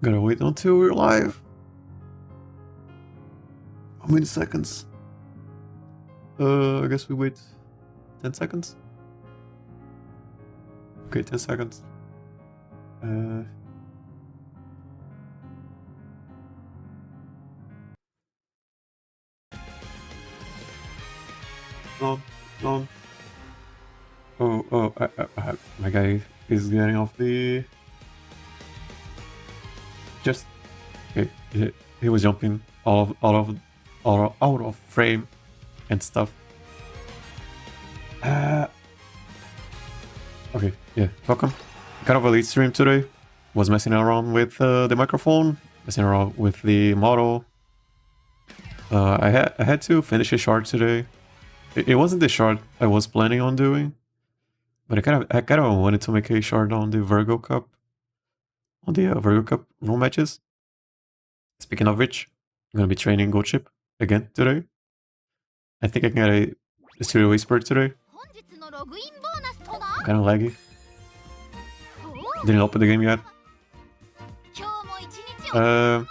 Gotta wait until we're live. How many seconds? I guess we wait 10 seconds. Okay, 10 seconds. No. Oh, my guy is getting off the... Just... Okay, he was jumping out of frame and stuff. Okay, yeah, welcome. Kind of a late stream today. Was messing around with the microphone, messing around with the model. I had to finish a short today. It wasn't the short I was planning on doing, but I kind of wanted to make a short on the Virgo Cup, Virgo Cup room matches. Speaking of which, I'm gonna be training Gold Chip again today. I think I can get a serial whisper today. Kind of laggy. Didn't open the game yet. So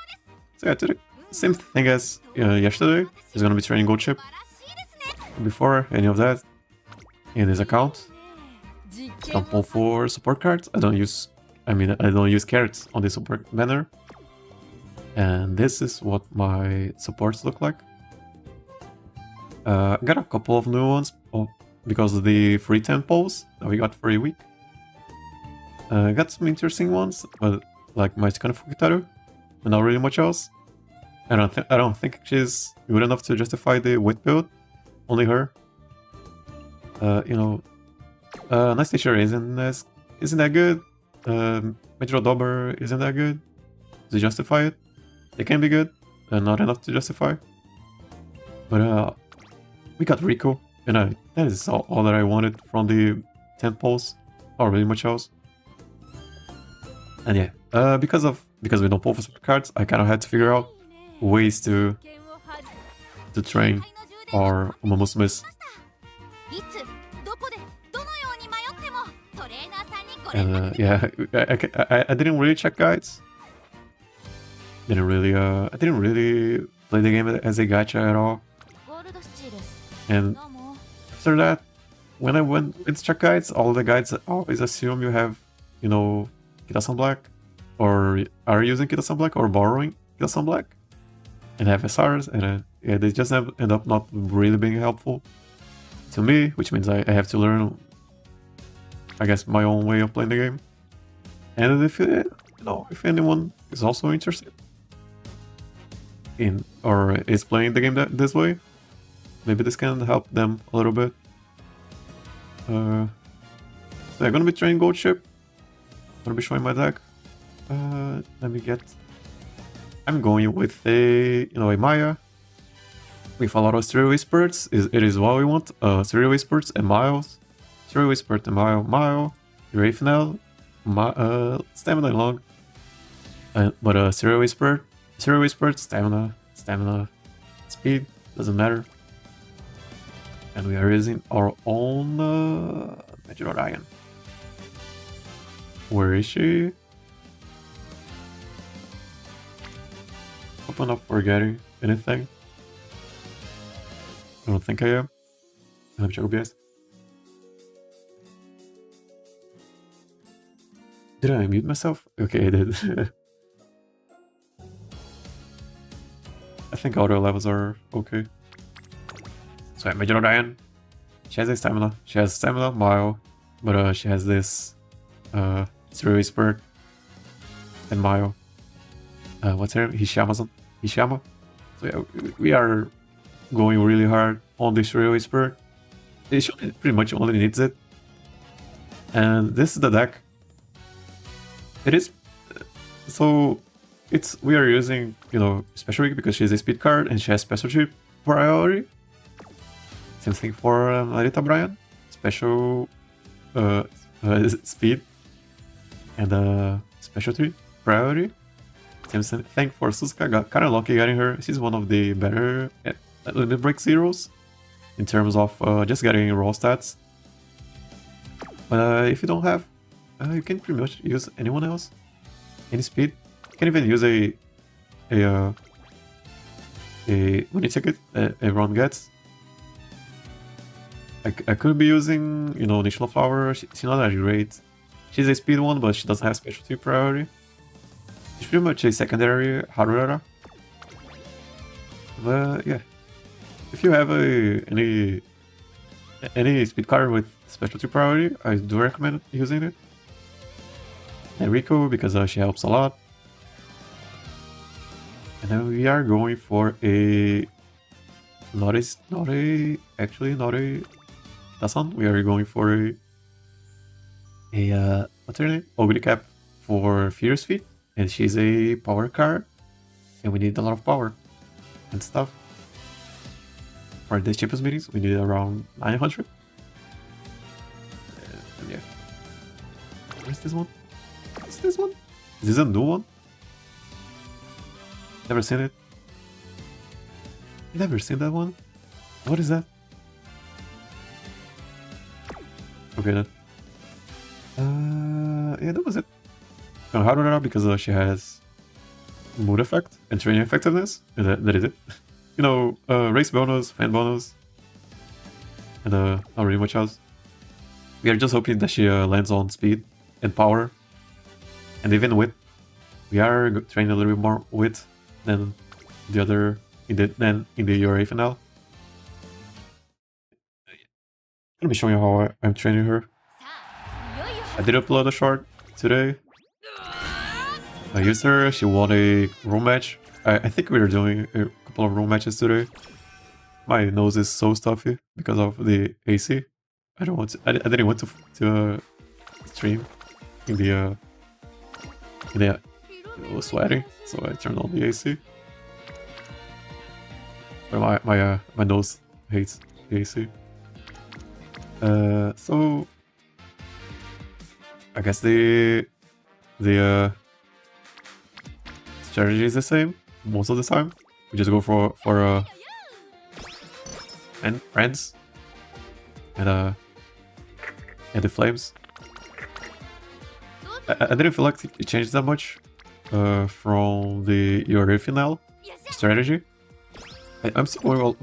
yeah, today, same thing as yesterday. He's gonna be training Gold Chip. Before any of that, in his account, don't pull for support cards. I don't use carats on the support banner. And this is what my supports look like. I got a couple of new ones because of the free 10 polls that we got for a week. I got some interesting ones, but like my Fukitarou, but not really much else. I don't think she's good enough to justify the wit build. Only her. Nice teacher isn't that good. Major Dobber isn't that good to justify it. They can be good, not enough to justify. But we got Rico, and that is all that I wanted from the 10 polls. Not really much else. And yeah, because we don't pull for super cards, I kind of had to figure out ways to train our Umamusumes. And yeah, I didn't really check guides. I didn't really play the game as a gacha at all. And after that, when I went into check guides, all the guides always assume you have, Kitasan Black, or are using Kitasan Black, or borrowing Kitasan Black, and have SRs, and yeah, they just end up not really being helpful to me, which means I have to learn, I guess, my own way of playing the game. And if anyone is also interested in or is playing the game this way, maybe this can help them a little bit. So I'm gonna be training Gold Chip. I'm gonna be showing my deck. Let me get. I'm going with a Maya with a lot of Serial Whispers. It is what we want. Serial Whispers and Miles. Serial Whisper and Mile. Ravenel. Stamina long. But Serial Whisper, Stamina, Speed, doesn't matter. And we are using our own Major Orion. Where is she? Hope I'm not forgetting anything. I don't think I am. Let me check OBS. Did I mute myself? Okay, I did. I think auto levels are okay. So yeah, Major Orion. She has a stamina. She has stamina, Mile, but she has this Serial Whisper and Mile. What's her name? Hishama. So yeah, we are going really hard on the Serial Whisper. It pretty much only needs it. And this is the deck. It is so we are using special week because she's a speed card and she has specialty priority. Same thing for Narita Brian, special speed and specialty priority. Same thing for Suzuka. Got kind of lucky getting her. She's one of the better limit break zeros in terms of just getting raw stats. But if you don't have, you can pretty much use anyone else. Any speed. You can even use a winning ticket everyone gets. I could be using, you know, National Flower. She's not that great. She's a speed one, but she doesn't have specialty priority. She's pretty much a secondary Harurara. But yeah, if you have any speed card with specialty priority, I do recommend using it. And Rico, because she helps a lot. And then we are going for a Dasan. We are going for a what's her name? Ogre Cap for Fierce Feet, and she's a power card, and we need a lot of power and stuff. For the cheapest meetings, we need around 900. And yeah. Where's this one? What's this one? Is this a new one? Never seen it. Never seen that one. What is that? Okay then. Yeah, that was it. Harura, because she has mood effect and training effectiveness, and that is it. You know, race bonus, fan bonus, and not really much else. We are just hoping that she lands on speed and power, and even wit. We are training a little bit more wit than the other in the URA finale. Let me show you how I'm training her. I did upload a short today. I used her, she won a room match. I think we were doing a couple of room matches today. My nose is so stuffy because of the AC. I don't want to, I didn't want to stream in the it was sweating, so I turned on the AC. But my nose hates the AC. So I guess the strategy is the same most of the time. We just go for and friends and the flames. I didn't feel like it changed that much from the URA finale strategy. I'm still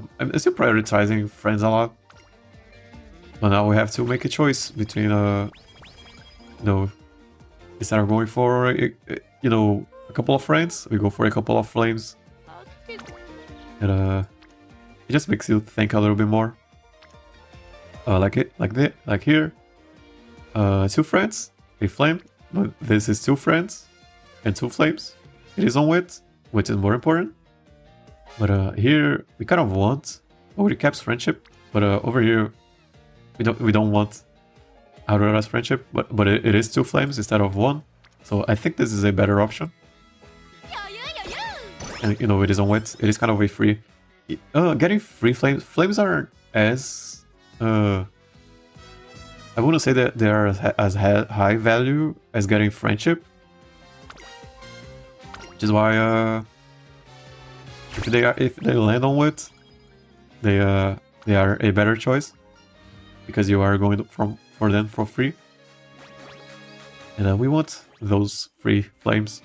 prioritizing friends a lot, but now we have to make a choice between you know, instead of going for you know, a couple of friends, we go for a couple of flames, and it just makes you think a little bit more. Like here, 2 friends, a flame, but this is 2 friends and 2 flames. It is on wit, which is more important. But here we kind of want Ogre Cap's friendship, but over here we don't want Aurora's friendship, but it is 2 flames instead of 1. So I think this is a better option. And you know, it is on wit. It is kind of a free. Getting free flames. Flames aren't as I wouldn't say that they are as high value as getting friendship. Which is why if they land on wit, they are a better choice, because you are going for them for free, and we want those free flames.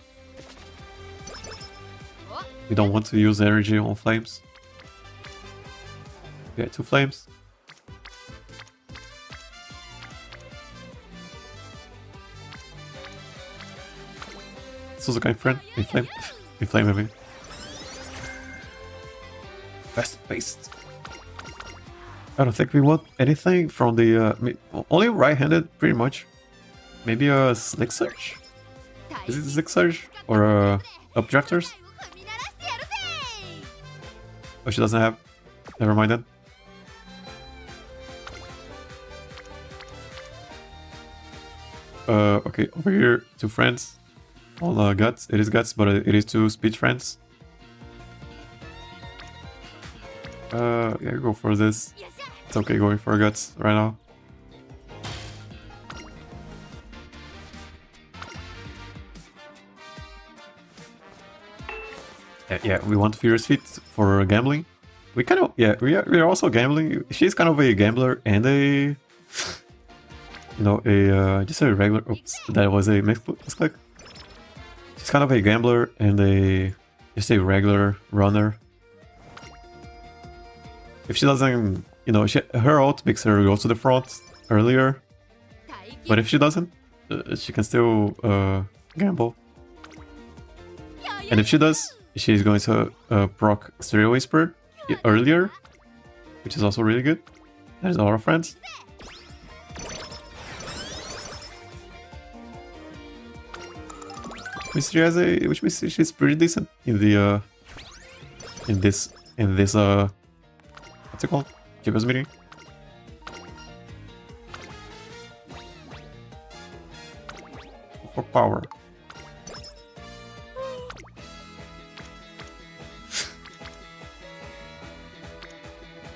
We don't want to use energy on flames. Yeah, 2 flames. Suzuki friend, a flame, a flame I mean. Fast-paced. I don't think we want anything from the only right-handed, pretty much. Maybe a Slick Surge? Is it Slick Surge? Or Updrafters? Oh, she doesn't have. Never mind then. Okay, over here, 2 friends. All guts. It is guts, but it is 2 speed friends. Yeah, go for this. It's okay going for guts right now. Yeah, we want Fierce Feet for gambling. We kind of, yeah, we are also gambling. She's kind of a gambler and a, you know, a just a regular. Oops, that was a misclick. She's kind of a gambler and just a regular runner. If she doesn't, you know, her ult makes her go to the front earlier. But if she doesn't, she can still gamble. And if she does, she's going to proc Stereo Whisper earlier, which is also really good. There's a lot of friends. Which means she's pretty decent in the in this what's it called? Champions meeting. For power.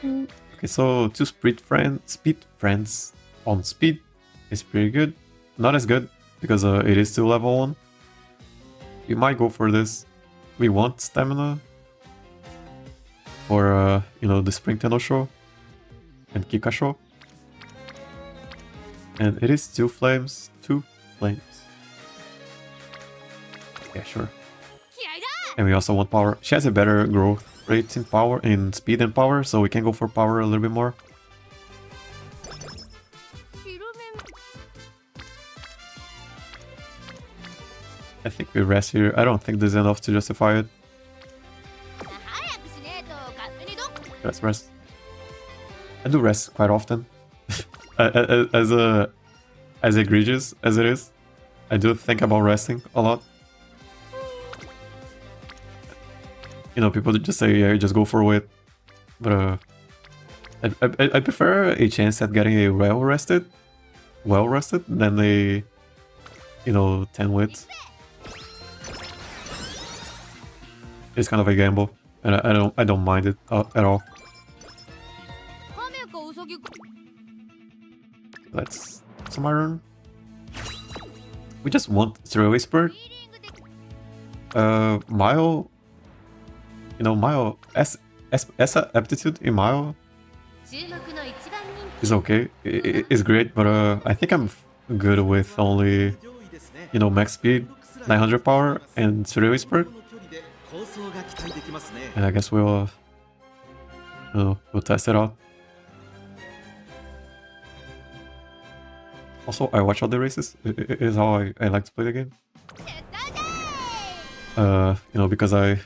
Okay, so two speed friends on speed is pretty good. Not as good because it is still level 1. We might go for this. We want stamina for you know, the Spring Tenno show and Kika show. And it is two flames. Yeah, sure. And we also want power. She has a better growth rate in power, in speed and power, so we can go for power a little bit more. I think we rest here. I don't think there's enough to justify it. Let's rest. I do rest quite often. As egregious as it is, I do think about resting a lot. You know, people just say, yeah, just go for it. But I prefer a chance at getting a well rested than a, you know, 10 wits. It's kind of a gamble, and I don't mind it at all. Let's some iron. We just want Stereo Whisper. Mile. You know, Mile S aptitude in Mile is okay. It's great, but I think I'm good with only, you know, max speed, 900 power, and Stereo Whisper. And I guess we'll test it out. Also, I watch all the races. It is how I like to play the game. You know, because I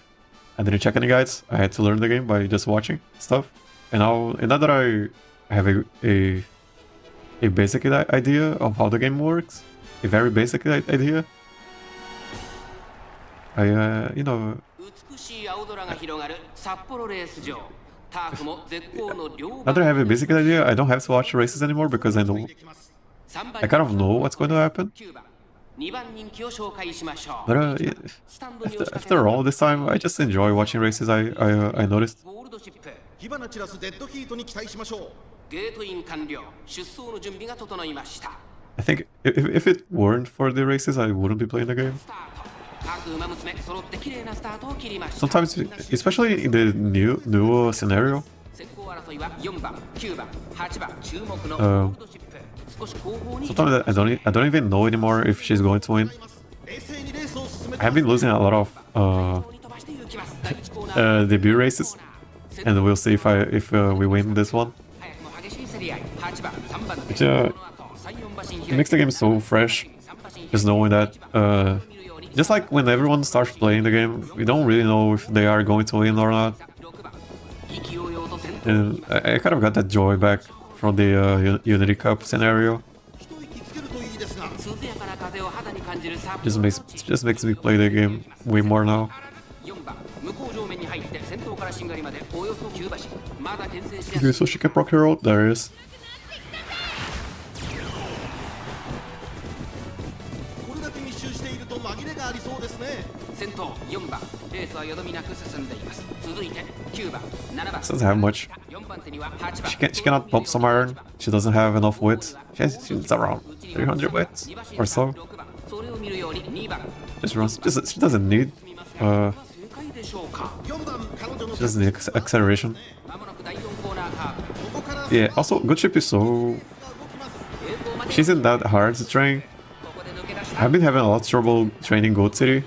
didn't check any guides. I had to learn the game by just watching stuff. And now that I have a basic idea of how the game works, a very basic idea, I you know. Now that I have a basic idea, I don't have to watch races anymore because I kind of know what's going to happen. But yeah, after all this time, I just enjoy watching races. I noticed. I think if it weren't for the races, I wouldn't be playing the game. Sometimes, especially in the new scenario, sometimes I don't even know anymore if she's going to win. I have been losing a lot of debut races, and we'll see if we win this one. Which it makes the game so fresh, just knowing that. Just like when everyone starts playing the game, we don't really know if they are going to win or not. And I kind of got that joy back from the Unity Cup scenario. Just makes me play the game way more now. Okay, so she can proc her ult. There it is. She doesn't have much. She cannot pump some iron. She doesn't have enough wit. She's around 300 wits or so. Just runs. She doesn't need. She doesn't need acceleration. Yeah. Also, good ship is so. She isn't that hard to train. I've been having a lot of trouble training Goat City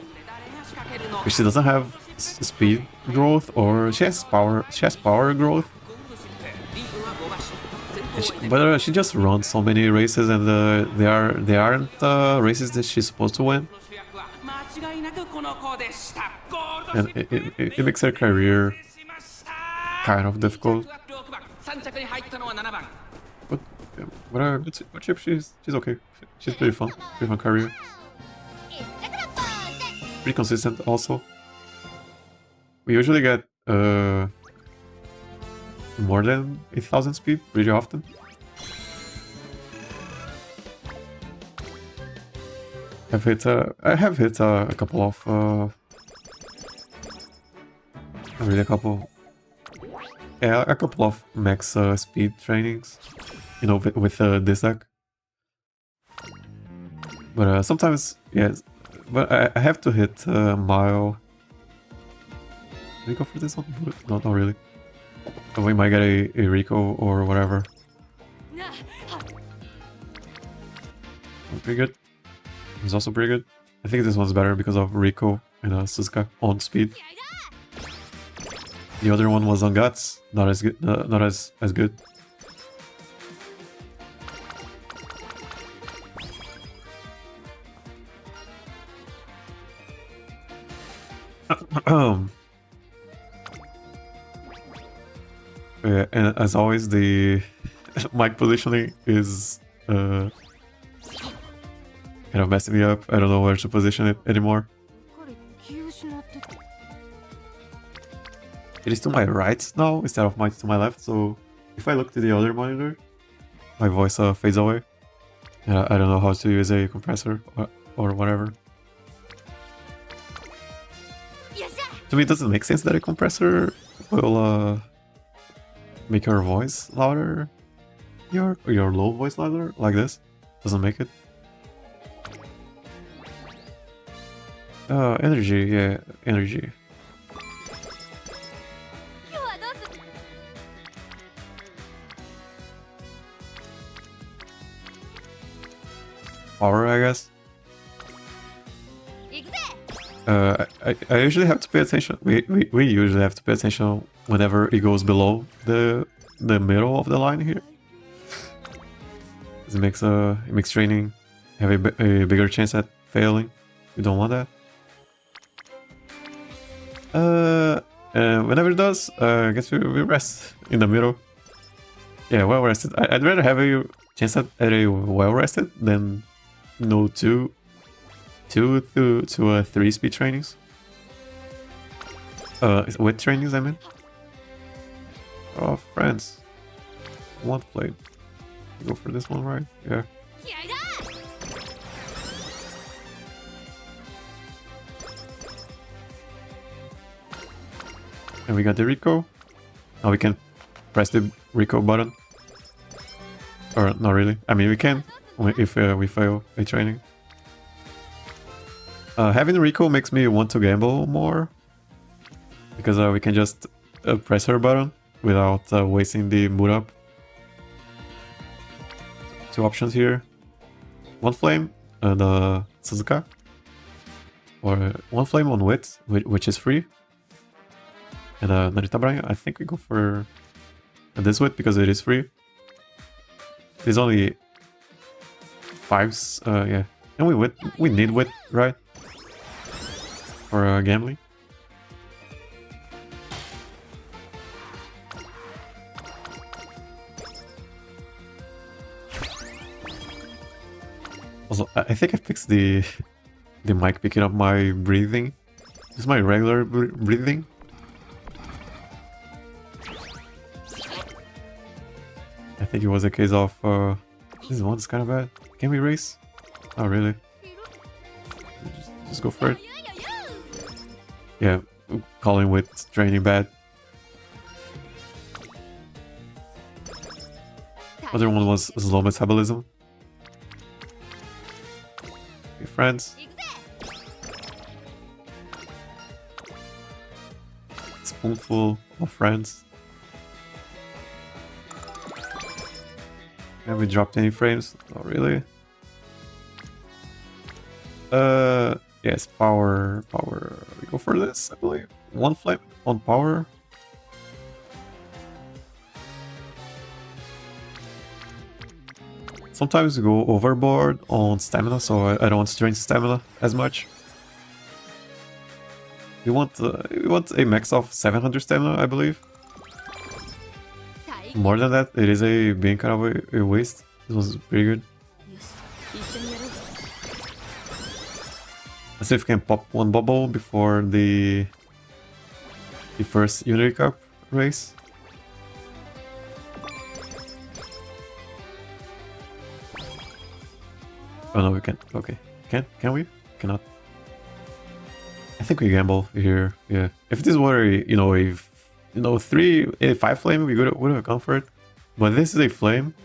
She doesn't have speed growth, or she has power. She has power growth. But she just runs so many races, and they aren't races that she's supposed to win. And it makes her career kind of difficult. But whatever, good chip. She's okay. She's pretty fun career. Pretty consistent also. We usually get more than 8,000 speed pretty often. I have hit a couple of really a couple of max speed trainings, you know, with this deck. But sometimes, yes. But I have to hit mile. Did we go for this one? No, not really. So we might get a Rico or whatever. Pretty good. It's also pretty good. I think this one's better because of Rico and Suzuka on speed. The other one was on guts, not as good. Not as good. Yeah, and as always, the mic positioning is kind of messing me up. I don't know where to position it anymore. It is to my right now instead of to my left, so if I look to the other monitor, my voice fades away. And I don't know how to use a compressor or whatever. To me, it doesn't make sense that a compressor will make your voice louder, your low voice louder, like this. Doesn't make it. Energy, yeah, energy. Power, I guess. I usually have to pay attention. We usually have to pay attention whenever it goes below the middle of the line here. It makes training have a bigger chance at failing. You don't want that. And whenever it does, I guess we rest in the middle. Yeah, well rested. I'd rather have a chance at a well rested than no two to 3 speed trainings. With trainings, I mean. Oh, friends. One plate. Go for this one, right? Yeah. And we got the Rico. Now we can press the Rico button. Or not really. I mean, we can if we fail a training. Having Rico makes me want to gamble more, because we can just press her button without wasting the mood up. 2 options here. One flame and Suzuka. Or one flame on wit, which is free. And Narita Brian, I think we go for this wit because it is free. There's only 5s, yeah. And we need wit, right? For gambling. Also, I think I fixed the mic picking up my breathing. This is my regular breathing. I think it was a case of this one's kind of bad. Can we race? Not really. Just go for it. Yeah, calling with training bad. Other one was slow metabolism. Okay, friends. Spoonful of friends. Have we dropped any frames? Not really. Yes, power. We go for this, I believe. One flame on power. Sometimes we go overboard on stamina, so I don't want to drain stamina as much. We want a max of 700 stamina, I believe. More than that, it is being kind of a waste. This was pretty good. Let's see if we can pop one bubble before the first Unity Cup race. Oh no, we can't. Okay, can we? Cannot. I think we gamble here. Yeah, if this were a 5 flame, we would have gone for it. But this is a flame,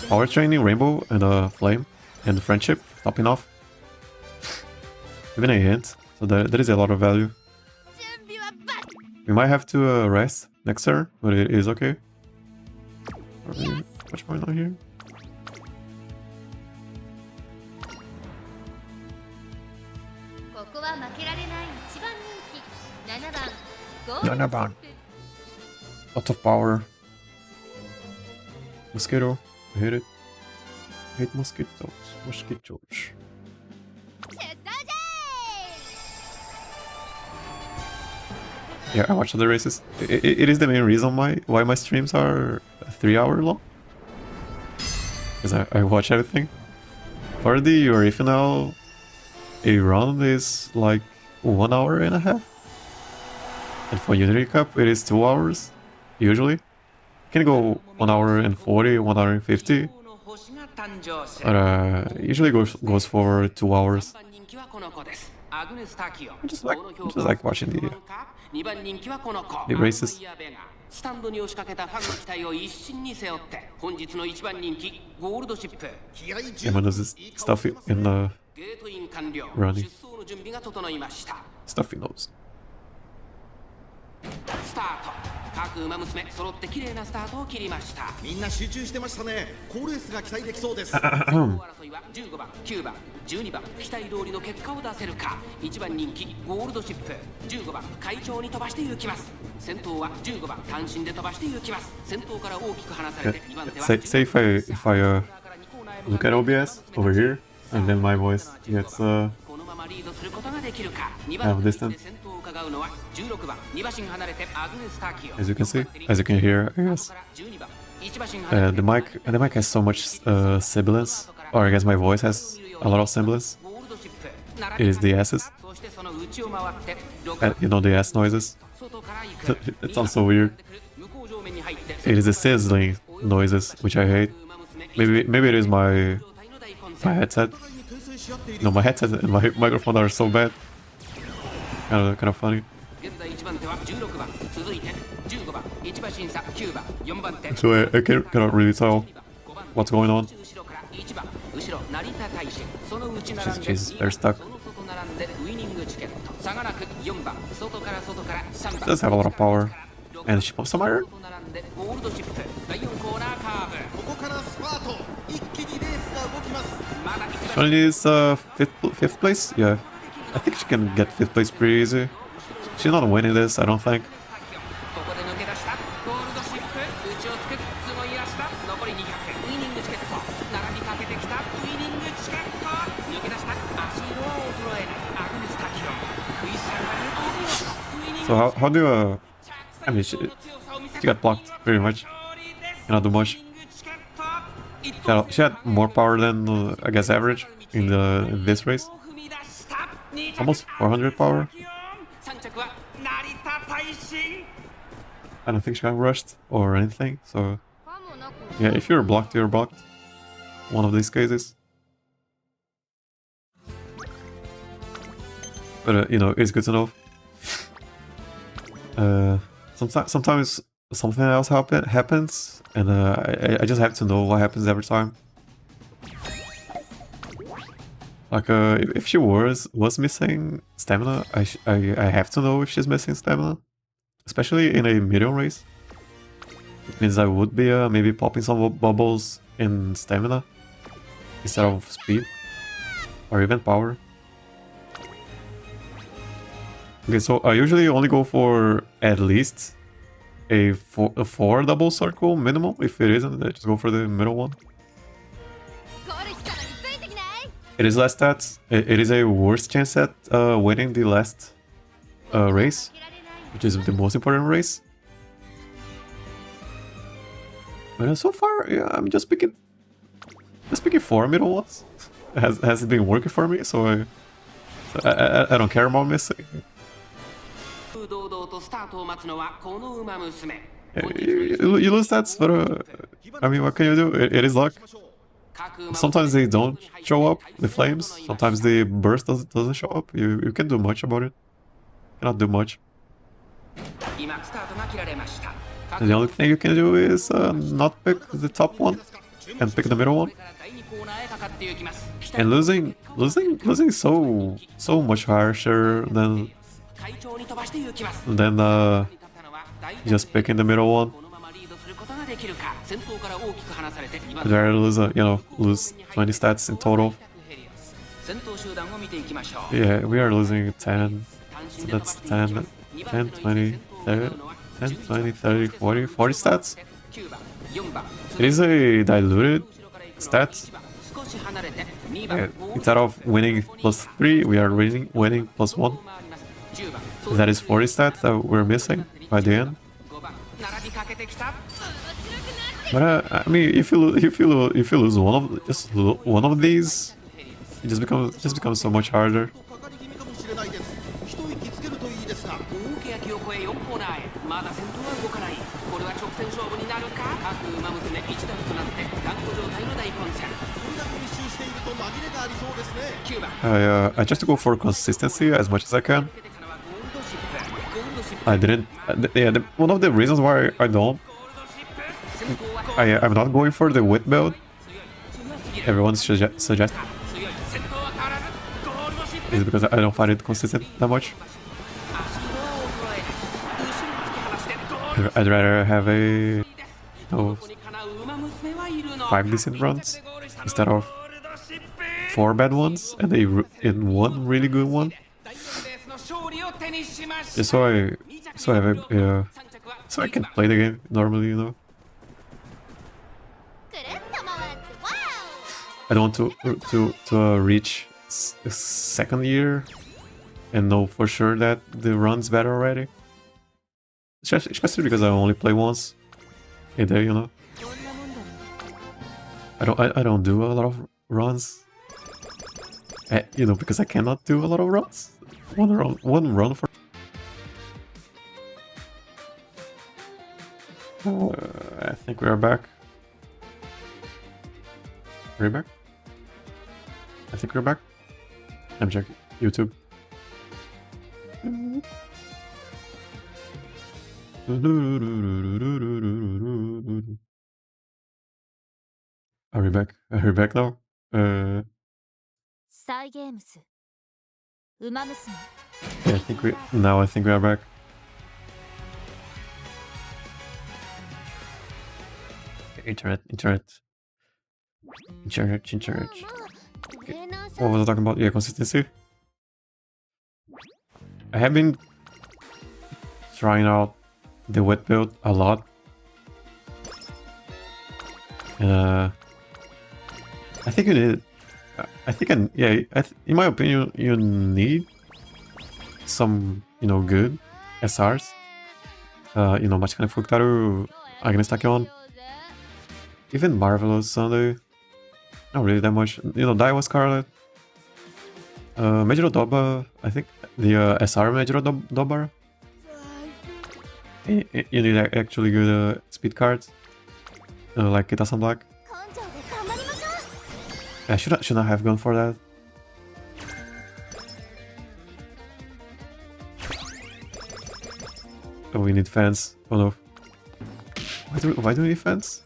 power training, rainbow, and a flame, and friendship topping off. Even a hint, so that is a lot of value. We might have to rest next turn, but it is okay. Much more on here. Lots of power. Mosquito, I hate it. I hate mosquitoes. Yeah, I watch other races. It is the main reason why my streams are 3 hour long. Because I watch everything. For the original, a run is like 1 hour and a half. And for Unity Cup, it is 2 hours, usually. Can go 1 hour and 40, 1 hour and 50. But usually goes for 2 hours. I just like watching the races. Everyone does this stuff in the running. Stuffy nose. スタート各馬娘揃って綺麗なスタートを切りましたみんな集中してましたね好レースが期待できそうです争いは15番9番12番期待通りの結果を出せるか1番人気ゴールドシップ15番会長に飛ばして行きます先頭は15番単身で飛ばして行きます先頭から大きく離されて2番手は Say if I look at OBS over here and then my voice gets have distance. As you can see, as you can hear, I guess. The mic has so much semblance, or I guess my voice has a lot of semblance. It is the S's. You know the S noises? It sounds so weird. It is the sizzling noises, which I hate. Maybe it is my headset. No, my headset and my microphone are so bad. Kind of funny. So I cannot really tell what's going on. Jesus, they're stuck. It does have a lot of power. And she pops some iron? She only needs 5th place? Yeah. I think she can get 5th place pretty easy. She's not winning this, I don't think. So how do you... I mean, she got blocked pretty much. Cannot do much. She had more power than, I guess, average in this race. Almost 400 power. I don't think she got rushed or anything, so... Yeah, if you're blocked, you're blocked. One of these cases. But, you know, it's good to know. Sometimes something else happens, and I just have to know what happens every time. Like, if she was missing stamina, I have to know if she's missing stamina. Especially in a medium race. It means I would be maybe popping some bubbles in stamina instead of speed or even power. Okay, so I usually only go for at least a four double circle minimum. If it isn't, I just go for the middle one. It is less stats. It is a worse chance at winning the last race, which is the most important race. But so far, yeah, I'm just picking four middle ones. Has been working for me, so I don't care about missing. Yeah, you lose stats, but I mean, what can you do? It is luck. Sometimes they don't show up, the flames. Sometimes the burst doesn't show up. You can't do much about it. Cannot do much. And the only thing you can do is not pick the top one and pick the middle one. And losing is so much harsher than just picking the middle one. I'd rather lose lose 20 stats in total. Yeah, we are losing 10. So that's 10, 20, 30, 10, 20, 30, 40 stats. It is a diluted stat. Yeah, instead of winning +3, we are winning +1. That is 40 stats that we're missing by the end. But I mean, if you lose one of these, it just becomes so much harder. I just go for consistency as much as I can. I didn't. Yeah, one of the reasons why I don't. I'm not going for the wit build. Everyone suggests is because I don't find it consistent that much. I'd rather have a 5 decent runs instead of 4 bad ones and one really good one. Just so I can play the game normally, you know. I don't want to reach second year and know for sure that the run's better already. Especially because I only play once a day, you know. I don't do a lot of runs. You know, because I cannot do a lot of runs. One run for. I think we are back. Are we back? I think we're back. I'm checking YouTube. Are we back? Are we back now? Yeah, I think we are back. Internet. Okay. What was I talking about? Yeah, consistency. I have been trying out the wet build a lot. I think you need. In my opinion, you need some, good SRs. 間違いなくフォークタル against Takion. Even Marvelous Sunday. Not really that much. Dai was Scarlet. Major Doba, I think the SR Major Dobar. You need actually good speed cards. Like Kitasan Black. I should not have gone for that. Oh, we need fans. Oh no. Why do we need fans?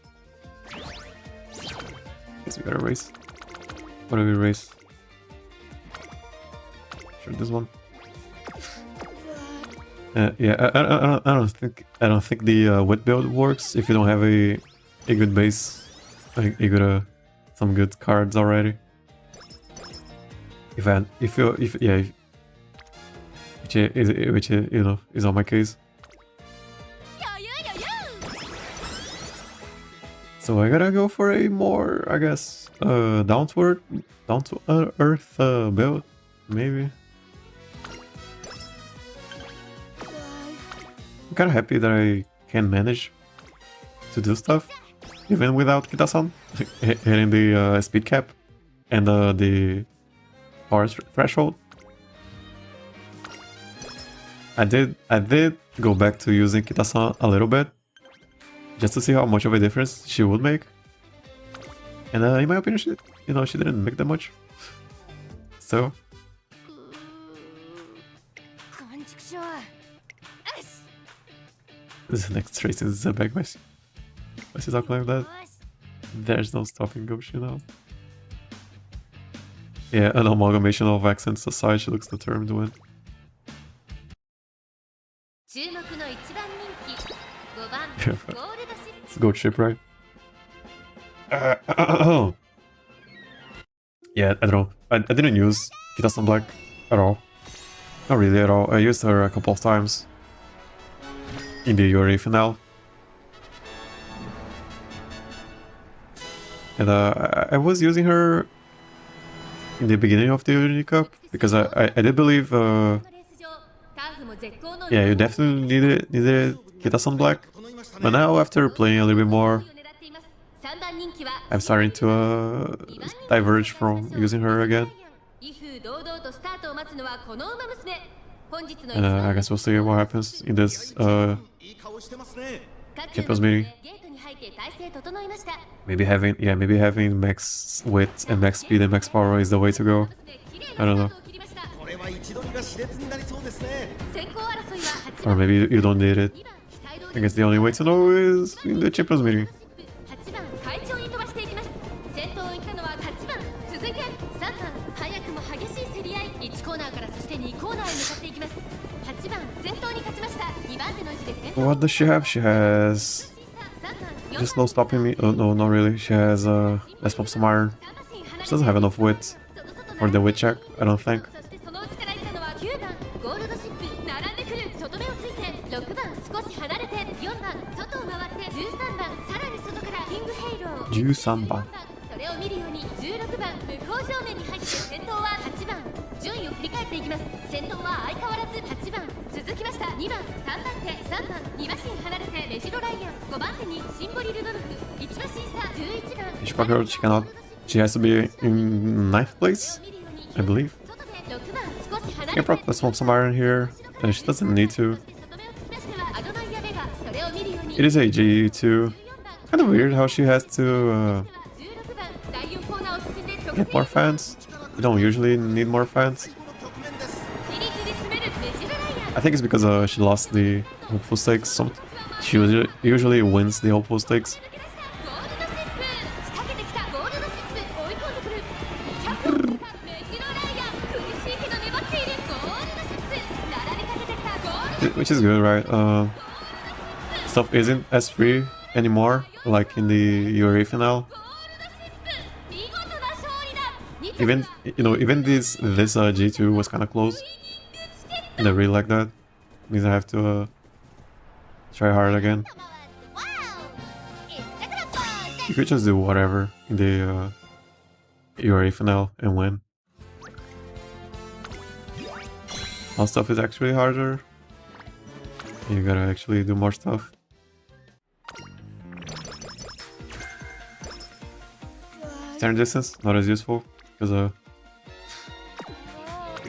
Guess we gotta race. What do we race? Sure, this one. Yeah, I don't think the wet build works if you don't have a good base, some good cards already. If you which you know is on my case. So I gotta go for a more, I guess, down to earth build, maybe. I'm kind of happy that I can manage to do stuff even without Kita-san hitting the speed cap and the power threshold. I did go back to using Kita-san a little bit just to see how much of a difference she would make, and in my opinion, she didn't make that much. So. This next trace is a bag. Why is she talking like that? There's no stopping Goshi now. Yeah, an amalgamation of accents aside, she looks determined to win. It's a goat ship, right? Yeah, I don't know. I didn't use Kita-san Black at all. Not really at all. I used her a couple of times in the Yuri finale. And I was using her in the beginning of the Yuri Cup because I did believe yeah, you definitely needed Kita-san Black. But now after playing a little bit more, I'm starting to diverge from using her again. And I guess we'll see what happens in this Champions meeting. Maybe having max width and max speed and max power is the way to go. I don't know. Or maybe you don't need it. I guess the only way to know is in the Champions meeting. What does she have? She has just no stopping me. Oh, no, not really. She has let's pump some iron. She doesn't have enough width for the width check, I don't think. Jusanban. She cannot. She has to be in 9th place, I believe. Yeah, probably let's pump some iron here. She doesn't need to. It is a G2. Kind of weird how she has to get more fans. We don't usually need more fans. I think it's because she lost the hopeful stakes. She usually wins the hopeful stakes. Which is good, right? Stuff isn't as free anymore, like in the Yuri finale. Even this G2 was kind of close, and I really like that. Means I have to try hard again. You could just do whatever in the Yuri finale and win. All stuff is actually harder. You gotta actually do more stuff. Turn distance, not as useful, because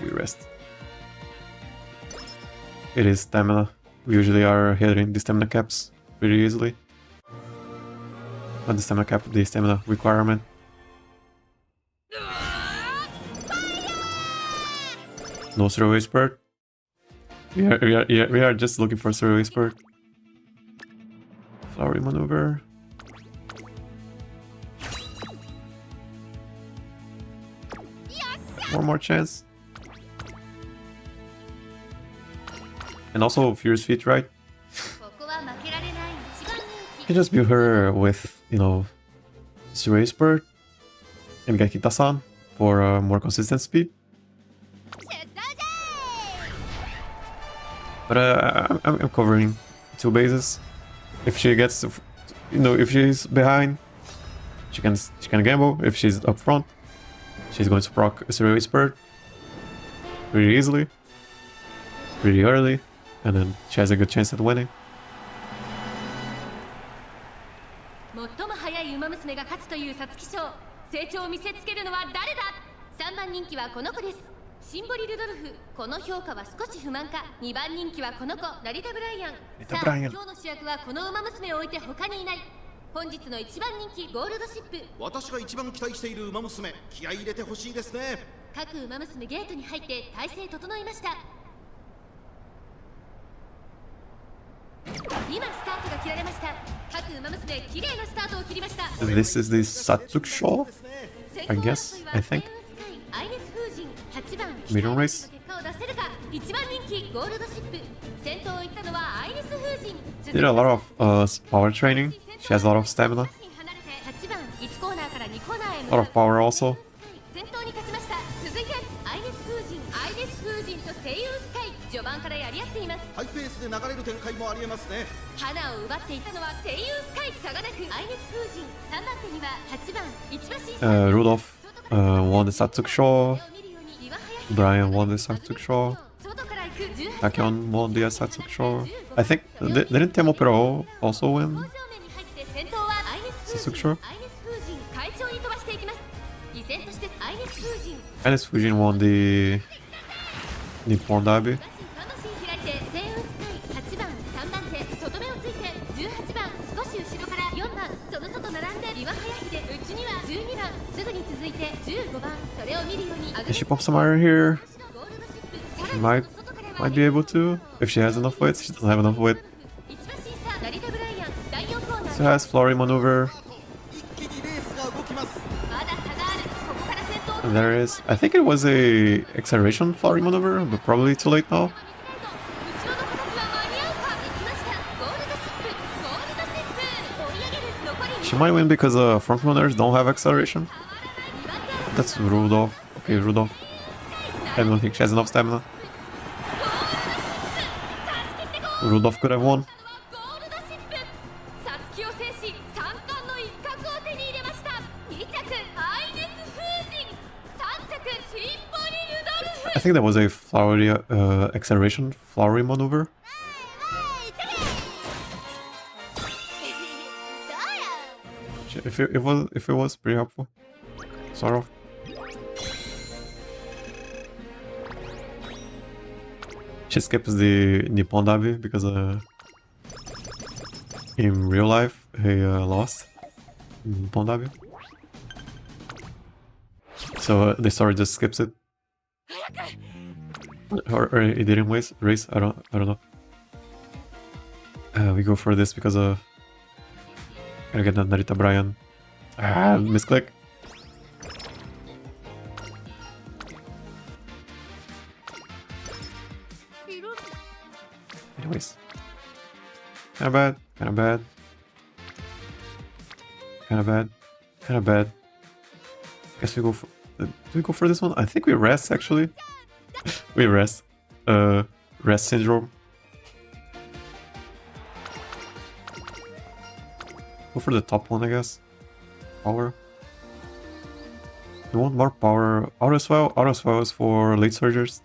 you rest. It is stamina. We usually are hitting the stamina caps pretty easily. Not the stamina cap, the stamina requirement. No throwaway spurt. We are just looking for throwaway spurt. Flowery maneuver. One more chance. And also Furious Feet, right? You can just build her with, throwaway spurt and get Kita-san for more consistent speed. But I'm covering 2 bases. If she gets, if she's behind, she can gamble. If she's up front, she's going to proc a Serial Spurt pretty easily, pretty early, and then she has a good chance at winning. 最も速い馬娘が勝つという皐月賞、成長を見せつけるのは誰だ。3番人気はこの子です。シンボリ・ルドルフ。この評価は少し不満か。2番人気はこの子、ラリタ・ブライアン。さあ、今日の主役はこの馬娘を置いて他にいない。本日の1番人気ゴールドシップ。私が一番期待している馬娘、気合い入れてほしいですね。各馬娘ゲートに入って体勢整いました。今スタートが切られました。各馬娘綺麗なスタートを切りました。 This is the Satsuksho, I guess, I think. Medium race. 1番人気ゴールドシップ。先頭を行ったのはアイリス風神。 Did a lot of power training. She has a lot of stamina. 8番1コーナーから2コーナーへ A lot of power also. 先頭に勝ちました。続いてアイリス風神とセイウスカイ。序盤からやり合っています。ハイペースで流れる展開もありえますね。花を奪っていったのはセイウスカイ。差がなくアイリス風神。3番手には8番1馬身。Rudolph won the Satsuksho. Brian won the Satsuksho. Takion won the Satsuksho. I think didn't Temo Pro also win Satsuksho? Alice Fujin won the Nippon Derby. If she pops some iron here, she might be able to. If she has enough weight, she doesn't have enough weight. She has flurry maneuver. And there is. I think it was a acceleration flurry maneuver, but probably too late now. She might win because front runners don't have acceleration. That's Rudolph. Okay, Rudolph. I don't think she has enough stamina. Rudolph could have won. I think that was a flowery acceleration flowery maneuver. If it was pretty helpful, sort of. She skips the Nippon Derby because in real life he lost Nippon Derby, so the story just skips it. Or he didn't race. I don't know. We go for this because gotta get that Narita Brian. Misclick. Anyways, kinda bad. Guess we go for. Do we go for this one? I think we rest actually. We rest. Rest syndrome. Go for the top one, I guess. Power. You want more power? Auto swell? Auto swell is for late surgers.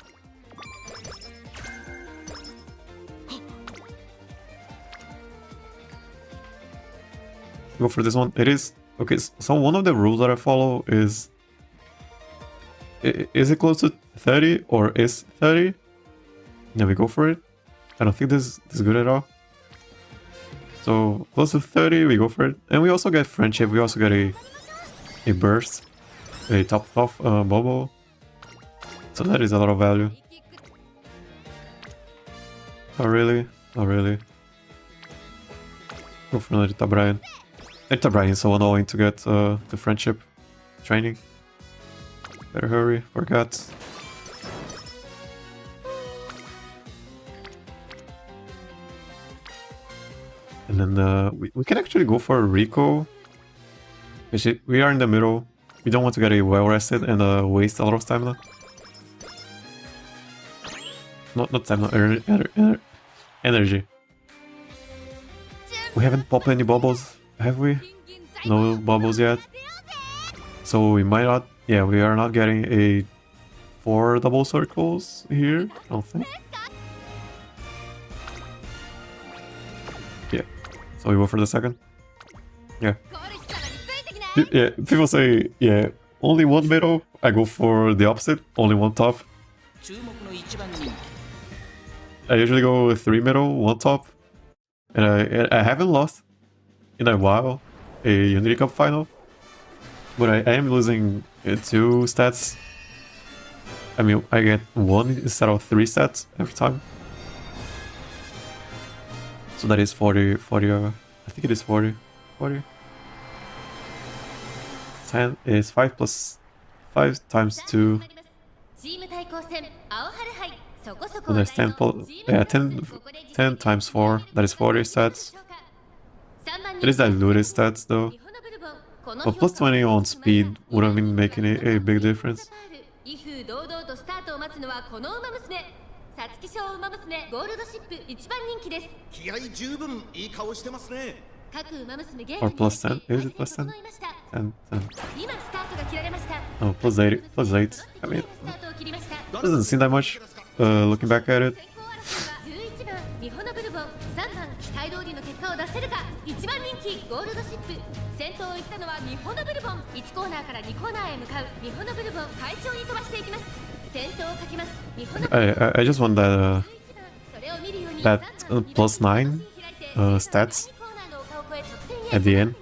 Go for this one. It is okay. So one of the rules that I follow is it close to 30 or is 30? Then we go for it. I don't think this is good at all. So close to 30, we go for it. And we also get friendship. We also get a burst, a top off bubble. So that is a lot of value. Not really. Go for Narita Brian. Narita Brian is so annoying to get the friendship training. Better hurry, forgot. And then we can actually go for a Rico. We are in the middle. We don't want to get a well rested and waste a lot of stamina. Not stamina, Energy. We haven't popped any bubbles, have we? No bubbles yet. So we might not... Yeah, we are not getting a 4 double circles here, I don't think. Yeah. So we go for the second. Yeah. Yeah, people say, yeah, only one middle. I go for the opposite, only one top. 注目の一番人気 I usually go with 3 middle, 1 top. And I haven't lost in a while a Unity Cup final. But I am losing 2 stats. I mean, I get 1 instead of 3 stats every time. So that is 40, I think it is 40. 10 is 5 plus 5 times 2. And there's 10, yeah, 10 times 4, that is 40 stats. It is diluted stats though. But plus 20 on speed would have been making a big difference. 気合十分いい顔してますね Or plus 10, is it plus 10? 10. Oh, plus 8, plus 8. I mean, doesn't seem that much, looking back at it. ミホノブルボン3番期待通りの結果を出せるか1番人気ゴールドシップ先頭を行ったのはミホノブルボン1コーナーから2コーナーへ向かうミホノブルボン快調に飛ばしていきます先頭をかけますミホノブルボン I just want that plus 9 stats at the end.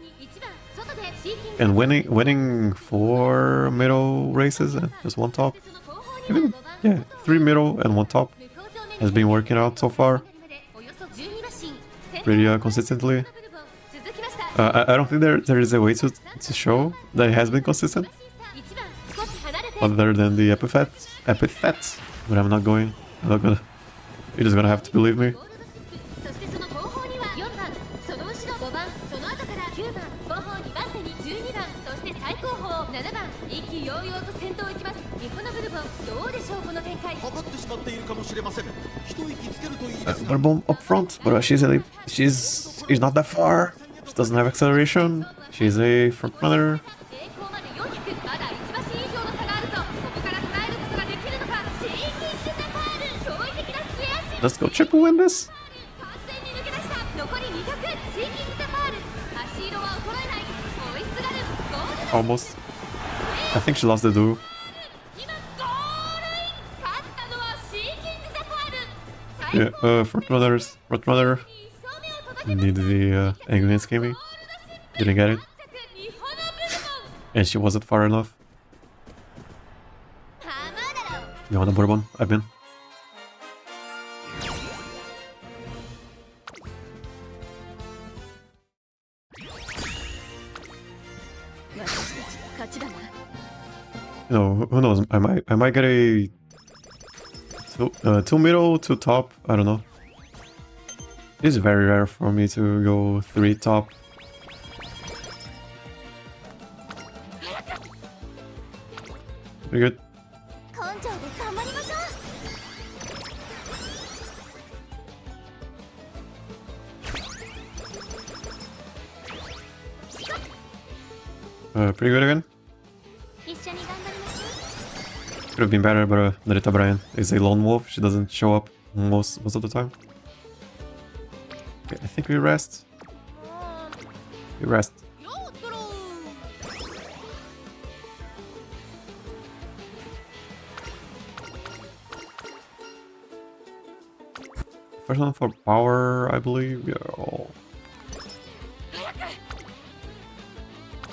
And winning 4 middle races and just 1 top. Even, yeah, 3 middle and 1 top has been working out so far. Pretty consistently. I don't think there is a way to show that it has been consistent. Other than the epithets. But I'm not gonna. You're just gonna have to believe me. Bourbon up front, but she's not that far. She doesn't have acceleration. She's a front runner. Let's go triple win this. Almost. I think she lost the duel. Yeah, front runner. Need the Ignis gaming. Didn't get it. And she wasn't far enough. You want a bourbon? I've been. No, who knows? I might get a 2 middle, 2 top. I don't know. It's very rare for me to go 3 top. Pretty good. Pretty good again. Could have been better, but Narita Bryan is a lone wolf. She doesn't show up most of the time. Okay, I think we rest. We rest. First one for power, I believe. We are all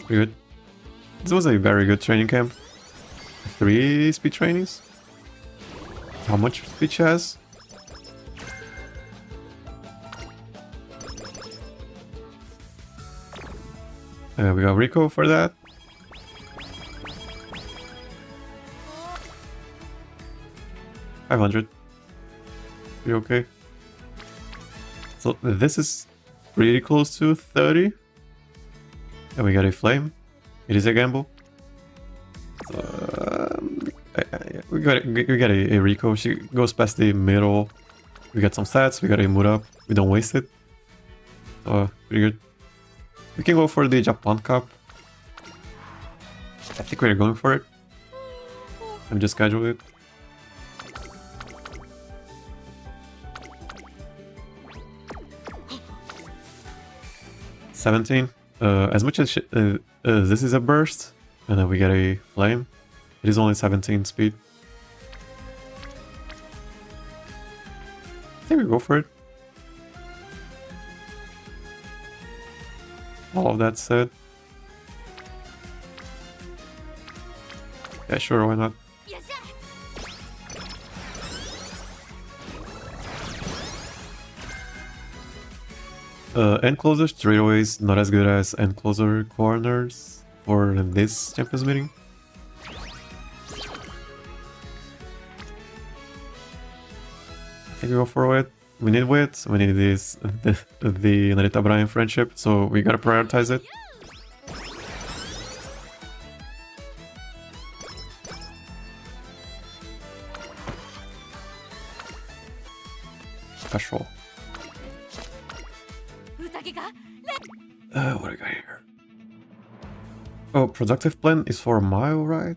pretty good. This was a very good training camp. 3 speed trainings. How much speed she has? We got Rico for that. $500. Pretty okay. So this is pretty close to 30. And we got a flame. It is a gamble. So, we got a Rico. She goes past the middle We get some stats, we got a mood up, we don't waste it. Pretty good. We can go for the Japan Cup. I think we're going for it. Let me just schedule it. $17. As much as this is a burst, and then we get a flame, it is only 17 speed. I think we go for it. All of that said. Yeah, sure, why not? Enclosure straightaways not as good as enclosure corners for this Champions meeting. I think we go for it. We need wit, we need this the Narita Brian friendship, so we gotta prioritize it. Special. What do I got here? Oh, productive plan is for a mile, right?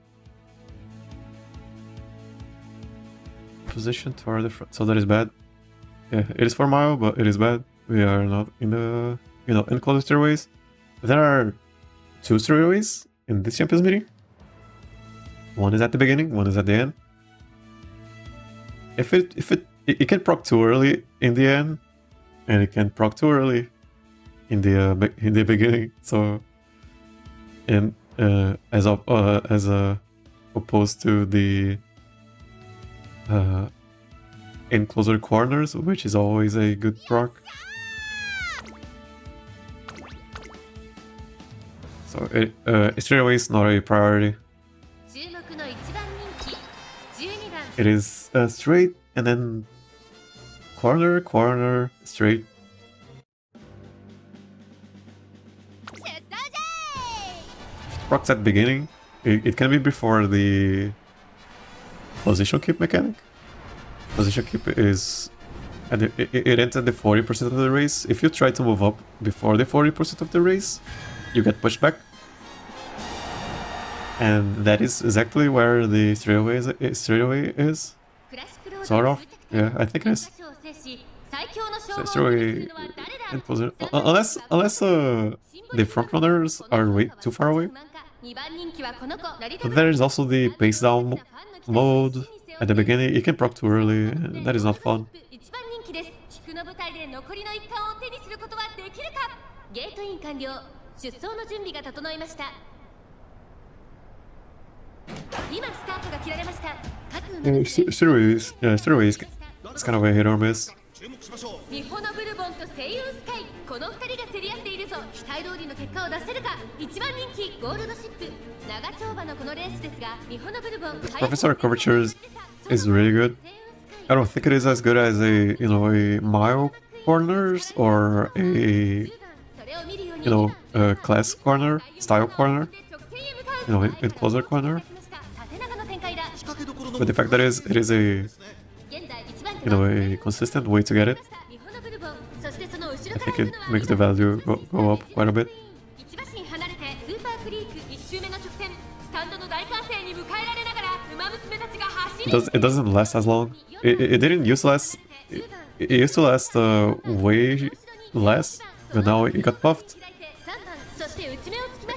Position toward the front. So that is bad. Yeah, it is for a mile, but it is bad. We are not in the, enclosed stairways. There are 2 stairways in this Champions meeting. One is at the beginning, one is at the end. If it can proc too early in the end, and it can proc too early in the beginning. So, and as opposed to the enclosure corners, which is always a good proc. So straight away is not a priority. It is straight and then corner, corner, straight. Procs at beginning. It can be before the position keep mechanic. Position keep is it ends at the 40% of the race. If you try to move up before the 40% of the race, you get pushed back. And that is exactly where the straightaway is. Sort of. Yeah, I think it is. So straightaway unless the front runners are way too far away. But there is also the pace down mode at the beginning. You can proc too early, and that is not fun. Straightaway is kind of a hit or miss. Professor Curvature is really good. I don't think it is as good as a mile corners or a class corner, style corner, enclosure corner. But the fact that it is a a consistent way to get it, I think it makes the value go up quite a bit. It doesn't last as long. It didn't used to last. It used to last way less, but now it got buffed.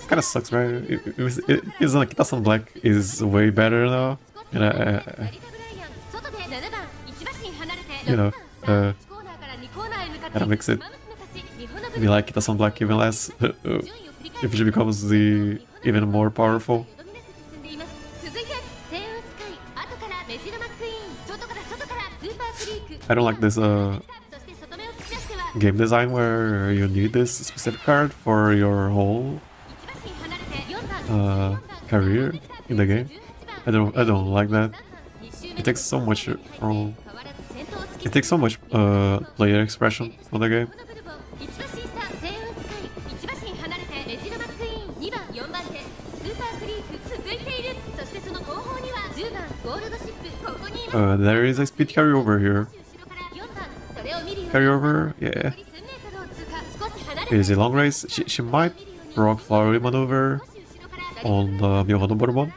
Kind of sucks, right? It's like Kitasan Black is way better now, and kind of makes it be like Kitasan Black even less if she becomes even more powerful. I don't like this game design where you need this specific card for your whole career in the game. I don't like that. It takes so much player expression from the game. There is a speed carry over here. carry over. Yeah. Easy long race. She might rock flowery maneuver on the Myoho number 1.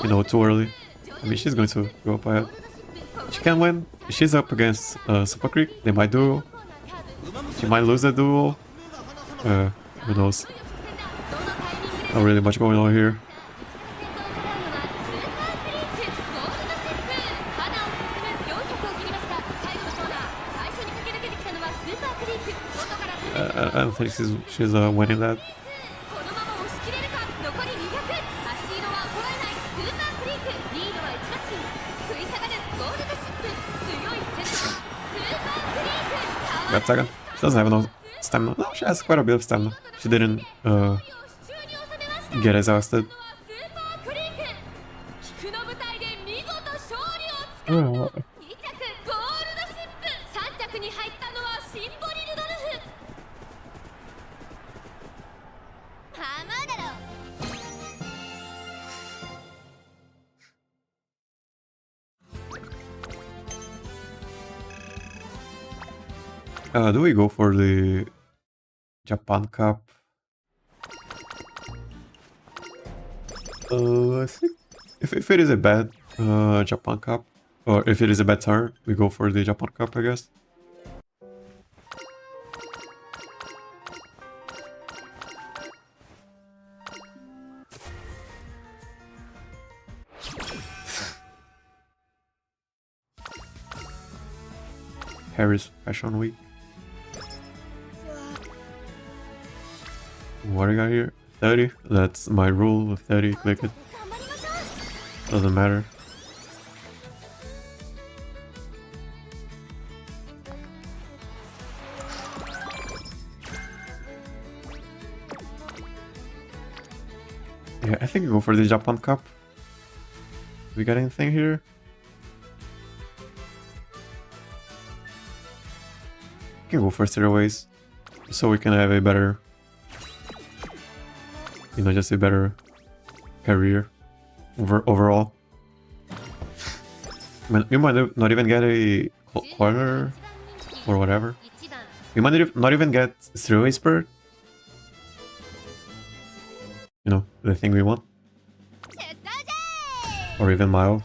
You know, too early. I mean, she's going to go up ahead. She can win. She's up against Super Creek. They might duel. She might lose the duel. Who knows? Not really much going on here. I don't think she's winning that. Got second. She doesn't have enough stamina. No, she has quite a bit of stamina. She didn't get exhausted. Oh. Do we go for the Japan Cup? I think if it is a bad Japan Cup, or if it is a bad turn, we go for the Japan Cup, I guess. Paris Fashion Week. What do I got here? 30? That's my rule of 30. Click it. Doesn't matter. Yeah, I think we go for the Japan Cup. We got anything here? We can go for stairways, so we can have a better, you know, just a better career overall. I mean, we might not even get a corner or whatever. We might not even get stairway spurt. You know, the thing we want. Or even mild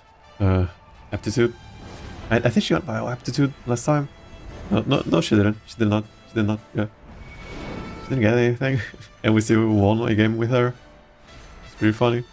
aptitude. I think she got mild aptitude last time. No, she didn't. She did not. Yeah. She didn't get anything. And we still won a game with her. It's pretty funny.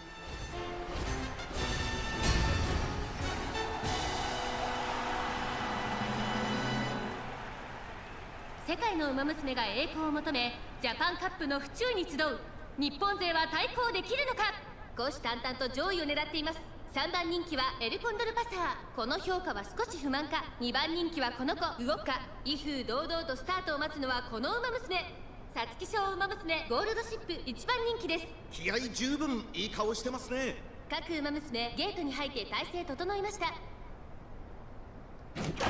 Umamusume が栄光を求め、ジャパンカップの府中に集う。日本勢は対抗できるのか。虎視眈々と上位を狙っています。3番人気はエルコンドルパサー。この評価は少し不満か。2番人気はこの子動くか。威風堂々とスタートを待つのはこのウマ娘。皐月賞ウマ娘ゴールドシップ1番人気です。気合十分いい顔してますね。各ウマ娘ゲートに入って体勢整いました。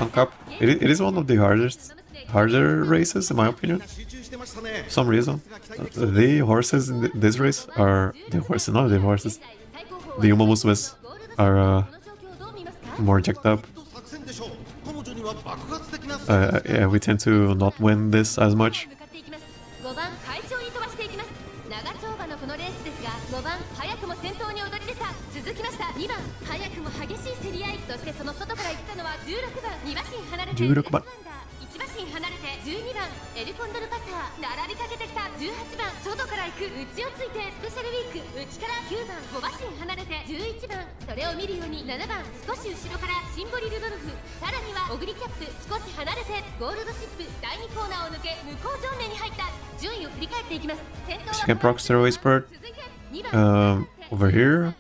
On Cup, it is one of the harder races in my opinion. For some reason, the horses in this race are the Umamusumes are more jacked up. Yeah, we tend to not win this as much. 5番快調に飛ばしていきます。長丁場のこのレースですが、5番早くも先頭に躍り出た。続きました。2番早くも激しい競り合い。そしてその外から行ったのは16番。2馬身離れて16番。1馬身離れて12番エルコンドルパサー。並びかけてきた18番。外から行く内をついてスペシャルウィーク。内から9番5馬身離れて11番。それを見るように7番少し後ろからシンボリルドルフ。さらにはオグリキャップ少し離れてゴールドシップ。第2コーナーを抜け向こう上面に入った。順位を振り返っていきます。 She can proc stairway spurt over here.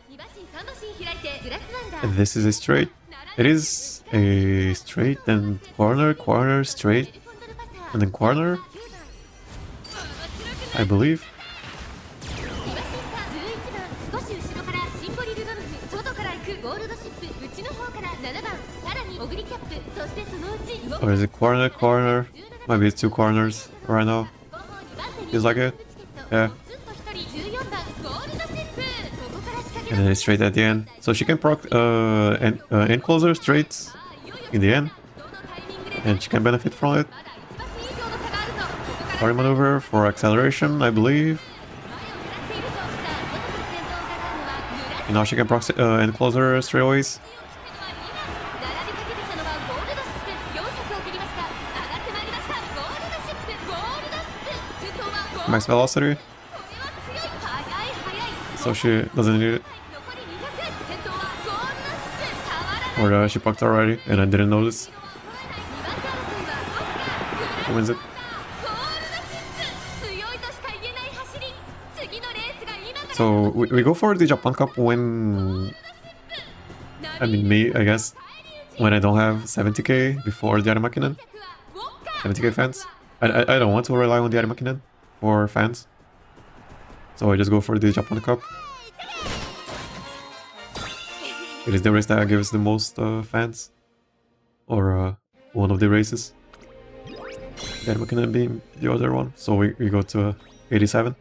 This is a straight. It is a straight, then corner, corner, straight, and then corner, I believe. Or is it corner, corner? Maybe it's two corners right now. Feels like it. Yeah. And then it's straight at the end. So she can proc end closer straight in the end. and she can benefit from it. まだ1馬身以上の差があるぞ。ここから Parry maneuver for acceleration, I believe. 前を狙っているぞ。さあ、外と先頭を伺うのはグラス And now she can proxy and close her straightaways. 並びかけてきたのはゴールドシップ400を切りました。上がってまいりました。ゴールドシップゴールドシップ先頭はゴールド Max velocity, これは強い。速い速い so she doesn't need it. 残り200。先頭はゴールドシップたまらない Or she procced already, and I didn't notice. 2番手争いはロッカー Who wins it? ゴールドシップ強いとしか言えない走り。次のレースが今から So we go for the Japan Cup when, I mean me, I guess, when I don't have 70k before the Arimakinen, 70k fans. I don't want to rely on the Arimakinen for fans, so I just go for the Japan Cup. It is the race that gives the most fans, or one of the races. The Arimakinen being the other one, so we go to 87.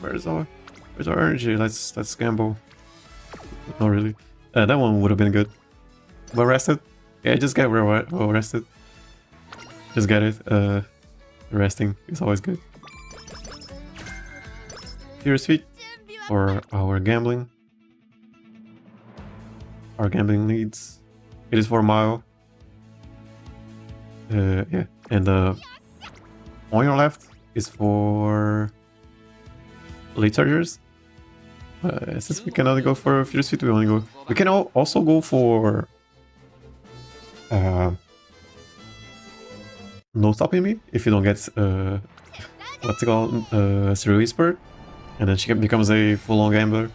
Where's our energy? Let's gamble. Not really. That one would have been good. Well rested? Yeah, just get well rested. Just get it. Resting is always good. Furious Feet for our gambling. Our gambling needs. It is for a mile. Yeah, and on your left is for late chargers. Since we can only go for Furious Feet, we only go. We can also go for no stopping me if you don't get what's it called, Zero Whisper, and then she becomes a full-on gambler,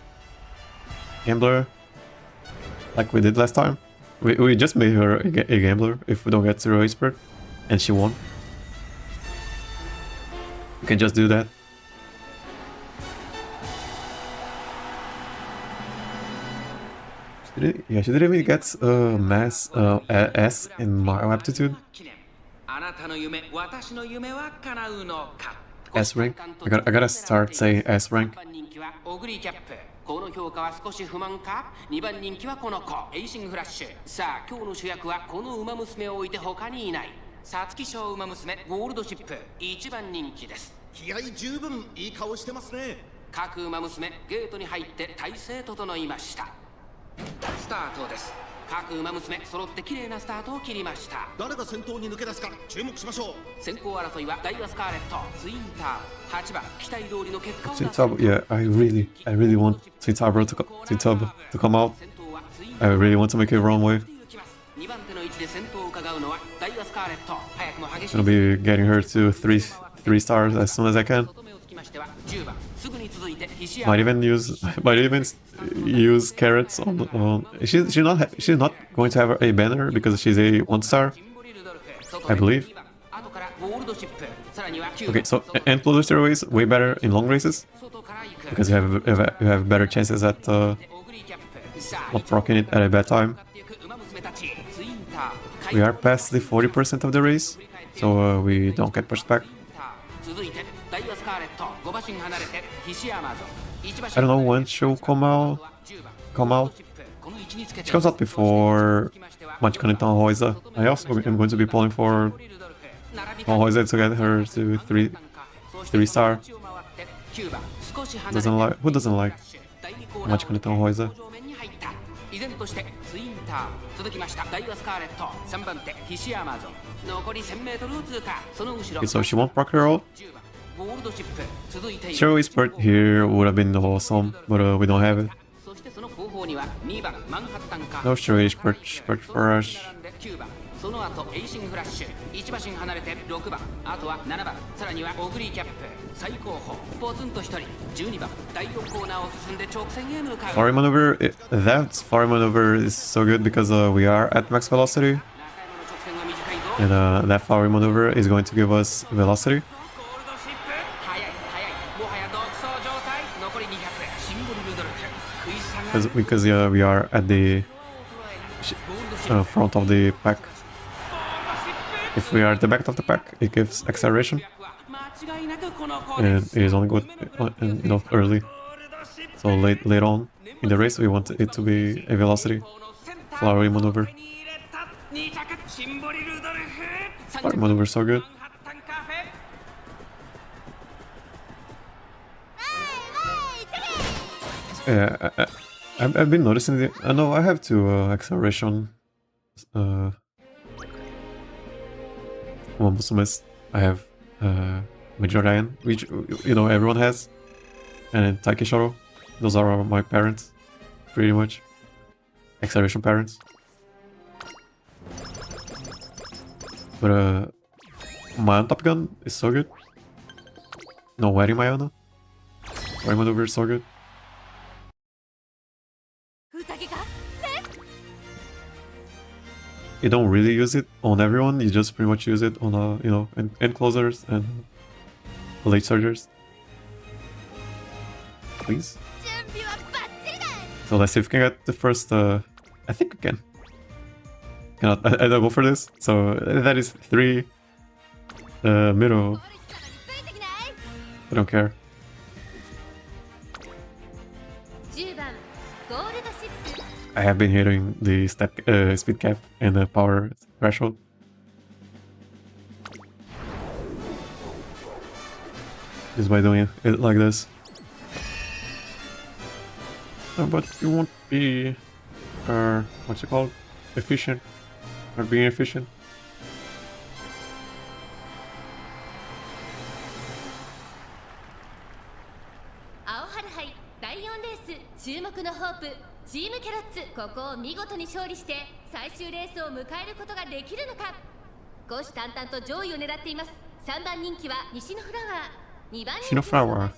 like we did last time. We just made her a gambler if we don't get Zero Whisper, and she won. We can just do that. Yeah, she didn't even get mass S in mile aptitude. あなたの夢、私の夢は叶うのか。 S rank. I gotta start saying S rank. 番人気はオグリーキャップ。この評価は少し不満か。2番人気はこの子、エイシングフラッシュ。さあ、今日の主役はこの馬娘を置いて他にいない。皐月賞馬娘ゴールドシップ1番人気です。気合十分いい顔してますね。各馬娘ゲートに入って体勢整いました。スタートです。各馬娘揃って綺麗なスタートを切りました。誰が先頭に抜け出すか注目しましょう。先行争いはダイワスカーレット、ツインター、8番期待通りの結果を出 Twin す。 Tub, yeah, I really want Twin Tub to come out. I really want to make a run wave. 2番手の位置で先頭を伺うのはダイワスカーレット。早くも激しい。 Gonna be getting her to three stars as soon as I can. 外目をつきましては10番。すぐに続いて菱 Might 山。 even use carats on. She's not going to have a banner because she's a 1-star. I believe. Okay, so and closer stairways way better in long races because you have better chances at not rocking it at a bad time. We are past the 40% of the race, so we don't get pushed back. I don't know when she'll come out. She comes out before Magicka Tanhoiza. I also am going to be pulling for Tanhoiza to get her to 3-star. Who doesn't like Magicka Tanhoiza? 依然としてツインター続きましたダイワスカーレット3番手菱山ゾ残り 1000m を通過その後ろ Okay, so she won't proc her ult. ゴールドシップ続いている Zero Whisper here would have been awesome, but we don't have it. そしてその後方には2番マンハッタンか No Zero Whisper for us. 9番その後エイシングフラッシュ1馬身離れて6番あとは7番さらにはオグリーキャップ最後方ポツンと1人12番第6コーナーを進んで直線へ向かう Flurry maneuver, that flurry maneuver is so good because we are at max velocity, 中山の直線は短いぞ and that flurry maneuver is going to give us velocity. ゴールドシップ速い速いもはや独走状態残り200シンボルルドルク食い下がる Because we are at the front of the pack. If we are at the back of the pack, it gives acceleration, 間違いなくこの子 and です it is only good early. So late on. In the race, we want it to be a velocity. Flowery maneuver. Flowery maneuver so good. Yeah, I've been noticing the. No, I have two acceleration. Umamusumes. I have Major Ryan, which you know everyone has, and then Taikishoro. Those are my parents, pretty much. Acceleration parents. But my own Top Gun is so good. No, wearing my own. Wearing maneuver is so good. You don't really use it on everyone, you just pretty much use it on, you know, end closers and late surgers. Please. So let's see if we can get the first, I think we can. Cannot, I don't go for this. So that is 3 middle. I don't care. I have been hitting the speed cap and the power threshold. Just by doing it like this. But you won't be, what's it called? Efficient. Or being efficient.チームキャラッツ、ここを見事に勝利して最終レースを迎えることができるのか。虎視眈々と上位を狙っています。3番人気は西のフラワー、2番人気は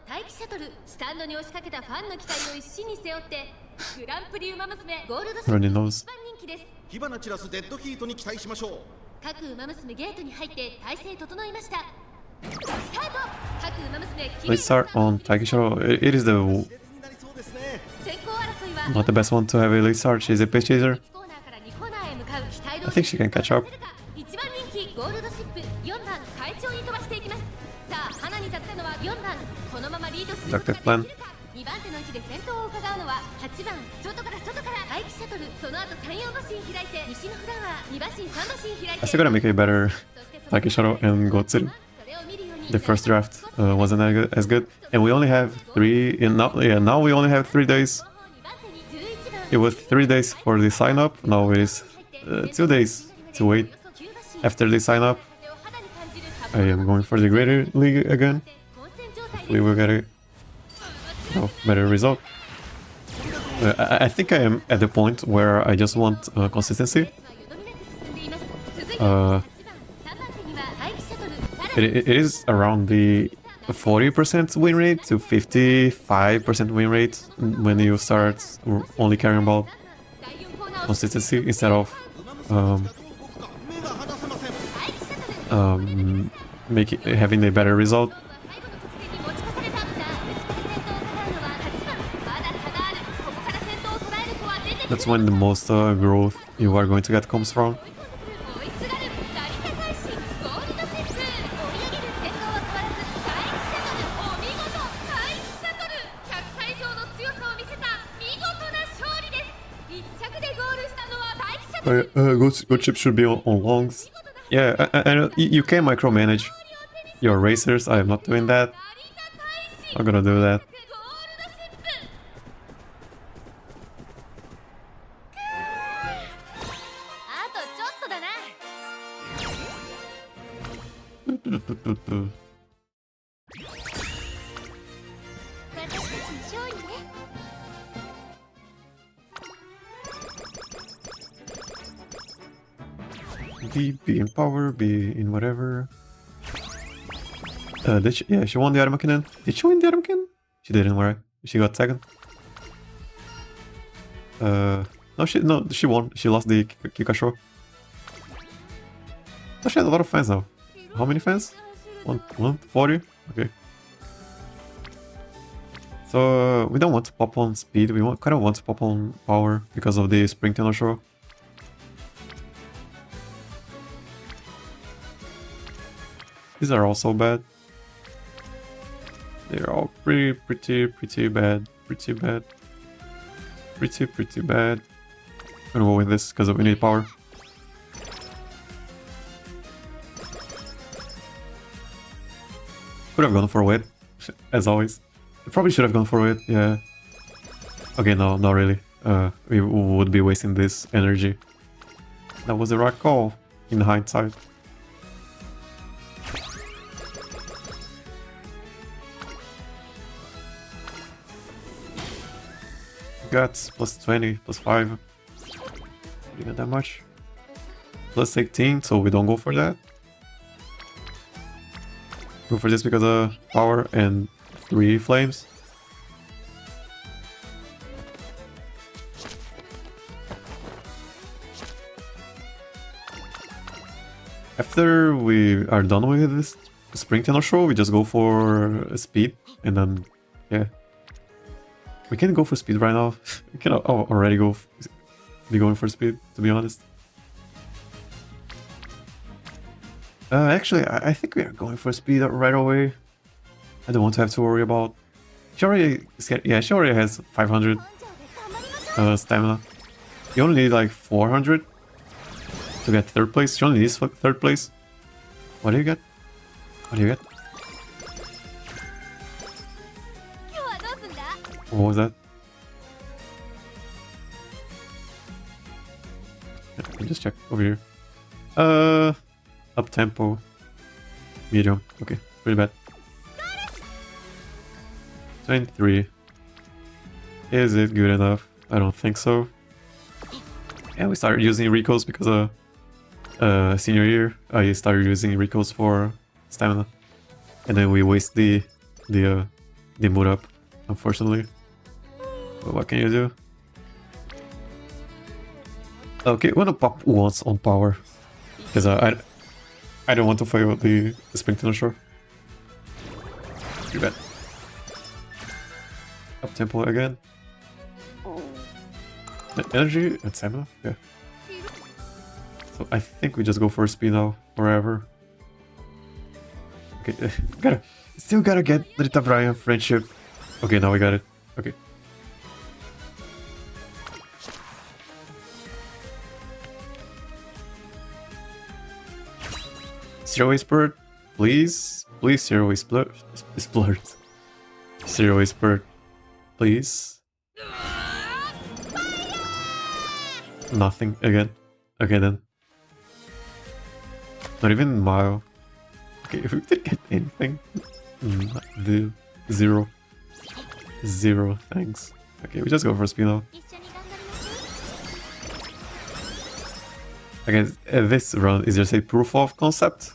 待機シャトル。スタンドに押しかけたファンの期待を一身に背負ってグランプリウマ娘ゴールドシップ1番人気です。火花散らすデッドヒートに期待しましょう。各ウマ娘ゲートに入って体勢整いました。スタート。各ウマ娘 Let's start on Taikishiro. It is the not the best one to have a late start. She's a pace chaser. I think she can catch up. Conducted plan. I still gotta make a better Taikishiro and Gotsu. The first draft wasn't as good, and we only have 3. Now we only have 3 days. It was 3 days for the sign up. Now it is 2 days to wait after the sign up. I am going for the Greater League again. Hopefully we'll get a better result. I think I am at the point where I just want consistency. It is around the 40% win rate to 55% win rate when you start only caring about consistency instead of having a better result. That's when the most growth you are going to get comes from. Good chip should be on longs. Yeah, and you can micromanage your racers. I am not doing that. I'm gonna do that. Be in power, be in whatever. Yeah, she won the item cannon. Did she win the item cannon? She didn't, right? She got second. No, she won. She lost the Kikasho. Oh, she has a lot of fans now. How many fans? 140? Okay. So we don't want to pop on speed. We kind of want to pop on power because of the Spring Tunnel show. These are also bad. They're all pretty bad. Pretty bad. Pretty bad. I'm gonna win this because we need power. Could have gone for a win, as always. I probably should have gone for it, yeah. Okay, no, not really. We would be wasting this energy. That was the right call, in hindsight. Guts, plus 20, plus 5. You got that much? Plus 18, so we don't go for that. Go for this because of power and 3 flames. After we are done with this Spring Tunnel show, we just go for speed and then, yeah. We can go for speed right now. We can already be going for speed, to be honest. Actually, I think we are going for speed right away. I don't want to have to worry about... She already has 500 stamina. You only need like 400 to get 3rd place. She only needs 3rd place. What do you get? What do you get? What was that? Let me just check over here. Up tempo. Medium. Okay, pretty bad. 23. Is it good enough? I don't think so. Yeah, we started using recalls because senior year. I started using recalls for stamina. And then we waste the mood up, unfortunately. But what can you do? Okay, we're gonna pop once on power. Because I don't want to fail the Spring Tunnel Shore. Too bad. Up tempo again. Energy and stamina? Yeah. So I think we just go for speed now, forever. Okay, still gotta get Rita Brian friendship. Okay, now we got it. Okay. Zero Waste Bird, please. Please, Zero Waste Bird. Zero Waste Bird, please. Nothing again. Okay then. Not even Mile. Okay, if we did get anything. The zero. Zero, thanks. Okay, we just go for speed now. Again, this run is just a proof of concept.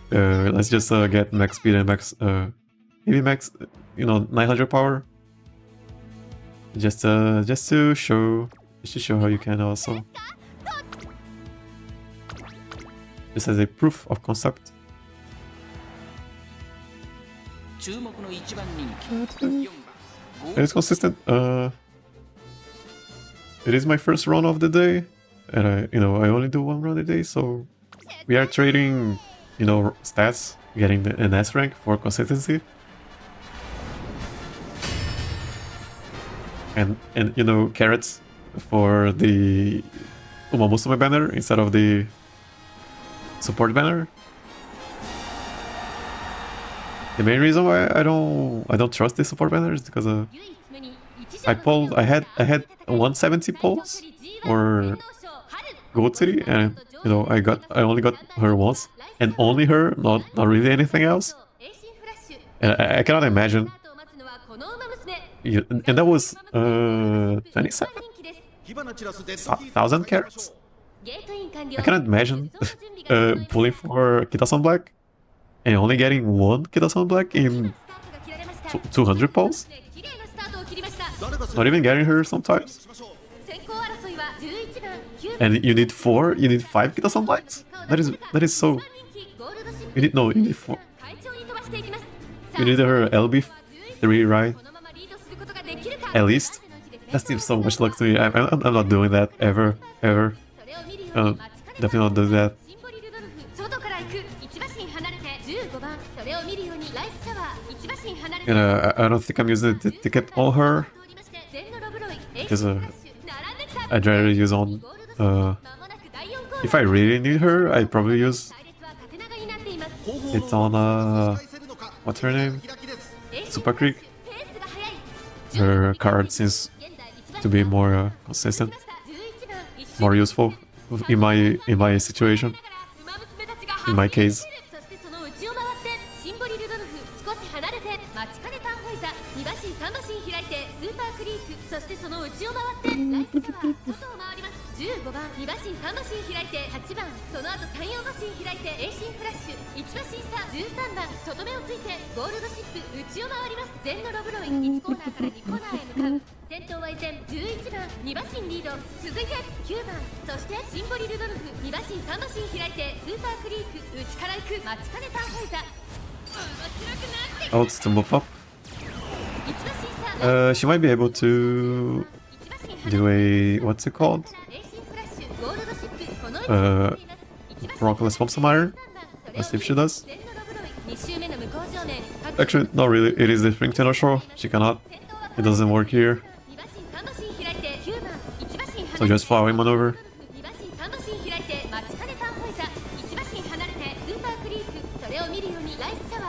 Let's just get max speed and max, maybe max, 900 power. Just to show how you can also. Just as a proof of concept. It is consistent. It is my first run of the day, and I only do 1 run a day, so we are trading, stats, getting an S rank for consistency, and carats for the Umamusume banner instead of the support banner. The main reason why I don't trust the support banner is because I had 170 pulls for Gold City, and I only got her once, and only her, not really anything else. And I cannot imagine. And that was 27,000 carats. I cannot imagine pulling for Kitasan Black and only getting 1 Kitasan Black in 200 pulls. Not even getting her sometimes. And you need 5 Kitasan Blacks? That is so... You need 4. You need her LB3, right? At least. That seems so much luck to me. I'm not doing that ever. Definitely not do that. And I don't think I'm using the ticket on her. because I'd rather use on if I really need her, I'd probably use it on what's her name? Super Creek. Her card seems to be more consistent, more useful in my situation, in my case. Oh, it's to move up. She might be able to do a what's it called? Rockless Pump some iron. Let's see if she does. Actually, not really. It is the Spring Tenor Shore. She cannot. It doesn't work here. So just Flowering Maneuver.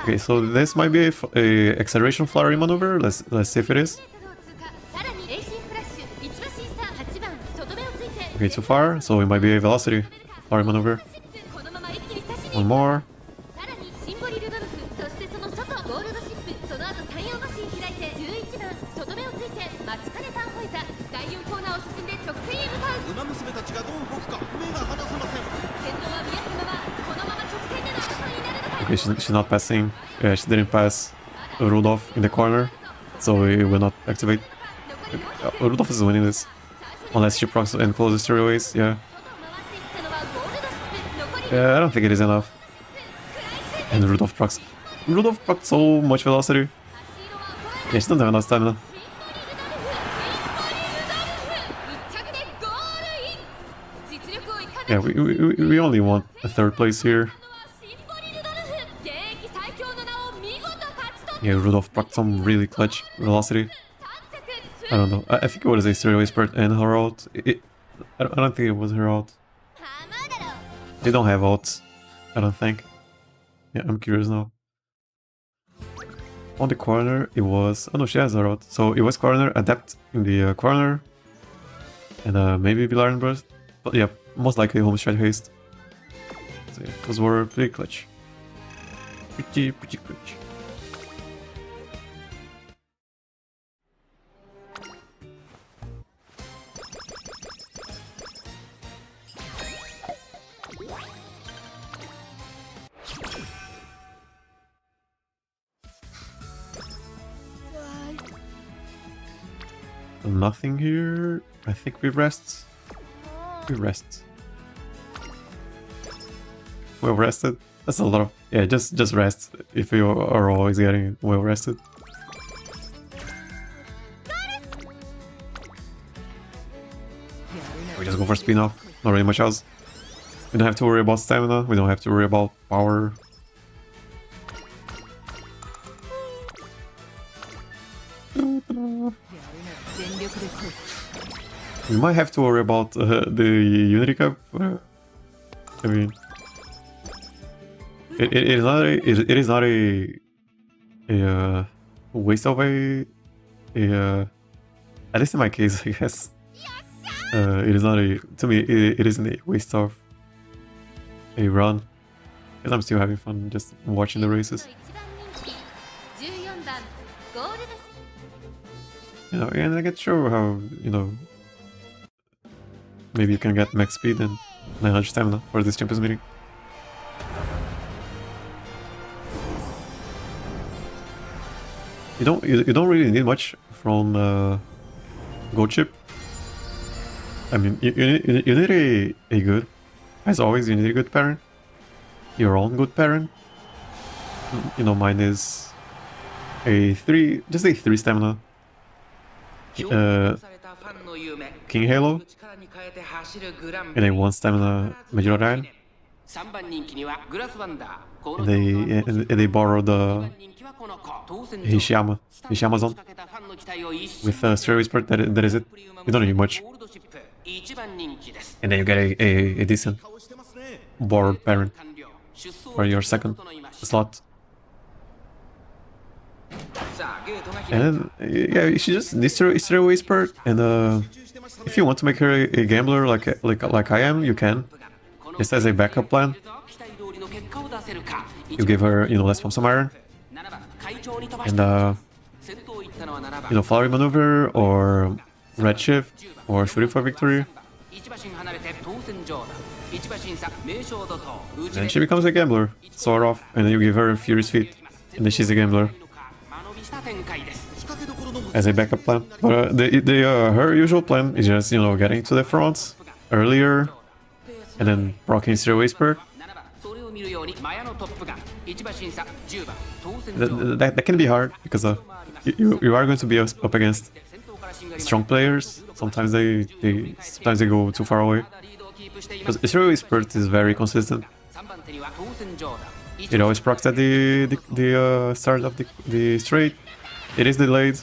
Okay, so this might be a acceleration Flowering Maneuver. Let's see if it is. Okay, too far. So it might be a Velocity Flowering Maneuver. One more. Okay, she's not passing. Yeah, she didn't pass Rudolph in the corner, so it will not activate. Rudolph is winning this. Unless she procs and closes straightaways, yeah. Yeah, I don't think it is enough. And Rudolph procs. Rudolph procs so much velocity. Yeah, she doesn't have enough stamina. Yeah, we only want a third place here. Yeah, Rudolph procs some really clutch velocity. I don't know. I think it was a straightaway spurt and her ult. I don't think it was her ult. They don't have ults, I don't think. Yeah, I'm curious now. On the corner, it was... Oh no, she has her ult. So it was corner, Adept in the corner. And maybe Bilarian Burst. But yeah, most likely Home Strike Haste. So yeah, those were pretty clutch. Pretty clutch. Nothing here. I think we rest. We rest. Well rested. That's a lot of... Yeah, just rest if you are always getting well rested. We just go for speed now. Not really much else. We don't have to worry about stamina. We don't have to worry about power. We might have to worry about the Unity Cup. I mean, it is not a waste of a at least in my case, I guess. It is not a, to me, it isn't a waste of a run, because I'm still having fun just watching the races. You know, and I get sure how, you know, maybe you can get max speed and 900 stamina for this Champions meeting. You don't really need much from Gold Chip. I mean, you need a good, as always, you need a good parent. Your own good parent. You know, mine is a 3, just a 3 stamina. King Halo and a 1 stamina Major Ryan. And they borrow the Hishiyama. Hishiyama-zone. With Stray Whisper, that is it. You don't need much. And then you get a decent board parent for your second slot. And then, yeah, she just needs to Stray Whisper, and if you want to make her a gambler like I am, you can. Just as a backup plan. You give her, less pump some iron. And, Flowery Maneuver, or Red Shift, or Shooting for Victory. Then she becomes a gambler, sort of, and then you give her Furious Feet, and then she's a gambler. As a backup plan. But her usual plan is just, getting to the front earlier, and then rocking Stray Whisper. That can be hard, because you are going to be up against strong players. Sometimes they go too far away. But Stray Whisper is very consistent. It always procs at the start of the straight. It is delayed.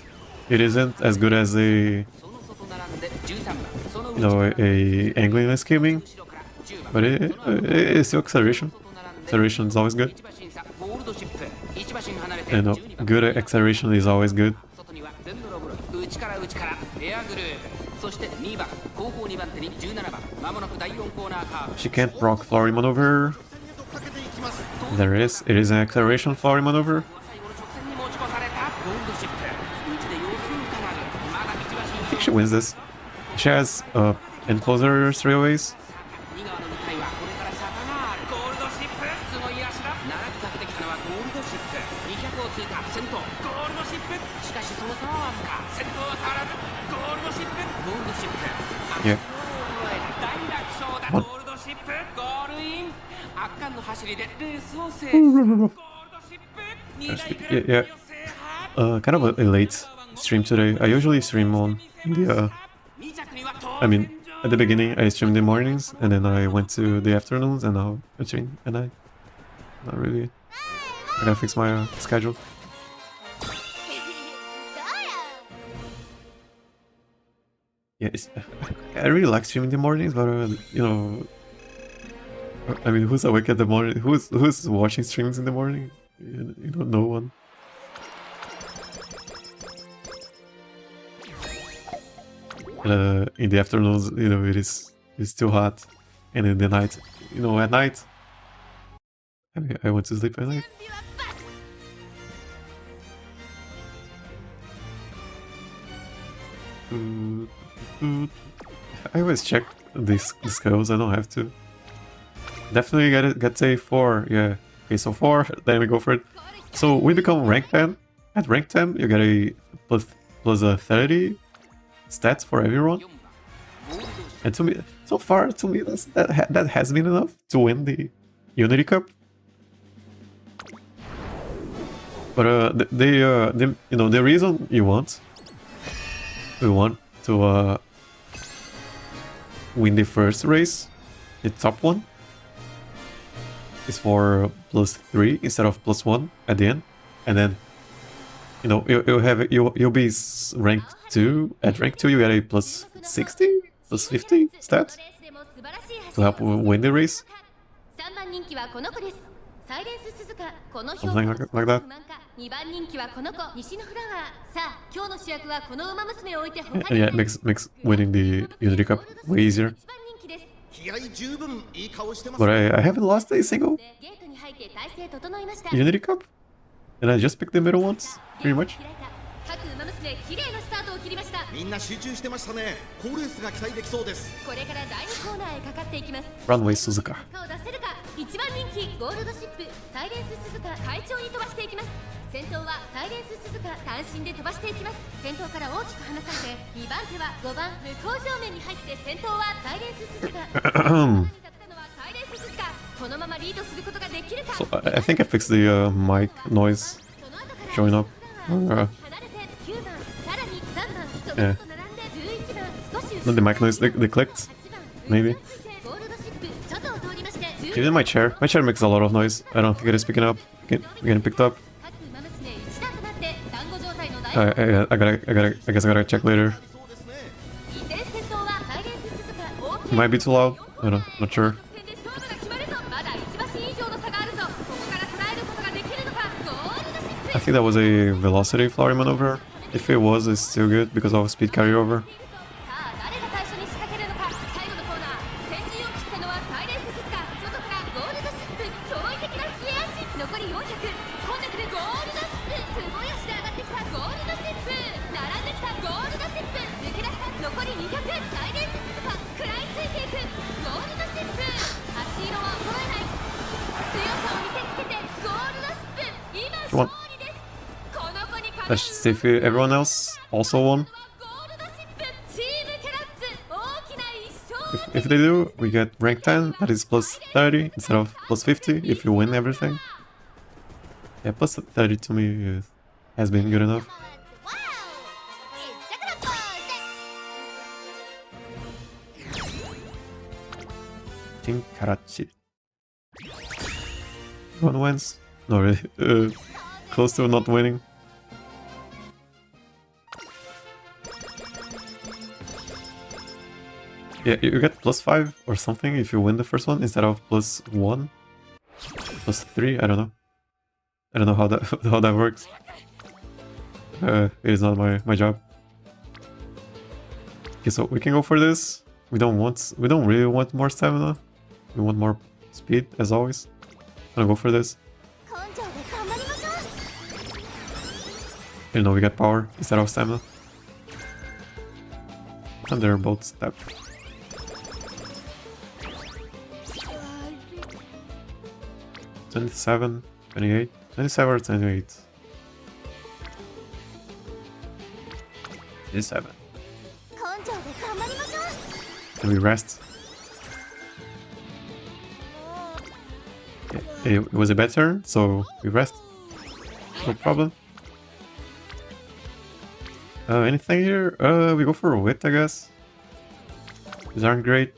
It isn't as good as a angling and skimming, but it's still acceleration. Acceleration is always good. Good acceleration is always good. She can't proc Flowery Maneuver. It is an acceleration Flowery Maneuver. I think she wins this. She has enclosure straightaways. Yeah. Yeah. Kind of a late stream today. I usually stream on the at the beginning I stream in the mornings, and then I went to the afternoons, and now I stream at night. Not really. I gotta fix my schedule. Yeah, I really like streaming in the mornings, but who's awake at the morning? Who's watching streams in the morning? No one. In the afternoons, it's too hot, and in the night, at night, I went to sleep at night. I always check these skills. I don't have to. Definitely get a 4. Yeah. Okay, so 4. Then we go for it. So we become rank 10. At rank 10, you get a plus 30 stats for everyone. And to me, so far, that has been enough to win the Unity Cup. But the reason we want to win the first race, the top one, is for +3 instead of +1 at the end, and then you'll be ranked 2. At rank 2, you get a +60, +50 stats to help win the race. Something like that. And yeah, it makes winning the Unity Cup way easier. But I haven't lost a single Unity Cup, and I just picked the middle ones, pretty much. Runway Suzuka. So I think I fixed the mic noise showing up. Yeah. Not the mic noise, they clicked, maybe. Even my chair. My chair makes a lot of noise. I don't think it is picking up. Getting picked up. I guess I gotta check later. 依然先頭はサイレンス鈴鹿大き It な might be too loud. I don't know. Not sure. 戦で勝負が決まるぞまだ1馬身以上の差があるぞここから捉えることができるのかゴールドシップ I think that was a velocity flurry maneuver. If it was, it's still good because of speed carryover. さあ誰が最初に仕掛けるのか最後のコーナー先陣を切ったのはサイレンス鈴鹿外からゴールドシップ驚異的な末足残り400今度くるゴールドシップすごい足で上がってきたゴールドシップ並んできたゴールドシップ抜け出した残り200サイレンス鈴鹿食らいついていくゴールドシップ足色は衰えない強さを見せつけてゴールドシップ今勝利ですこの子に勝 Let's see if everyone else also won. ゴールドシップチームキャラッツ大きな一勝 If they do, we get rank 10, that is plus 30 instead of plus 50 if you win everything. Yeah, plus 30 to me has been good enough. Team Karachi. One wins? No, really. Close to not winning. Yeah, you get plus 5 or something if you win the first one instead of plus 1. Plus 3, I don't know. I don't know how that how that works. It is not my job. Okay, so we can go for this. We don't really want more stamina. We want more speed as always. I'm gonna go for this. 根性で頑張りましょう You know, we get power instead of stamina. And they're both stepped. $27, $28, $27 or $28. $27. 根性で頑張りましょう Can we rest? Okay, it was a bad turn, so we rest. No problem. Anything here? We go for a wit, I guess. These aren't great.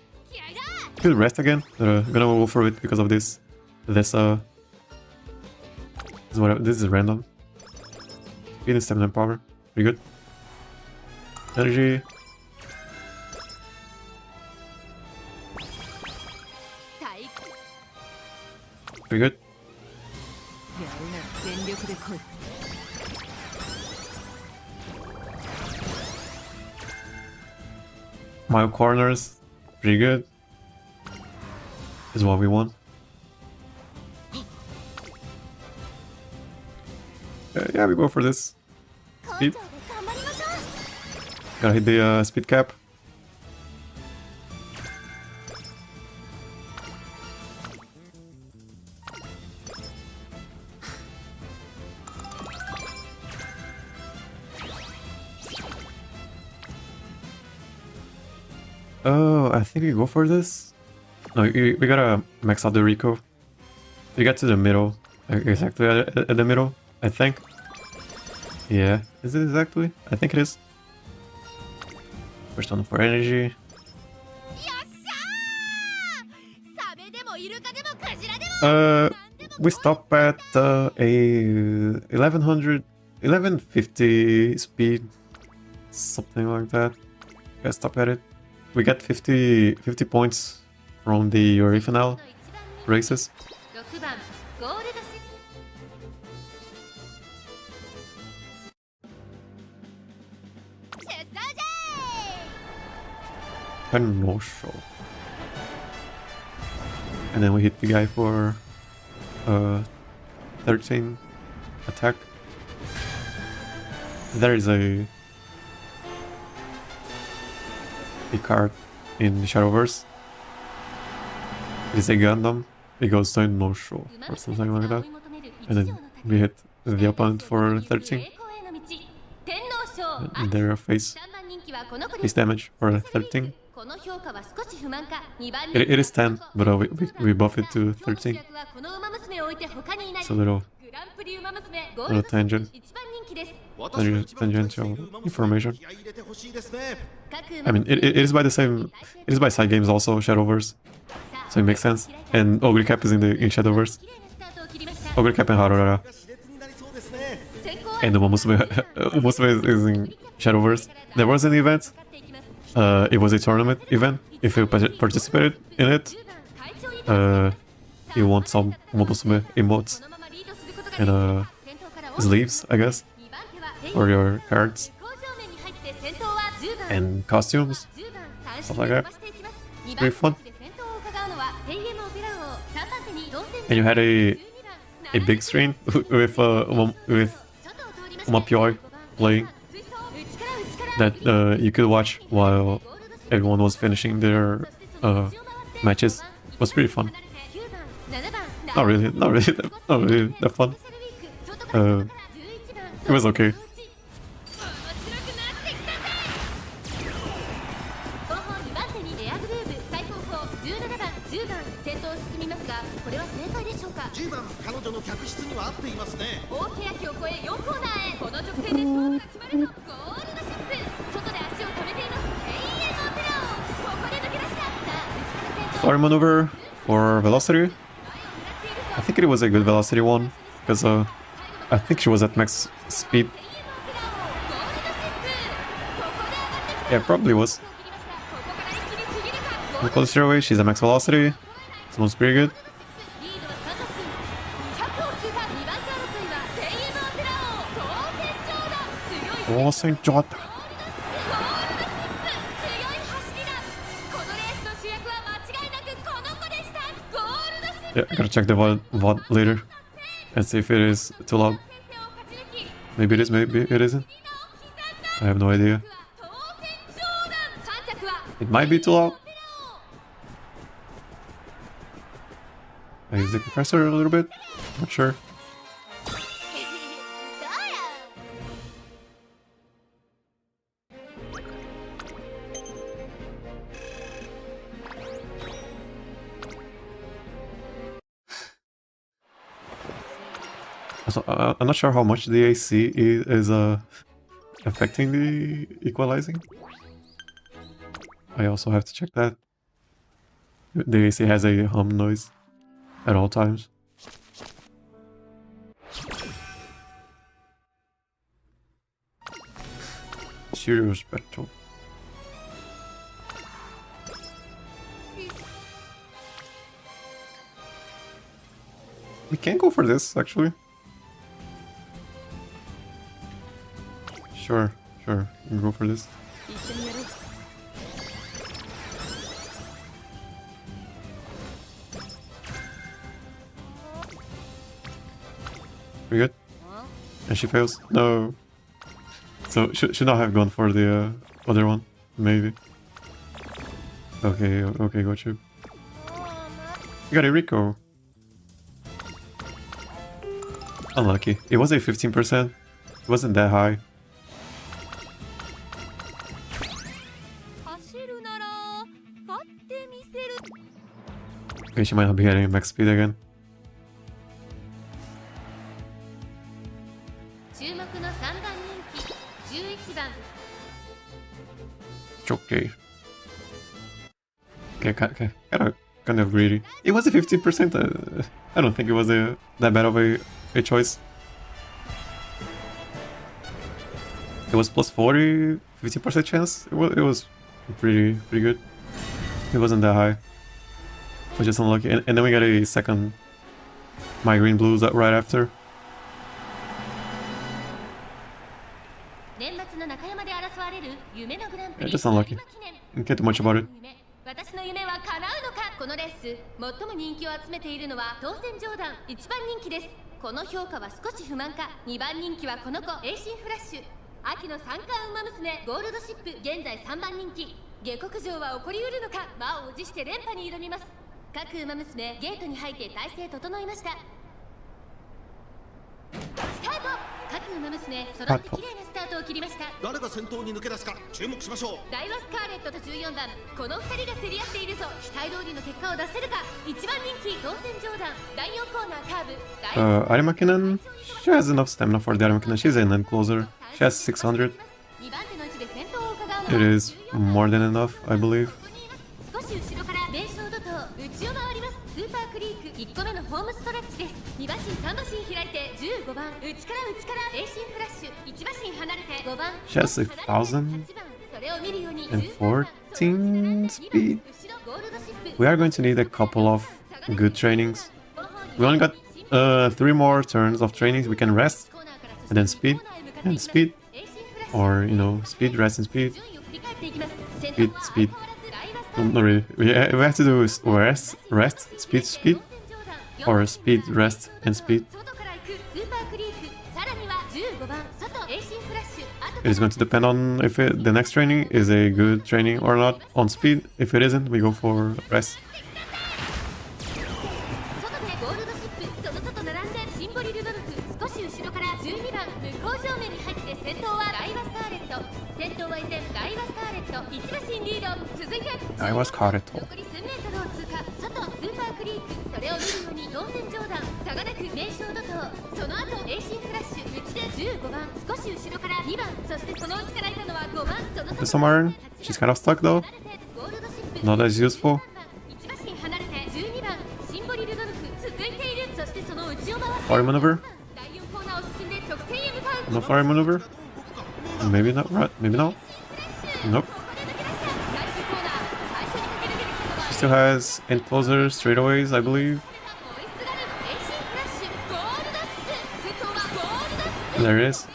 Could rest again. Gonna go for it because of this. This this is random. Speed and stamina and power. Pretty good. Energy. Pretty good. やるなら全力で来い Mile corners. Pretty good. Is what we want. Yeah, we go for this. 根 Speed. 性で頑張りましょう Gotta hit the speed cap. Oh, I think we go for this. No, we gotta max out the Rico. We get to the middle. Exactly at the middle, I think. Yeah, is it exactly? I think it is. First one for energy. よっしゃーサメでもイルカでもクジラでも We stop at a 1150 speed, something like that. Let's stop at it. We get 50 points from the Original races. 6番ゴールドシ出走じゃ And no show. And then we hit the guy for 13 attack. There is a card in Shadowverse. It is a Gundam. It goes to no show or something like that. And then we hit the opponent for 13. And their face damage for 13. It is 10, but we buff it to 13. It's a little tangential information. I mean, it is by the same. It is by side games also, Shadowverse, so it makes sense. And Ogre Cap is in Shadowverse. Ogre Cap and Harurara. And Umamusume is in Shadowverse. There was an event. It was a tournament event. If you participated in it, you want some Umamusume emotes and sleeves, I guess, for your cards and costumes, stuff like that. It's pretty fun. And you had a big screen with Umamusume playing that you could watch while everyone was finishing their matches. It was pretty fun. Not really that fun. It was okay. Fire maneuver for velocity. I think it was a good velocity one because I think she was at max speed. Yeah, probably was. Close away, she's at max velocity. Sounds pretty good. Oh, St. John. Yeah, I gotta check the VOD later and see if it is too loud. Maybe it is, maybe it isn't. I have no idea. It might be too loud. I use the compressor a little bit. Not sure. So, I'm not sure how much the AC is affecting the equalizing. I also have to check that. The AC has a hum noise at all times. Serious battle. We can go for this, actually. Sure, we can go for this. We good? And she fails? No. So, should not have gone for the other one, maybe. Okay, got you. You got a Rico. Unlucky. It was a 15%. It wasn't that high. Okay, she might not be getting max speed again. Okay. Okay, kind of greedy. It was a 15%. I don't think it was that bad of a choice. It was plus 40, 50% chance. It was pretty good. It wasn't that high. It was just unlucky. And then we got a second My Green Blues right after. Yeah, just unlucky. Didn't care too much about it. 私の夢は叶うのか。このレース最も人気を集めているのは当選ジョーダン1番人気です。この評価は少し不満か。2番人気はこの子エイシンフラッシュ。秋の三冠ウマ娘ゴールドシップ現在3番人気。下克上は起こりうるのか。魔を持して連覇に挑みます。各ウマ娘ゲートに入って体勢整いました。スタート。各ウマ娘揃って綺麗なスタートを切りました。誰が先頭に抜け出すか注目しましょう。ダイワスカーレットと14番この2人が競り合っているぞ。期待通りの結果を出せるか。1番人気当選ジョーダン第4コーナーカーブ。Arimakinen, she has enough stamina for the Arimakinen. She's an end closer. She has 600. It is more than enough, I believe. 少し後ろから名称怒涛内を回ります。スーパークリーク1個目のホームストレッチです。2 2馬身3馬身開いて15番内から栄心フラッシュ1馬身離れて5番 She has 1,000 and 14 speed. We are going to need a couple of good trainings. We only got 3 more turns of trainings. We can rest and then speed and speed, or you know, speed, rest, and speed. Speed. Not really. We have to do rest, speed, or speed, rest, and speed. It is going to depend on if the next training is a good training or not on speed. If it isn't, we go for rest. I was carats. Some iron. She's kind of stuck though. Not as useful. Fire maneuver. No fire maneuver. Maybe not. Right? Maybe not. Nope. She still has enclosure straightaways, I believe. There it is.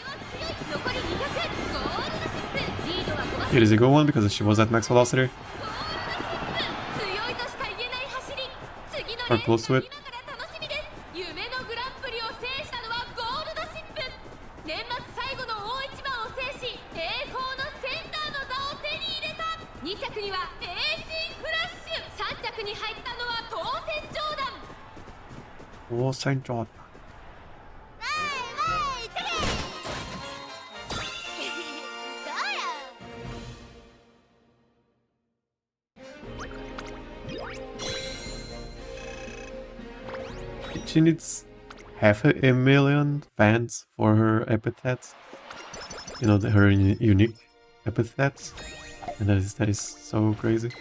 It is a good one because she was at max velocity. Or close to it. Oh, Saint John. She needs 500,000 fans for her epithets. You know, her unique epithets. And that is so crazy.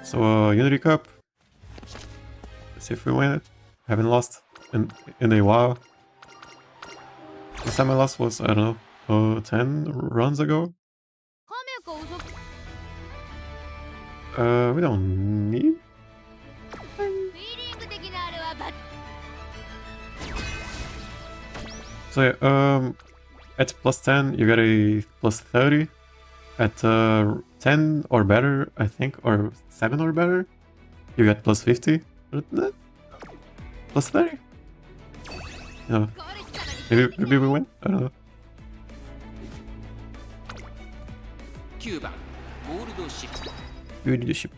So, Unity Cup. Let's see if we win it. Haven't lost in a while. Last time I lost was, I don't know, 10 runs ago. We don't need. So yeah, at plus 10 you get a plus 30. At 10 or better, I think, or 7 or better, you get plus 50. Plus 30. No. Maybe we win? I don't know. 9番ゴールドシップ Leadership.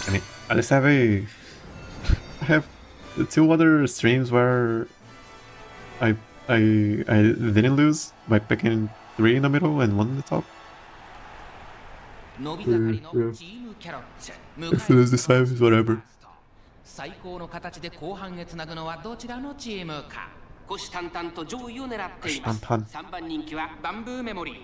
I mean, at least I have 2 other streams where I didn't lose by picking 3 in the middle and 1 in the top. 伸び盛りのチームキャロッツ If it is the same, it's whatever. 最高の形で後半へつなぐのはどちらのチームか。虎視眈々と上位を狙っています。3番人気はバンブーメモリー。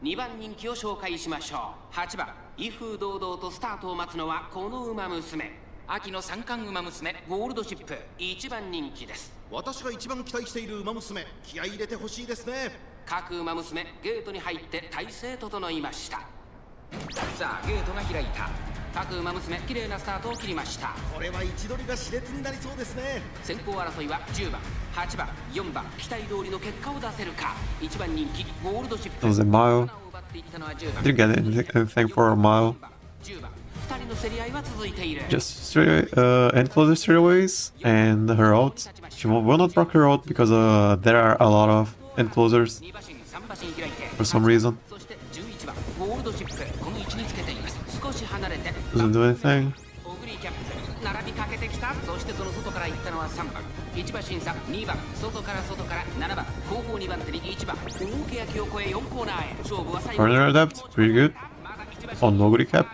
2番人気を紹介しましょう。8番威風堂々とスタートを待つのはこの馬娘。秋の三冠馬娘ゴールドシップ1番人気です。私が一番期待している馬娘、気合い入れてほしいですね。各馬娘ゲートに入って体勢整いました。さあゲートが開いた。各馬娘綺麗なスタートを切りました。これは位置取りが熾烈になりそうですね。先行争いは10番、8番、4番期待通りの結果を出せるか。1番人気ゴールドシップ。It was a mile. Didn't get anything for a mile. 10番2人の競り合いは続いている。 Just straight enclosure straightaways and her ult. She will not proc her ult because there are a lot of enclosers for some reason. そして11番ゴールドシップこの位置につけています。少し離れて Doesn't do anything. オグリーキャップ並びかけてきた。そしてその外から行ったのは3番1馬審査2番外から7番後方2番手に1番大けやきを越え4コーナーへ勝負は最後 Corner adapt, pretty good. On Noguri cap.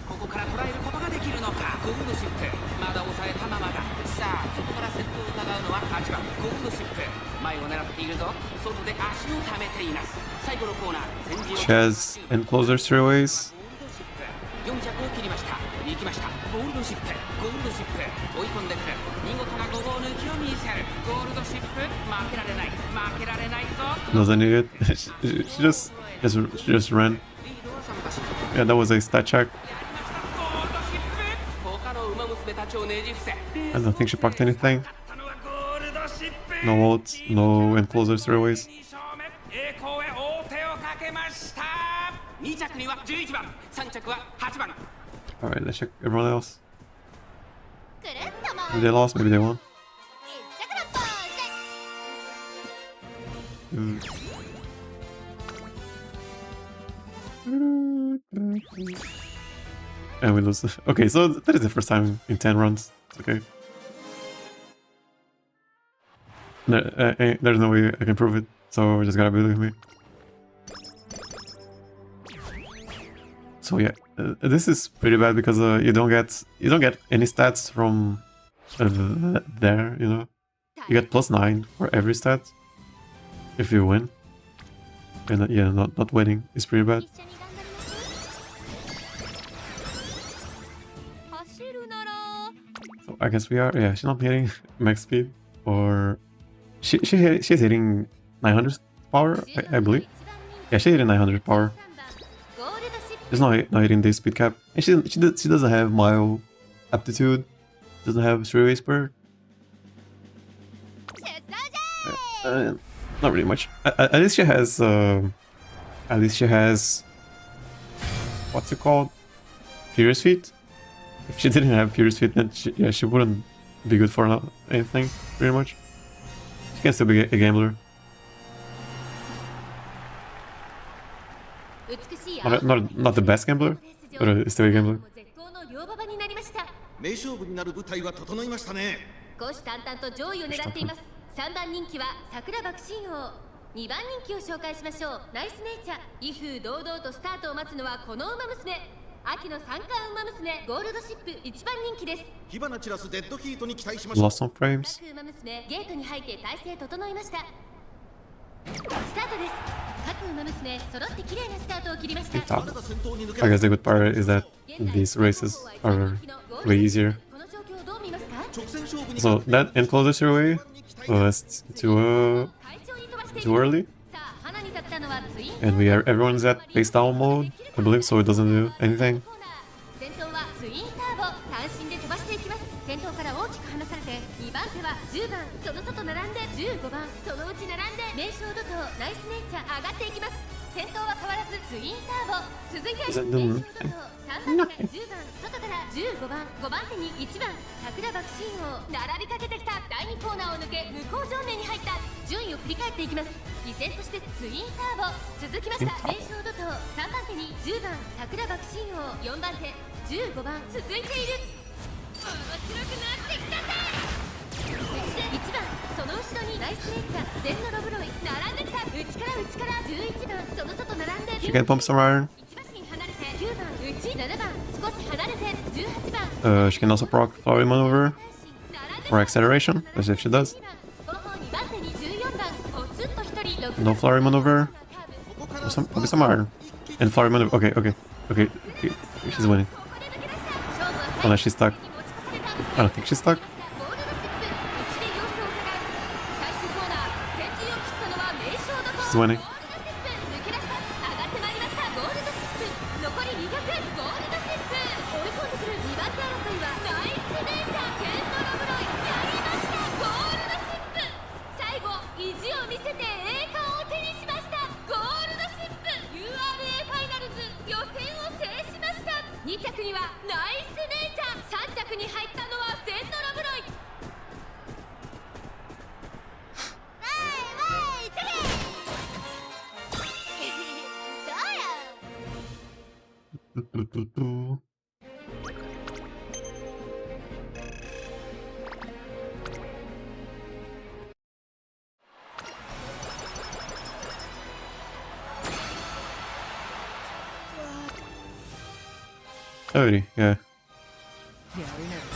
ここから捉えることができるのか。ゴールドシップまだ抑えたままだ。さあそこからゴールドシップ前を狙っているぞ外で足を溜めています最後のコーナー先陣を She has enclosure straightways. 4着を切りました行きましたゴールドシップゴールドシップ追い込んでくる見事な5号抜きを見せるゴールドシップ負けられない負けられないぞ Doesn't need it. She just ran. リードは3馬身 Yeah, that was a stat check. ゴールドシップ他の馬娘たちをねじ伏せ I don't think she procced anything. 勝ったのはゴールドシップ No ults, no enclosure straightways. 2勝目栄光へ王手をかけました2着には11番3着は8番 Alright, let's check everyone else. くるっとも Maybe they lost, maybe they won. 一着のポーズ And we lose. Okay, so that is the first time in 10 runs. It's okay. There's no way I can prove it, so we just gotta believe me. So yeah, this is pretty bad because you don't get any stats from there. You know, you get +9 for every stat if you win. And yeah, not winning is pretty bad. 一緒に頑張りましょう走るなら So I guess we are. Yeah, she's not hitting max speed, or she's hitting 900 power, I believe. Yeah, she's hitting 900 power. ゴールドシップ She's not hitting the speed cap, and she doesn't have mile aptitude, doesn't have three-way spur. 出走じゃ Not really much. At least she has. At least she has. What's it called? Furious feet. If she didn't have Furious feet, then she wouldn't be good for anything. Pretty much. She can still be a gambler. 美しい Not the best gambler, but still a gambler. 絶好の両馬場になりました名勝負になる舞台は整いましたね虎視眈々と上位を狙っています3番人気は桜爆心王2番人気を紹介しましょうナイスネイチャー威風堂々とスタートを待つのはこの馬娘秋の三冠馬娘ゴールドシップ1番人気です火花散らすデッドヒートに期待しましょう Lost some frames. 各馬娘ゲートに入って体勢整いましたスタートです各馬娘揃って綺麗なスタートを切りました Top. まだ先頭に抜け I guess the good part is that these races are way easier. この状況をどう見ますか直線勝負に So that enclosure way was too 快調に飛ばしてい too る early, さあ花に立ったのはツイン and everyone's at face down mode, I believe, so it doesn't do anything. 先頭はツインターボ単身で飛ばしていきます先頭から大きく離されて2番手は10番その外並んで15番そのうち並んで名将怒涛ナイスネイチャー上がっていきます先頭は変わらずツインターボ続いて名 Is that 将 the- 怒涛3番手10番外から15番5番手に1番桜爆心王並びかけてきた第2コーナーを抜け向こう上面に入った順位を振り返っていきます依然としてツインターボ続きました名将怒涛3番手に10番桜爆心王4番手15番続いている面白くなってきたぜ1番その後ろにナイスネイチャー全のロブロイ並んできた内から11番その外並んで She can pump some iron. 1馬身離れて9番7番少し離れて18番 She can also proc flowery maneuver or acceleration, as if she does. 後方2番手に14番おつっと1人6 No flowery maneuver. Maybe some iron. And flowery maneuver. Okay. She's winning. ここで抜け出した勝負は Unless she's stuck. に持ち越された I don't think she's stuck. ゴールドシップ内で様子を伺う最終コーナー先陣を切ったのは名将怒涛 She's winning. ゴールドシップ抜け出した上がってまいりましたゴールドシップ残り200ゴールドシップ追い込んでくる2番手争いはナイスネイチャーケントロブロイやりましたゴールドシップ最後意地を見せて栄冠を手にしましたゴールドシップ URA ファイナルズ予選を制しました2着にはナイスネイチャー3着に入ったのはゼンノロブロイどうや 30, yeah.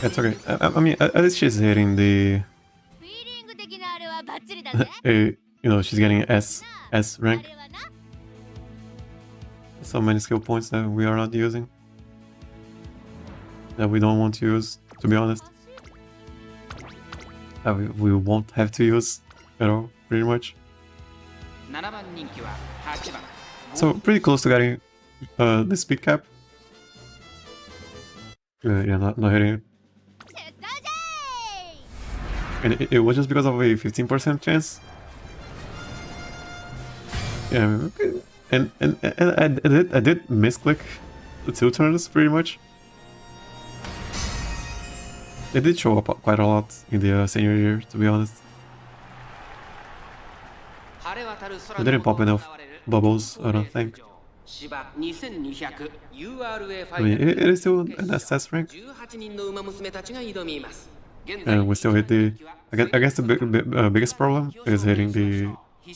It's okay. I mean, at least she's hitting the フィーリング的なあれはバッチリだぜ。 you know, she's getting S rank. あれはな So many skill points that we are not using. That we don't want to use, to be honest. That we won't have to use at all, pretty much. 7番人気は8番 So pretty close to getting the speed cap. Yeah, not hitting it. 出動じゃい And it was just because of a 15% chance. Yeah, and I did misclick the 2 turns pretty much. They did show up quite a lot in the senior year, to be honest. 晴れ渡る They didn't pop enough bubbles, I don't think. 芝2200 URA ファ I イ mean, ナル it is still an SS rank, 18人の馬娘たちが挑みます現 and we still hit the. I guess the biggest problem is hitting the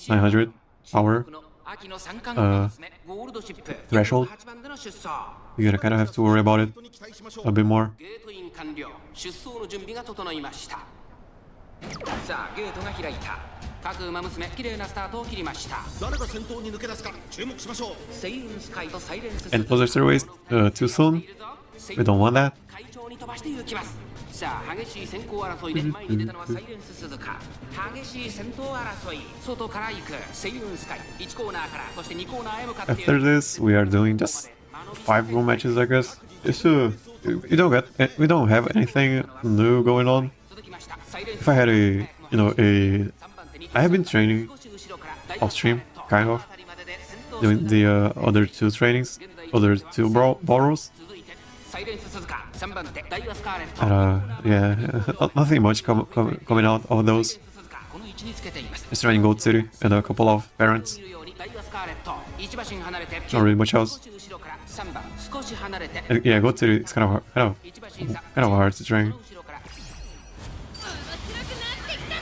900 power 秋の三冠馬娘ゴールドシップ threshold. 8番での出走 You gotta kind of have to worry about it に期待しましょ a う bit more. ゲートイン完了出走の準備が整いましたさあゲートが開いた各馬娘綺麗なスタートを切りました誰が先頭に抜け出すか注目しましょうセイウンスカイとサイレンス And closer stairways too soon. We don't want that. 会長に飛ばして行きますさあ激しい先行争いで前に出たのはサイレンス鈴鹿激しい先頭争い外から行くセイウンスカイ1コーナーからそして2コーナーへ向かって After this, we are doing just 5 room matches, I guess. Just to we don't have anything new going on. If I had a I have been training off stream, kind of doing the other 2 trainings, other 2 ballrooms. サイレンス鈴鹿3番手ダイワスカーレット And yeah, nothing much coming out of those. 鈴鹿この位置につけています Just training Gold City and a couple of parents. 見るようにダイワスカーレット1馬身離れて Not really much else. 少し後ろから3番少し離れて And yeah, Gold City is kind of1馬身差 hard to train. 後ろから面白くなってきたぜ。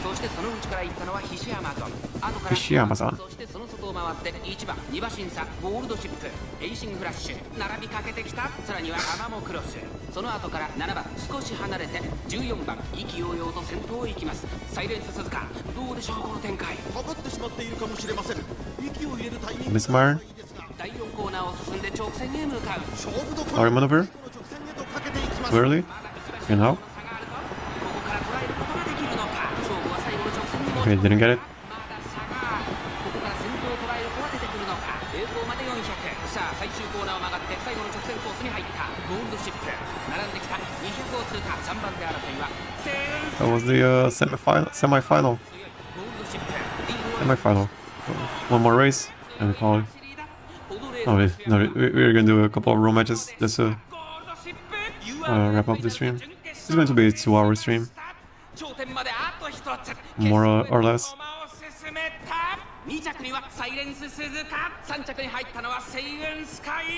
そしてその内から行ったのはヒシアマゾン後からヒシアマゾンそしてその外を回って1番2馬身差ゴールドチップエイシングフラッシュ並びかけてきたさらにはアマモクロスその後から7番少し離れて14番意気揚々と先頭を行きますサイレンス鈴鹿どうでしょうこの展開かかってしまっているかもしれません息を入れるタイミング Miss Myron, 第4コーナーを進んで直線へ向かう勝負どこ our ろ maneuver 直線へとかけていきます clearly. まだ1 You 馬 know, 身の差があるぞここから捉えることができるのか勝負は最後の直線に持 okay, ち込む didn't get it. まだ差があるここから先頭を捉える子は出てくるのか栄光まで400さあ最終コーナーを曲がって最後の直線コースに入ったゴールドシップ並んできた200を通過3番手争いはセー That was the semi-final. ゴールドシップリードを Semi-final. One more race, and we call it. No, we're gonna do a couple of room matches just to wrap up the stream. It's going to be a 2-hour stream, 頂点まであと一つ more or less. 駒を進めた2着にはサイレンス鈴鹿3着に入ったのはセイウンスカイわ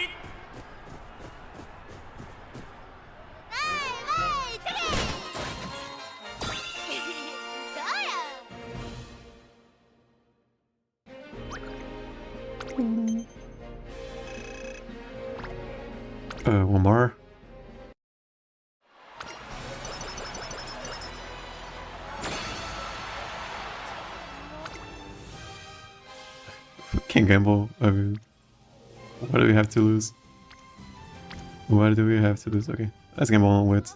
いてけどうや One more. Can't gamble. I mean, what do we have to lose? What do we have to lose? Okay, let's gamble on with.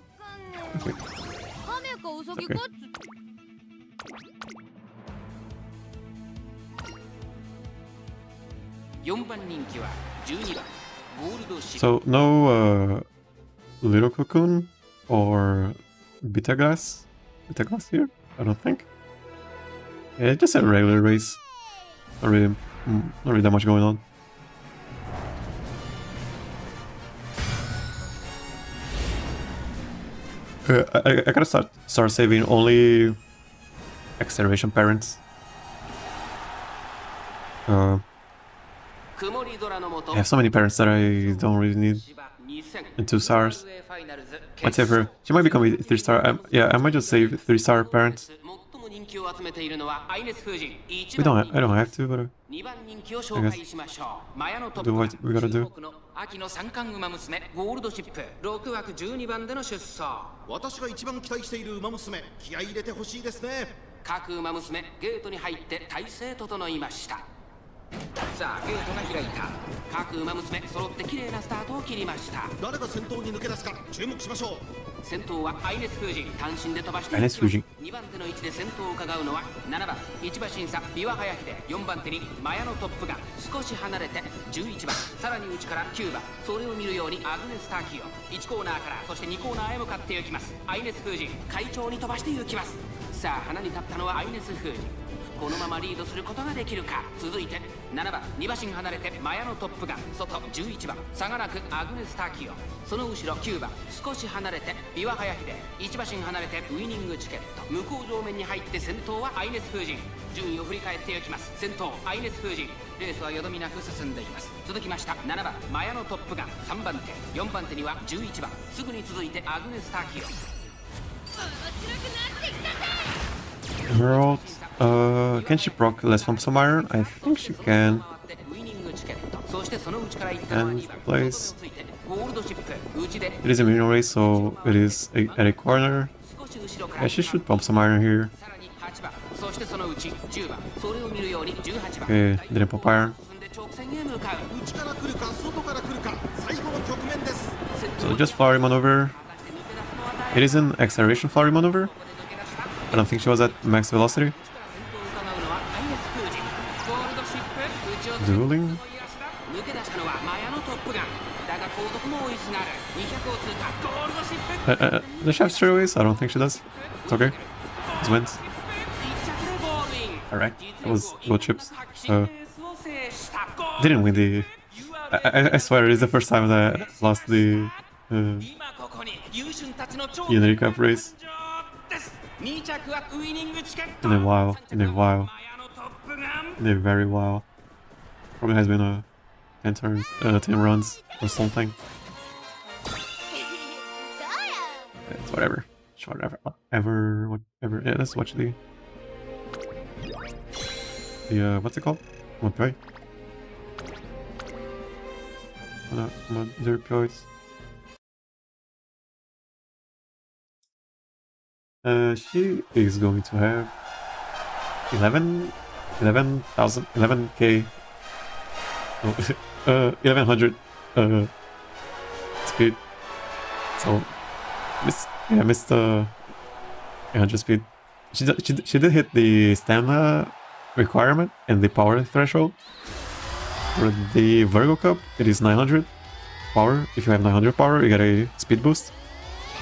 わかんねえ亀かウサギかっつって 4番人気は12番ゴールドシップ So no little cocoon or beta glass here. I don't think. Yeah, just a regular race. Not really that much going on. I gotta start saving only acceleration parents. 曇り空の下 I have so many parents that I don't really need. 芝2000 And 2 stars. ファイナルズ Might save her. She might become a 3-star. Yeah, I might just save 3-star parents. 最も人気を集めているのはアイネス風神 I don't have to, but 2番人気を紹介しましょう。マヤのトップ do what we gotta do. 中国の秋の三冠馬娘ゴールドシップ6枠12番での出走。私が一番期待している馬娘、気合い入れてほしいですね。各馬娘ゲートに入って体勢整いました。さあゲートが開いた。各馬娘揃って綺麗なスタートを切りました。誰が先頭に抜け出すか注目しましょう。先頭はアイネス風神単身で飛ばしてアイネス風神2番手の位置で先頭を伺うのは7番市馬審査琵琶早秀、4番手にマヤのトップガン、少し離れて11番、さらに内から9番、それを見るようにアグネスターキオ、1コーナーからそして2コーナーへ向かって行きます。アイネス風神快調に飛ばして行きます。さあ花に立ったのはアイネス風神、このままリードすることができるか。続いて7番2馬身離れてマヤのトップガン、外11番差がなくアグネスターキオ、その後ろ9番少し離れて琵琶早秀、1馬身離れてウイニングチケット、向こう上面に入って先頭はアイネス風神、順位を振り返っていきます。先頭アイネス風神、レースはよどみなく進んでいます。続きました7番マヤのトップガン、3番手4番手には11番、すぐに続いてアグネスターキオ。面白くなってきたぜ。 Emerald. Can she proc less from some iron? I think she can. And place. It is a minion race, so it is at a corner. Yeah, she should pump some iron here. Okay, didn't pump iron. So just flowery maneuver. It is an acceleration flowery maneuver. I don't think she was at max velocity. Dueling? Does she have straightaways? I don't think she does. It's okay. It's wins. Alright, that was gold chips. Didn't win the... I swear it is the first time that I lost the Unity Cup race. In a while. In a while. In a very while. Probably has been 10 turns, 10 runs or something. It's whatever. It's whatever. Whatever. Yeah, let's watch the what's it called? What their points. She is going to have 11k. Oh, 1100 speed. So missed the 800 speed. She did hit the stamina requirement and the power threshold. For the Virgo Cup, it is 900 power. If you have 900 power, you get a speed boost,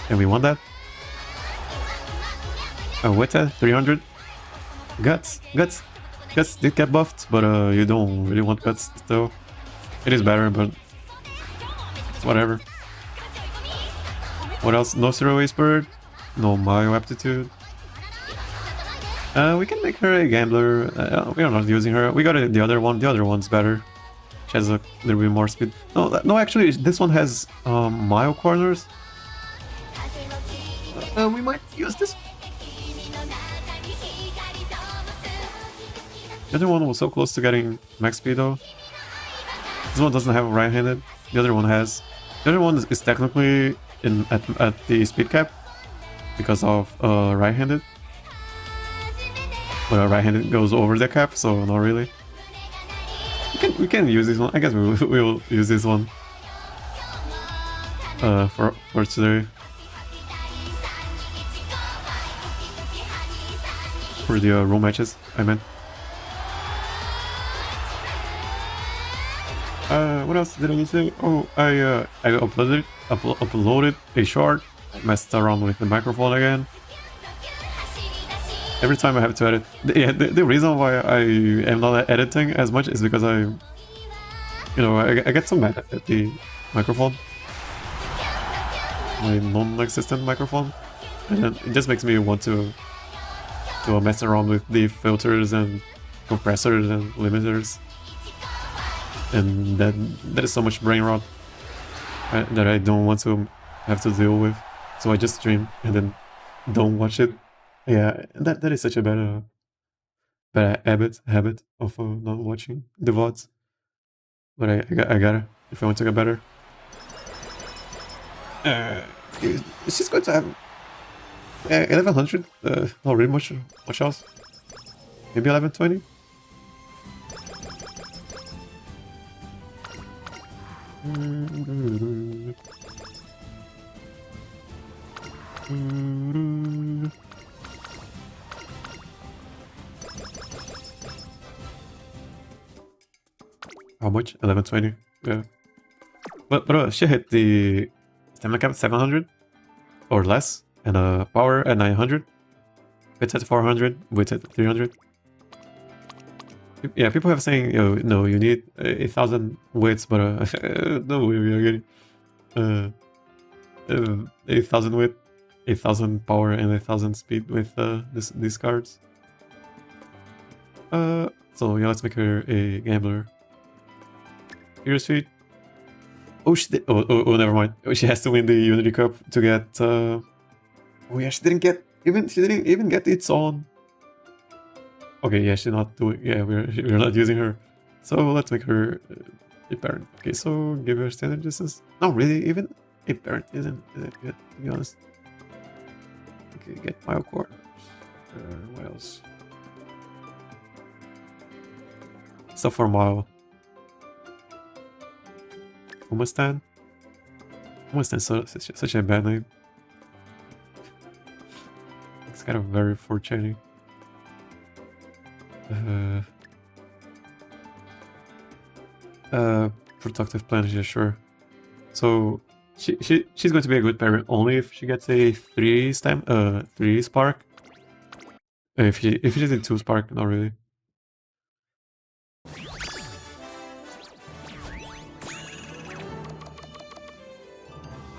and we won that. With that, 300 guts did get buffed, but you don't really want guts still. It is better, but it's whatever. What else? No zero waste bird, no Mayo aptitude. We can make her a gambler. We are not using her. We got the other one. The other one's better. She has a little bit more speed. No, actually, this one has Mayo corners. We might use this. The other one was so close to getting max speed though. This one doesn't have right-handed. The other one has. The other one is technically at the speed cap because of right-handed. But right-handed goes over the cap, so not really. We can use this one. I guess we will use this one for today. For the room matches, I meant. What else did I need to say? Oh, I uploaded a short. I messed around with the microphone again. Every time I have to edit. The reason why I am not editing as much is because I get so mad at the microphone. My non-existent microphone. And then it just makes me want to mess around with the filters and compressors and limiters. And that is so much brain rot that I don't want to have to deal with. So I just stream and then don't watch it Yeah, that is such a bad habit of not watching the VODs. But I gotta if I want to get better. She's going to have 1100. Not really much else. Maybe 1120. How much? 1120. Yeah. But she hit the stamina cap at 700 or less, and power at 900. Wits at 400. Wits at 300. Yeah, people have saying, no, you need 8,000 wits, but no way we are getting 8,000 wit, 8,000 power, and 8,000 speed with these cards. So yeah, let's make her a gambler. Here's sweet. Oh, she did. Oh, never mind. Oh, she has to win the Unity Cup to get. Oh yeah, she didn't even get its own. Okay, yeah, she's not doing. Yeah, we're not using her. So let's make her a parent. Okay, so give her standard distance. No, really, even a parent isn't good, to be honest. Okay, get Mile Core. What else? Stuff for Mile. Umastan? Umastan is such a bad name. It's kind of very fortunate. Productive plan, yeah, sure. So she's going to be a good parent only if she gets a 3 spark. If she gets a 2 spark, not really.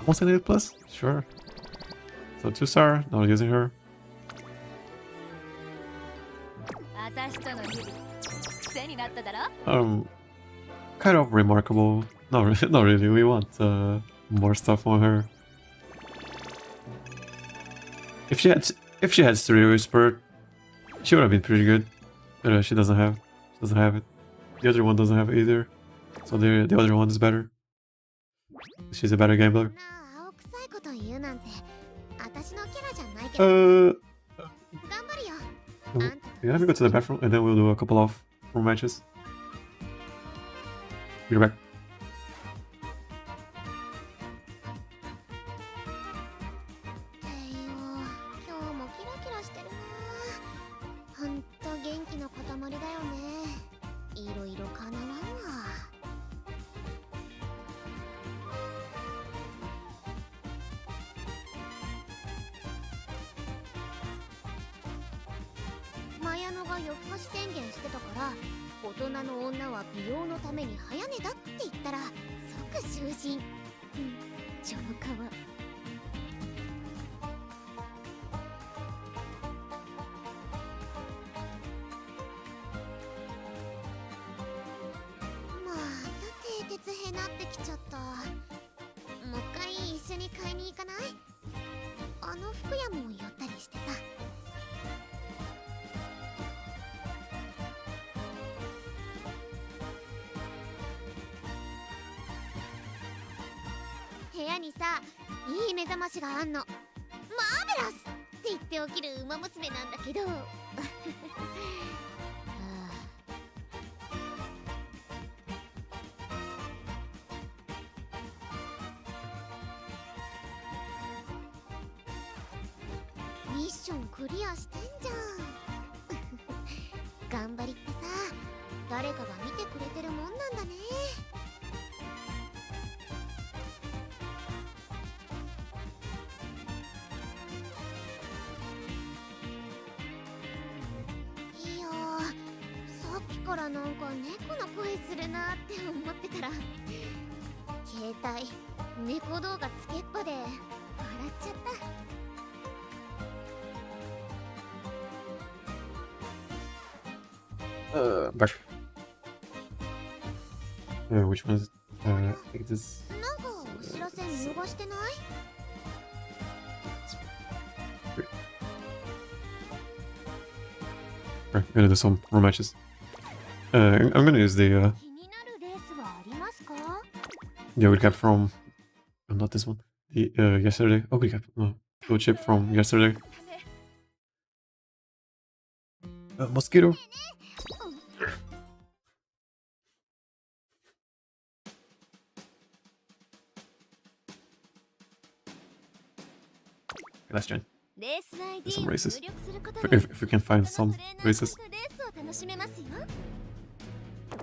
Almost an 8+? Sure. So 2-star, not using her. Kind of remarkable. No, not really. We want more stuff on her. If she had Stereo Whisper, she would have been pretty good. But she doesn't have it. The other one doesn't have it either. So the other one is better. She's a better gambler. Yeah, let me go to the bathroom and then we'll do a couple of more matches. Be right back. Back. Which one is it? I think this. I'm gonna do some rematches. I'm gonna use the 気になるレースはありますか？ recap from not this one. The yesterday. Oh, recap. No, the chip from yesterday. Mosquito. Last gen. レース ID Some を races. 入力すること If で we can find 他の some トレーナー races. さんとレースを楽しめますよ。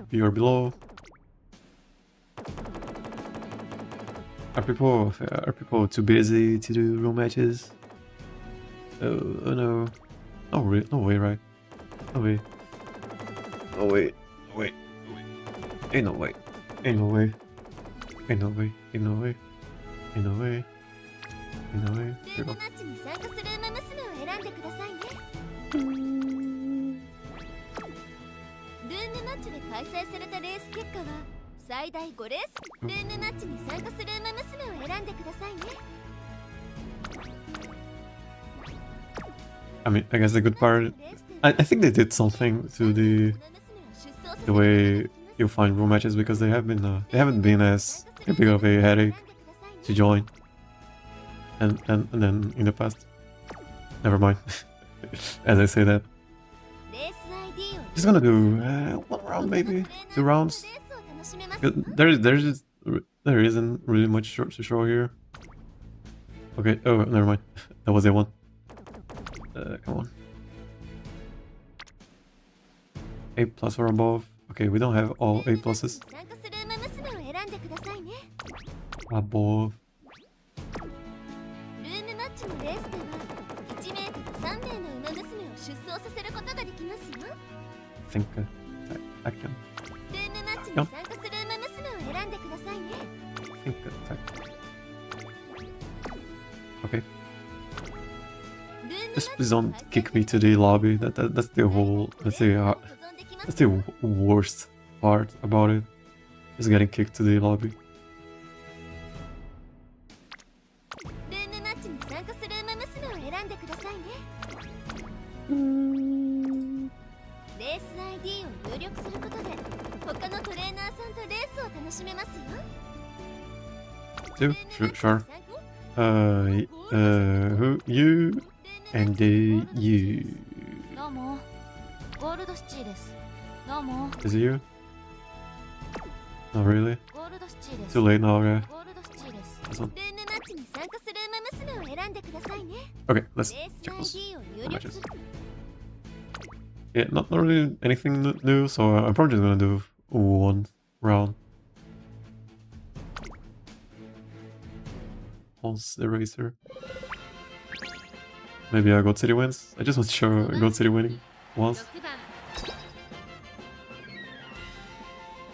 B or below. Are people too busy to do real matches? Oh no. No way, right? No way. No way. No way. Ain't no way. Ain't no way. Ain't no way. Ain't no way. Ain't no way. Ain't no way. ル Here ー we ム go. マッチに参加するウマ娘を選んでくださいね。ルームマッチで開催されたレース結果は最大5レース。ルームマッチに参加するウマ娘を選んでくださいね。 I mean, I guess the good part. I think they did something to the way you find room matches because they haven't been as big of a headache to join. And then in the past, never mind. As I say that, just gonna do 1 round, maybe 2 rounds. There isn't really much to show here. Okay. Oh, never mind. That was A1. Come on. A plus or above. Okay, we don't have all A pluses. Above. ルームマッチのレースでは1名と3名のウマ娘を出走させることができますよ。 I think I can. ルームマッチに参加するウマ娘を選んでくださいね。 I think attack. Okay. Just please don't kick me to the lobby. That's the whole. That's the worst part about it. Just getting kicked to the lobby. ルームマッチに参加するウマ娘を選んでくださいね。レース ID を入力することで他のトレーナーさんとレースを楽しめますよ。 Two? Sure. Who? You and you. どうも。ゴールドシチーです。どうも。 Is it you? Not really. ゴールドシチーです。 Too late now, okay. ゴールドシチーです。 This one. ルームマッチに参加するウマ娘を選んでくださいね。 Okay, let's レー check ス this. ID を入力する。 Yeah, not really anything new, so I'm probably just gonna do 1 round. Pulse the racer. Maybe a Goat City wins. I just want to show Goat City winning once. 6番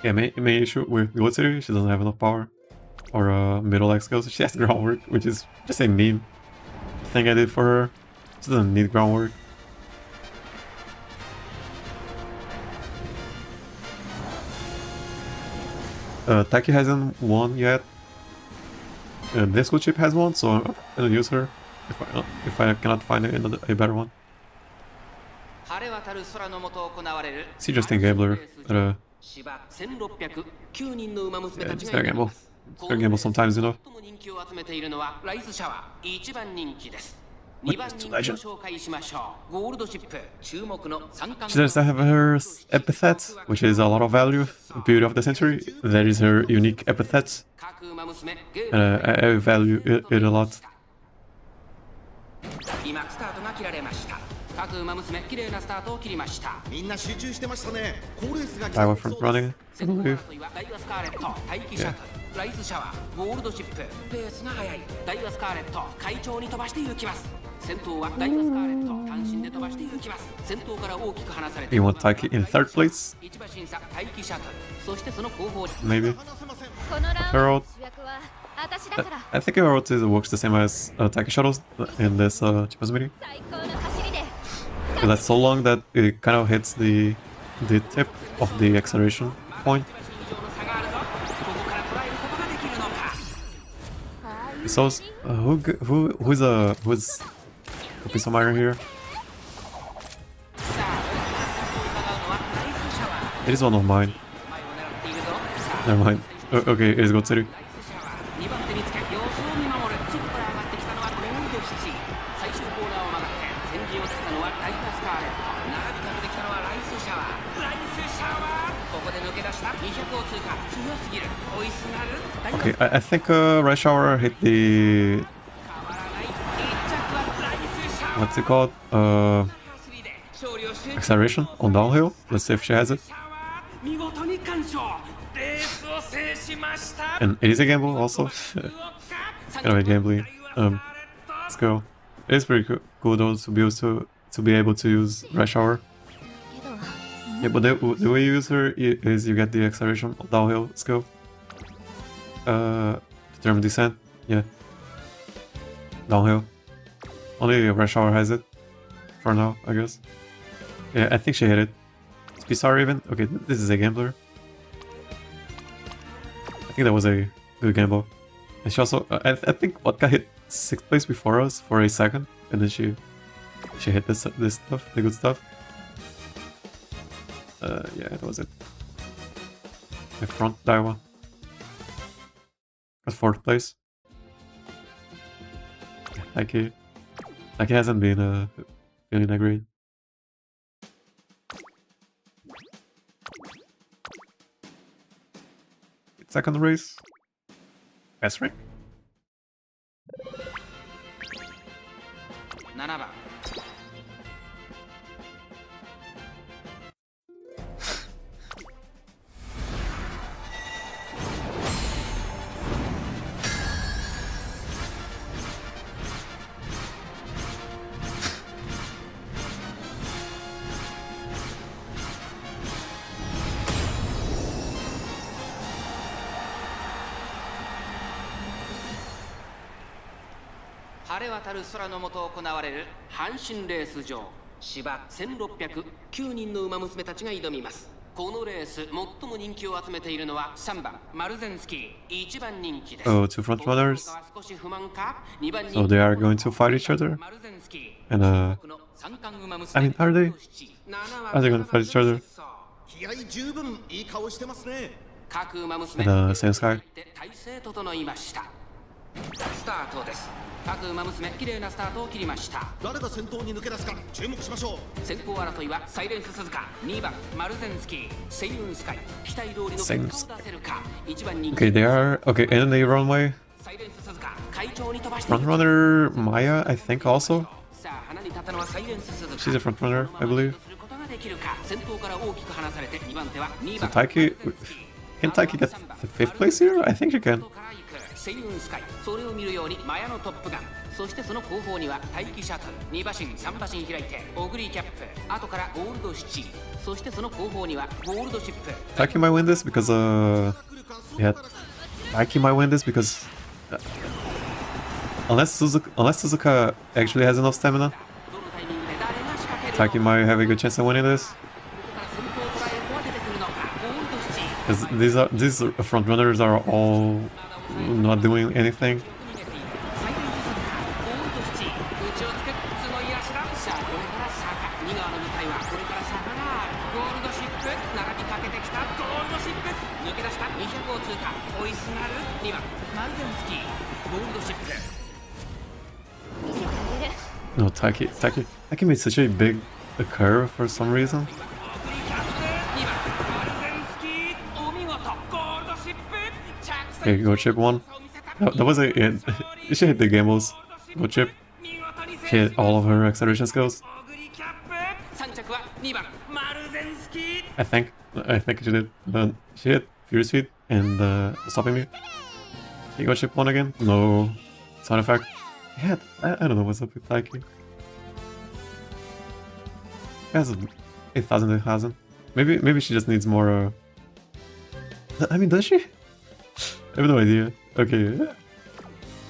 Yeah, main issue with Goat City, she doesn't have enough power. Or middle X skills. She has groundwork, which is just a meme thing I did for her. She doesn't need groundwork. Taki hasn't won yet. Disco Chip has one, so I'm gonna use her if I cannot find a better one. 晴れ渡る空の下行われる It's interesting gambler, but 芝1609人の馬娘 yeah, た just ち gotta がい gamble. ます Just gotta gamble sometimes, you know. 最も人気を集めているのはライズシャワー1番人気です2番人気を紹介しましょうゴールドシップ注目の三冠 She does have her epithet, which is a lot of value. Beauty of the century. That is her unique epithet. 各馬娘ゲ I value it a lot. 今スタートが切られました各馬娘綺麗なスタートを切りましたみんな集中してましたね。好レースが期 I 待 went でき from そうです。 running, I 先頭 believe. 争いはダイワスカーレット待機シャトルライズシャワーゴールドシップペースが速いダイワスカーレット快調に飛ばしていきます先頭はダイワスカーレット単身で飛ばしていきます先頭から大きく離されて You want Taiki in third place? 一馬審査待機シャトルそしてその後方に Maybe. 離せません。このラウンド Herald. の主役は私だから I think Herald works the same as Taiki shuttles in this Chipas meeting. 最高の走りで Because that's so long that it kind of hits the tip of the acceleration point. 以上の差があるぞここから捉えることができるのか So who's Pisa Meyer here? It is one of mine. Never mind. Okay, it is got city. 2番手につけ様子を見守る。そこから上がってきたのはゴールドシティ。最終コーナーを曲がって先陣を切ったのはダイヤスカーレット。並びかけてきたのはライスシャワー。ライスシャワー。ここで抜け出した200を通過。強すぎる。追いすがる。Okay, I think Red Shower hit the... 変わらない。1着はライスシャワー。 What's it called? 走りで勝利を収穫。 Acceleration on downhill? Let's see if she has it. 見事に完勝。レースを制しました。 And it is a gamble also. Kind of a gambling. Let's go. It is pretty cool though to be able to use Red Shower. Yeah, but the way you use her is you get the acceleration downhill. Let's go. Determine descent. Yeah. Downhill. Only Red Shower has it. For now, I guess. Yeah, I think she hit it. Speed Star even? Okay, this is a gambler. I think that was a good gamble. And she also, I think Vodka hit 6th place before us for a second, and then she hit this stuff, the good stuff. Yeah, that was it. The front Daiwa got 4th place. Nike hasn't been feeling that great. Second race. Best rank. 7番。晴れ渡る空の下行われる阪神レース場。芝1609人の馬娘たちが挑みます。このレース最も人気を集めているのは3番マルゼンスキー。1番人気です。 Oh, two front runners. 少し不満か。2番人気 So they are going to fight each other. マルゼンスキー。 And I mean, are they gonna fight each other? 気合十分いい顔してますね。各馬娘 And same sky. 体勢整いました。スタートです。各馬娘綺麗なスタートを切りました。誰が先頭に抜け出すか注目しましょう。先行争いはサイレンス鈴鹿、2番マルゼンスキー、セイウンスカイ、期待通りの結果を出せるか。1番人気 Okay, they are okay. And the runway サイレンス鈴鹿、快調に飛ばして front runner Maya, I think also. さあ花に立ったのはサイレンス鈴鹿。 She's a front runner, I believe. することができるか。先頭から大きく離されて2番手は2 So 番。 Taiki, can Taiki get the 5th place here? I think she can. セイウンスカイ、それを見るようにマヤのトップガン。そしてその後方には待機シャトル、2馬身3馬身開いてオグリーキャップ、後からゴールドシチー、そしてその後方にはゴールドシップ。 Taiki might win this because yeah, Taiki might win this because unless Suzuka actually has enough stamina, どのタイミングで誰が仕掛ける Taiki might have a good chance of winning this. ここから先頭を捉える子は出てくるのか。ゴールドシチー。 Because these front runners are all not doing anything. サイレンス鈴鹿、ゴールドシチー、内をつくすごい足だ。さあこれから坂、2側の舞台はこれから坂がある。ゴールドシップ、並びかけてきたゴールドシップ、抜け出した200を通過、追いすがる2番マルゼンスキー、ゴールドシップ。 No, Taiki made such a big curve for some reason. Okay, go chip one. That was a hit. She hit the gambles. Go chip. She hit all of her acceleration skills. I think she did. She hit Furious Feet and stopping me. Can you go chip one again? No. Sound effect. Yeah, I don't know what's up with Taiki. She has 8,000, 8,000. Maybe she just needs more. I mean, does she? I have no idea. Okay.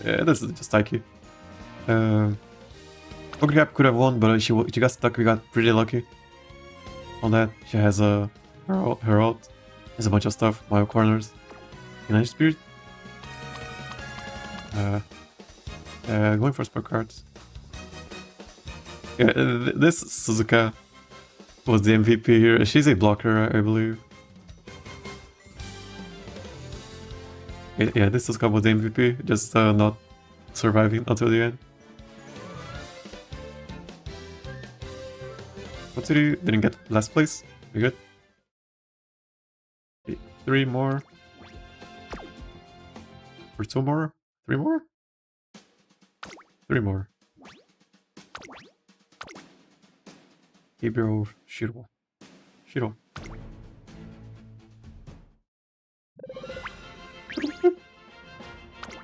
Yeah, that's just Taiki. Ogrecap could have won, but she got stuck. We got pretty lucky on that. She has her ult. There's a bunch of stuff. Mile corners. United Spirit. Going for spare cards. Yeah, this Suzuka was the MVP here. She's a blocker, I believe. Yeah, this Suzuka was the MVP, just not surviving until the end. Matsuri didn't get last place. We good. 3 more. Or 2 more? 3 more? 3 more. Gabriel Shiro. Shiro.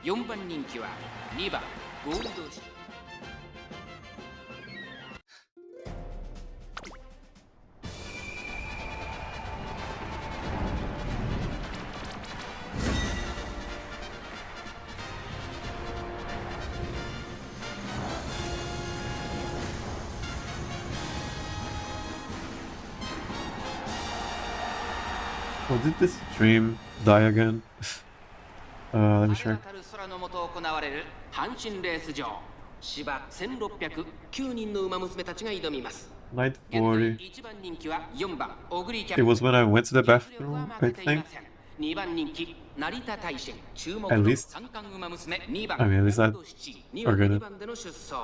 4番人気は2番ゴールドシ Oh, did this stream die again? Let me check. 空の下行われる阪神レース場芝1609人の馬娘たちが挑みます 940. 1番人気は4番オグリーキャ It was when I went to the bathroom, I think. 2番人気成田大臣注目 At の least. 三冠馬娘2番 I mean, at least that 2番 are good. 2番での出走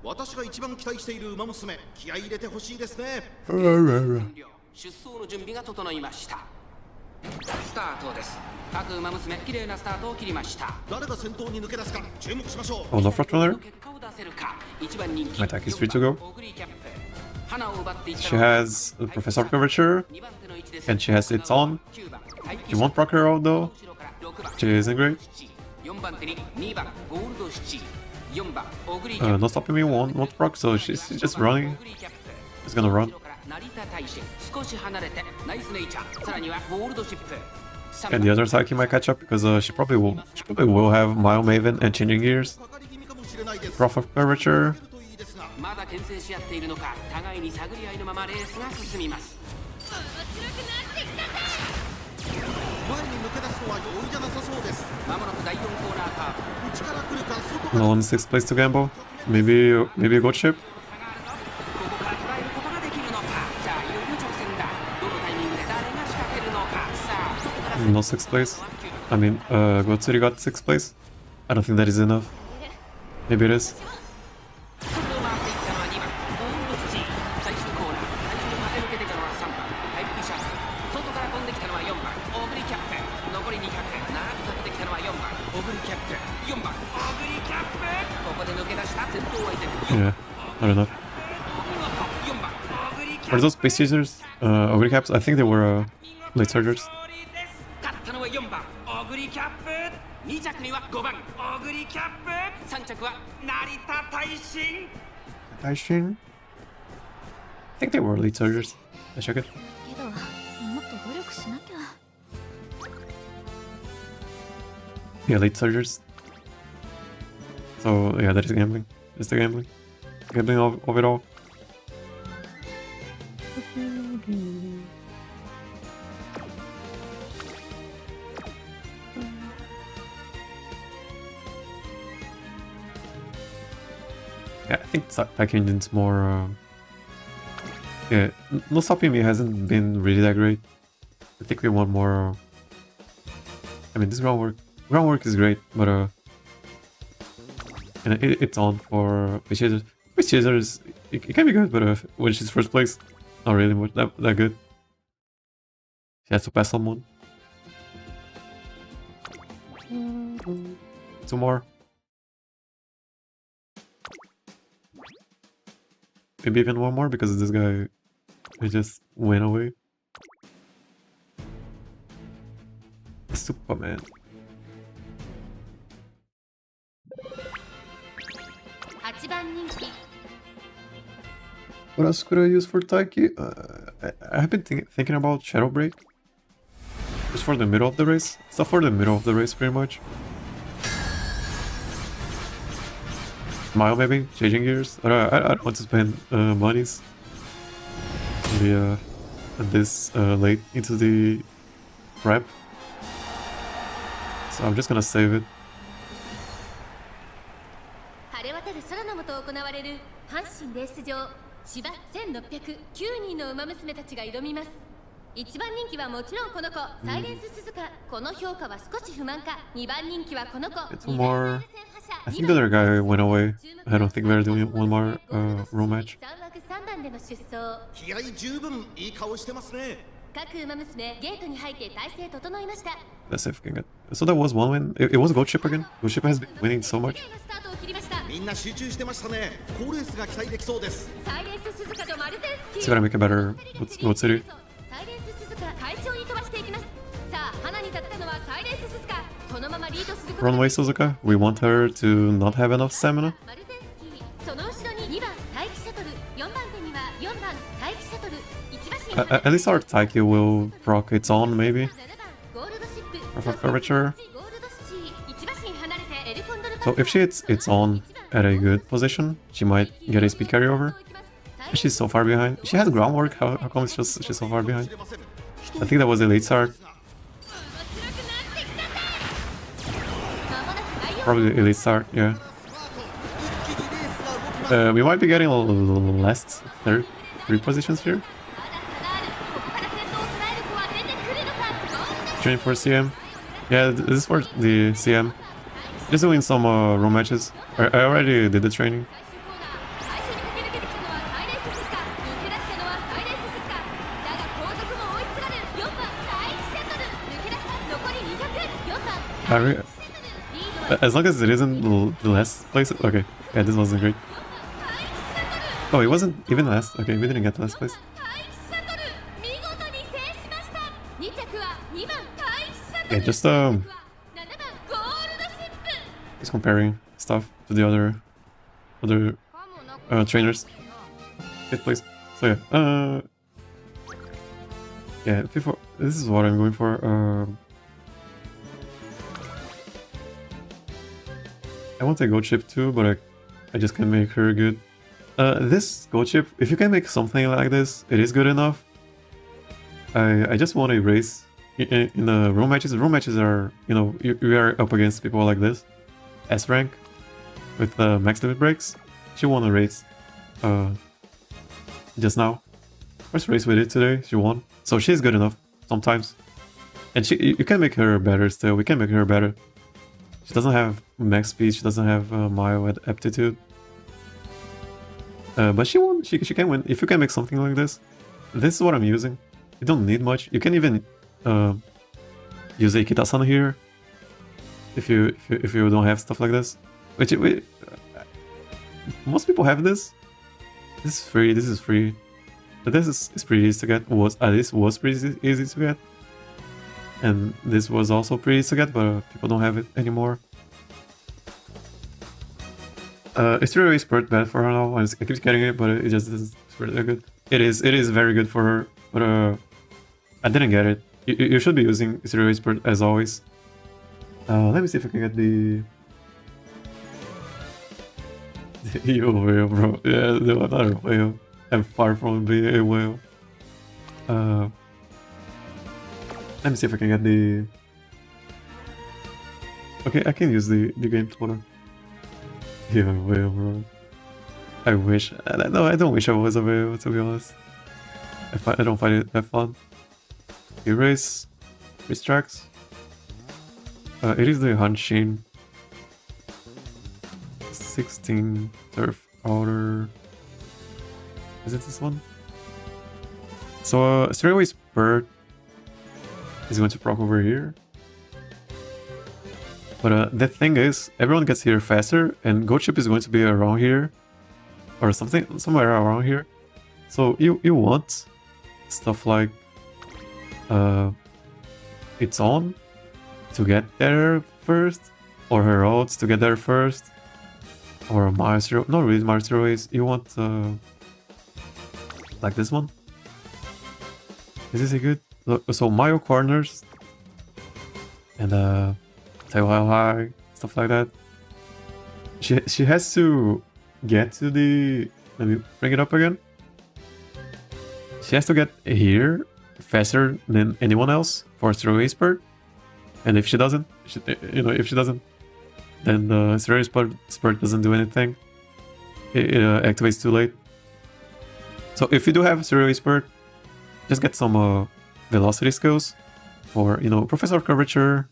私が一番期待している馬娘、気合い入れてほしいですね。出走の準備が整いましたスタートです各馬娘綺麗なスタートを切りました誰が先頭に抜け出すか注目しましょう。 Oh, no front runner? 結果を出せるか1番人気 My attack is free to go. オグリーキャップ花を奪っていった She has a Professor Curvature, 2番手の位置です and she has its on. 9番 She won't proc her out though. 後ろから6番 She isn't great. 4番手に2番ゴールドシチ4番オグリーキャッ No プ stopping me, won't proc, so she's just running. オグリーキャップ She's gonna run. 後ろから成田大臣少し離れてナイスネイチャーさらにはゴールドシップ And the other side he might catch up because she probably will have Mile Maven and Changing Gears. かかり気味かもしれないです。 Prophet Curvature. といいですが、まだ牽制し合っているのか互いに探り合いのままレースが進みます前に抜け出すのは容易じゃなさそうです。まもなく第4コーナーカーブ内から来るか外から No one 6th place to gamble. Maybe a goat ship. 差があるぞここから捉えることができるのかさあいよいよ直線だどのタイミングで誰が仕掛けるのかさあここから No 6th place. I mean, Goat City got 6th place. I don't think that is enough. Maybe it is. 外を回っていったのは2番ゴールドスチー最終コーナー最初に駆け抜けてきたのは3番ハイピシャー外から飛んできたのは4番オグリキャップ残り200並びかけてきたのは4番オグリキャップ4番オグリキャップここで抜け出した先頭相手 Yeah, not enough. 4番オグリキャッ Are プ those space chasers? Ogre caps? I think they were late chargers. 勝ったのは4番オグリキャップ2着には5番オグリキャップ3着は成田大臣 I think they were late chargers. I check it. けどもっと努力しなきゃ Yeah, late chargers. So yeah, that is gambling. Just the gambling. Gambling of it all. Yeah, I think Pack Engine's more. Yeah, no stopping me hasn't been really that great. I think we want more. I mean, this groundwork is great, but and it's on for Space Chasers. Space Chasers, it can be good, but when she's first place, not really much that good. She has to pass someone. 2 more. Maybe even 1 more because this guy he just went away. Superman. What else could I use for Taiki? I have been thinking about Shadow Break. Just for the middle of the race. Stuff for the middle of the race, pretty much. Mile maybe? Changing gears? I don't want to spend monies. Maybe this late into the prep. So I'm just gonna save it. 晴れ渡る空の下行われる阪神レース場芝1609人の馬娘たちが挑みます。1番人気はもちろんこの子、サイレンス鈴鹿。この評価は少し不満か。2番人気はこの子。 It's one more. I think the other guy went away. I don't think we're doing one more room match. 3枠3番での出走。気合十分いい顔してますね。各馬娘ゲートに入って体勢整いました。 Let's see if we can get. So that was one win. It was Goat Ship again. Goat Ship has been winning so much. 綺麗なスタートを切りました。みんな集中してましたね。高レースが期待できそうです。サイレンス鈴鹿とマルゼンス It's キー。 gotta make it better. Goat City. サイレンス鈴鹿快調に飛ばしていきます。さあ花に立ったのはサイレンス鈴鹿。このままリードすること。 Runway Suzuka. We want her to not have enough stamina. マルゼンスキー。その後ろに2番待機シャトル。4番手には4番待機シャトル。1馬身 At least our Taiki will proc its on, maybe. 7番ゴールドシップ。 Or for curvature. ゴールドシティ。1馬身離れてエルコンドル So if she hits its on at a good position, she might get a speed carryover. She's so far behind. She has groundwork. How come she's so far behind? I think that was a late start. Probably a late start, yeah. We might be getting a last three positions here. Training for CM. Yeah, this is for the CM. Just doing some room matches. I already did the training. As long as it isn't the last place. Okay, yeah, this wasn't great. Oh, it wasn't even last. Okay, we didn't get the last place. Yeah, just comparing stuff to the other trainers. 5th place. So yeah, yeah. Before this is what I'm going for. I want a goat chip too, but I just can't make her good. This goat chip, if you can make something like this, it is good enough. I just want a race in the room matches. Room matches are, you know, you are up against people like this, S rank, with max limit breaks. She won a race, just now. First race we did today, she won. So she's good enough sometimes, and you can make her better still. We can make her better. She doesn't have max speed, she doesn't have Myo aptitude. But she won, she can win. If you can make something like this is what I'm using. You don't need much. You can even use a Kitasan here if you don't have stuff like this. Which most people have this. This is free. But this is pretty easy to get. At least was pretty easy to get. And this was also pretty easy to get, but people don't have it anymore. It's really spurt bad for her now. I keep getting it, but it just isn't really good. It is very good for her, but I didn't get it. You should be using Zero Spurt as always. Let me see if I can get the Yo whale, bro. Yeah, another whale. I'm far from being a whale. Let me see if I can get the... Okay, I can use the game toner. Yeah, whale, bro. I wish... No, I don't wish I was a whale, to be honest. I don't find it that fun. Erase. Racetracks. It is the Hanshin. 16 Turf Outer... Is it this one? So, Straightaway Spurt is going to proc over here. But the thing is, everyone gets here faster, and Goat Ship is going to be around here. Or somewhere around here. So you want stuff like it's on to get there first, or her odds to get there first, or Maestro. Not really Maestro Race. You want like this one. Is this a good? So Mayo corners and tail high, stuff like that. She has to get to the... Let me bring it up again. She has to get here faster than anyone else for Straightaway Spurt. And if she doesn't, if she doesn't, then the Straightaway Spurt doesn't do anything. It activates too late. So if you do have Serial Expert, just get some velocity skills for, you know, Professor of Curvature,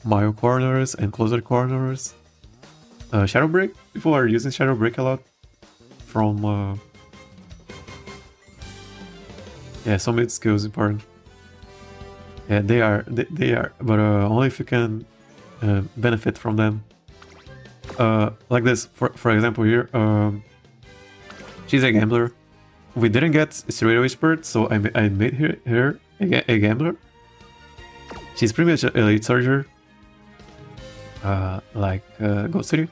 Mile Corners, and Closer Corners. Shadow Break, people are using Shadow Break a lot from yeah, some mid skills important. Yeah, they are, but only if you can benefit from them. Like this, for example here, she's a gambler. We didn't get Serial Expert, so I made her a gambler. She's pretty much an elite soldier, like Gold City.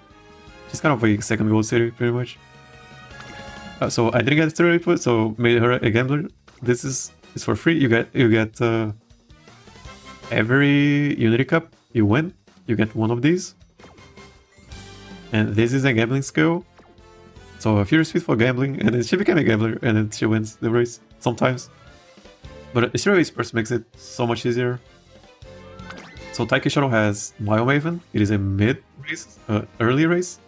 She's kind of a second Gold City, pretty much. So I didn't get Serial Expert, so made her a gambler. This is for free. You get every Unity Cup you win, you get one of these. And this is a gambling skill. So if you're sweet for gambling, and then she became a gambler, and then she wins the race sometimes. But Serial Expert makes it so much easier. So Taiki Shuttle has Mile Maven. It is a mid race, early race,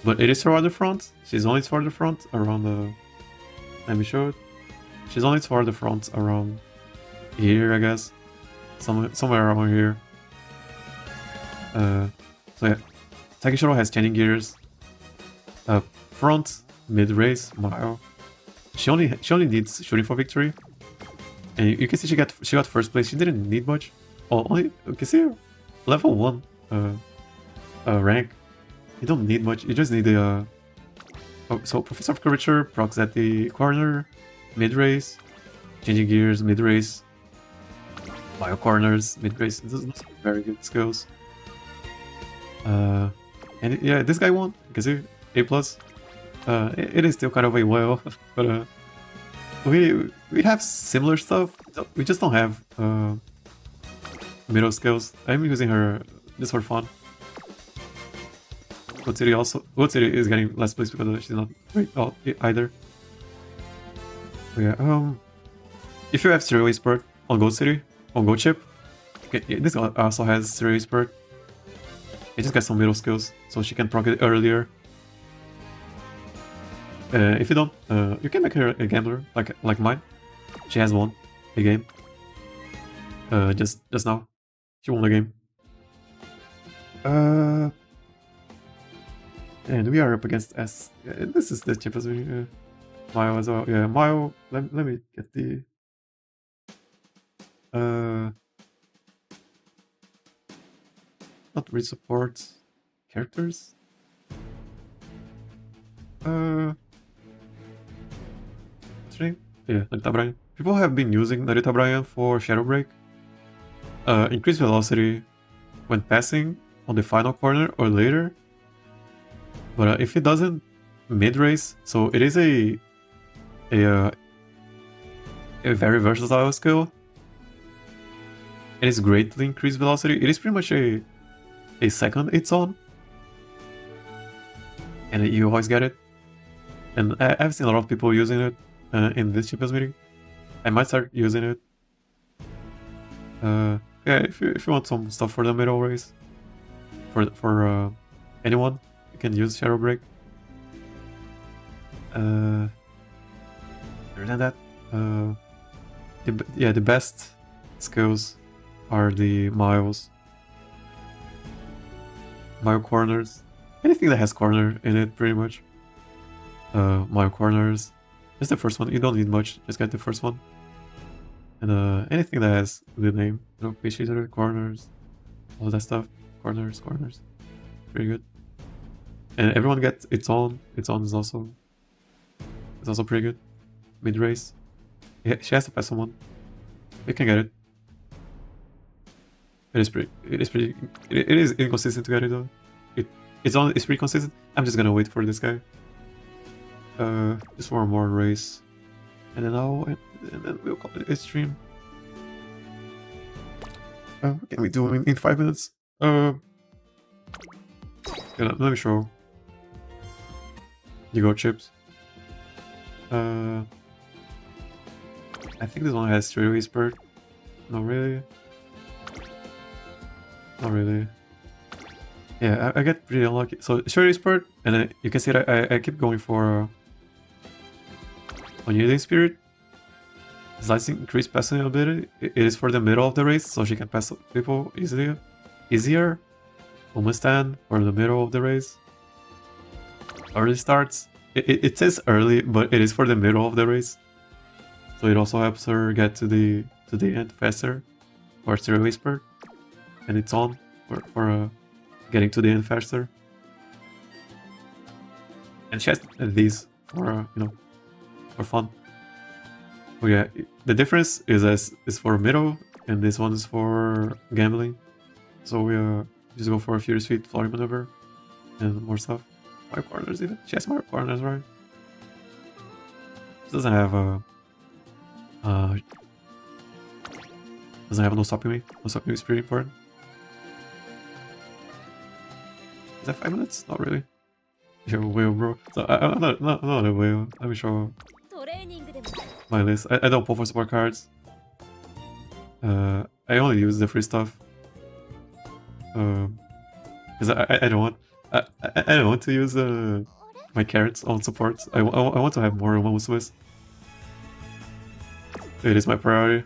but it is toward the front. She's only toward the front around the. Let me show it. She's only toward the front around here, I guess, somewhere around here. So yeah, Taiki Shuttle has changing gears. Front, mid race, Mile. She only needs shooting for victory, and you can see she got first place. She didn't need much. Only you can see level 1 rank. You don't need much. You just need the so Professor of Curvature procs at the corner, mid race, changing gears, mid race, Mile Corners, mid race. Those are very good skills. And yeah, this guy won. You can see A+. It is still kind of a well, but we have similar stuff. We just don't have middle skills. I'm using her just for fun. Gold City is getting less place because she's not great either. But yeah, if you have Serial Expert on Gold City, on Gold Chip, okay, this also has Serial Expert. It just got some middle skills, so she can proc it earlier. If you don't, you can make her a gambler like mine. She has won a game. Just now, she won the game. And we are up against S. This is the cheapest we Mile as well. Yeah, Mile. Let me get the. Not read support characters. Yeah, Narita Brian. People have been using Narita Brian for Shadow Break. Increase velocity when passing on the final corner or later. But if it doesn't mid-race, so it is a very versatile skill. It is greatly increased velocity. It is pretty much a second it's on. And you always get it. And I've seen a lot of people using it in this cheapest meeting. I might start using it. Yeah, if you want some stuff for the middle race, for anyone, you can use Shadow Break. Other than that, the best skills are the Mile Corners. Anything that has corner in it, pretty much. Mile Corners. Just the first one. You don't need much. Just get the first one. And anything that has the name. You know, page shader, corners, all that stuff. Corners. Pretty good. And everyone gets its own. Its own is also pretty good. Mid race. Yeah, she has to pass someone. You can get it. It is inconsistent to get it though. It's pretty consistent. I'm just gonna wait for this guy. Just one more race, and then we'll call it a stream. What can we do in 5 minutes? Yeah, let me show. You go chips. I think this one has Serial Expert. Not really. Yeah, I get pretty unlucky. So Serial Expert, and then you can see that I keep going for Unity Spirit. Slicing increased passing ability. It is for the middle of the race, so she can pass people easier. Stand for the middle of the race. Early starts. It says early, but it is for the middle of the race. So it also helps her get to the end faster. Or Stereo Whisper. And it's on for getting to the end faster. And she has these for for fun. Oh yeah, the difference is for middle, and this one is for gambling. So we just go for a Furious Feet, Flurry Maneuver, and more stuff. 5 corners even. She has more corners, right? She doesn't have no stopping me. No stopping me is pretty important. Is that 5 minutes? Not really. You're a whale, bro. So I'm not a whale. Let me show my list. I don't pull for support cards. I only use the free stuff. Because I don't want to use my carats on supports. I want to have more Umamusume. It is my priority.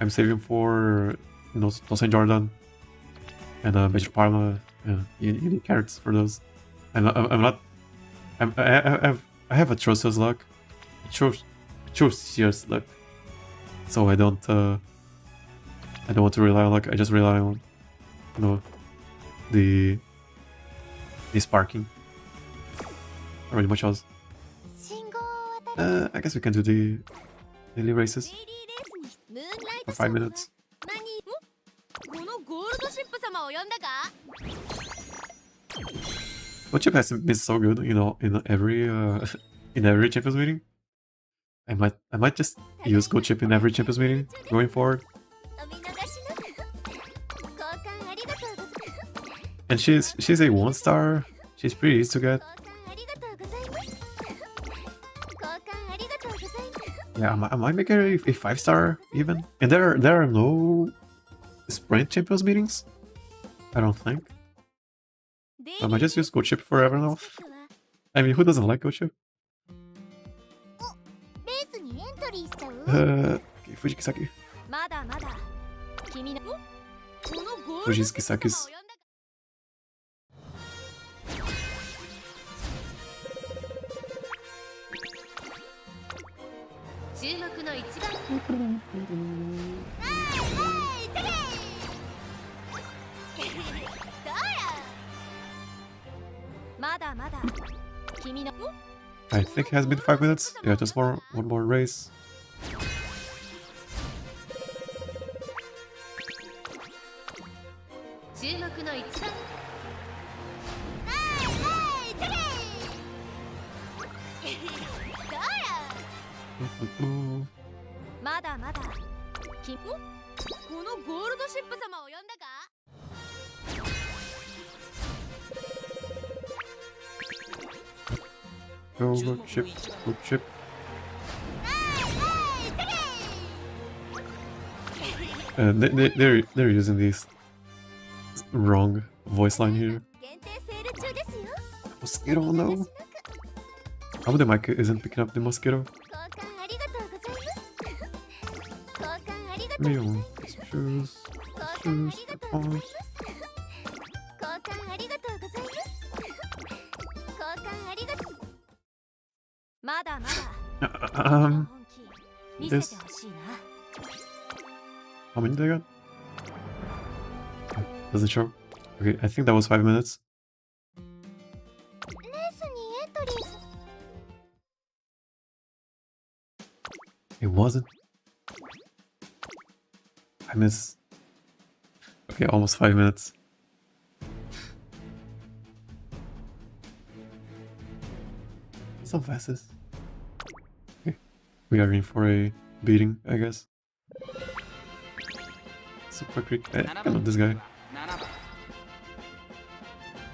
I'm saving for No Saint Jordan and Major Parma. You need carats for those. I have a Trocious luck. Trocious luck. So I don't want to rely on luck. I just rely on the sparking. Already much else. I guess we can do the daily races for 5 minutes. What chip has been so good, in every Champions meeting. I might just use Go Chip in every Champions meeting going forward. And she's a 1-star. She's pretty easy to get. Yeah, I might make her a 5-star even. And there are no sprint Champions meetings. I don't think. I might just use Go Chip forever now. I mean, who doesn't like Go Chip? Okay, Fujikisaki. Fujikisaki's. I think it has been 5 minutes. Yeah, just one more race. Go Chip, Go Chip. They're using this wrong voice line here. Mosquito, no. How the mic isn't picking up the mosquito? Shoes, arms. This. How many did I got? Doesn't show. Okay, I think that was 5 minutes. It wasn't. I missed. Okay, almost 5 minutes. Some fastest. Okay, we are in for a beating, I guess. Super quick. I know this guy.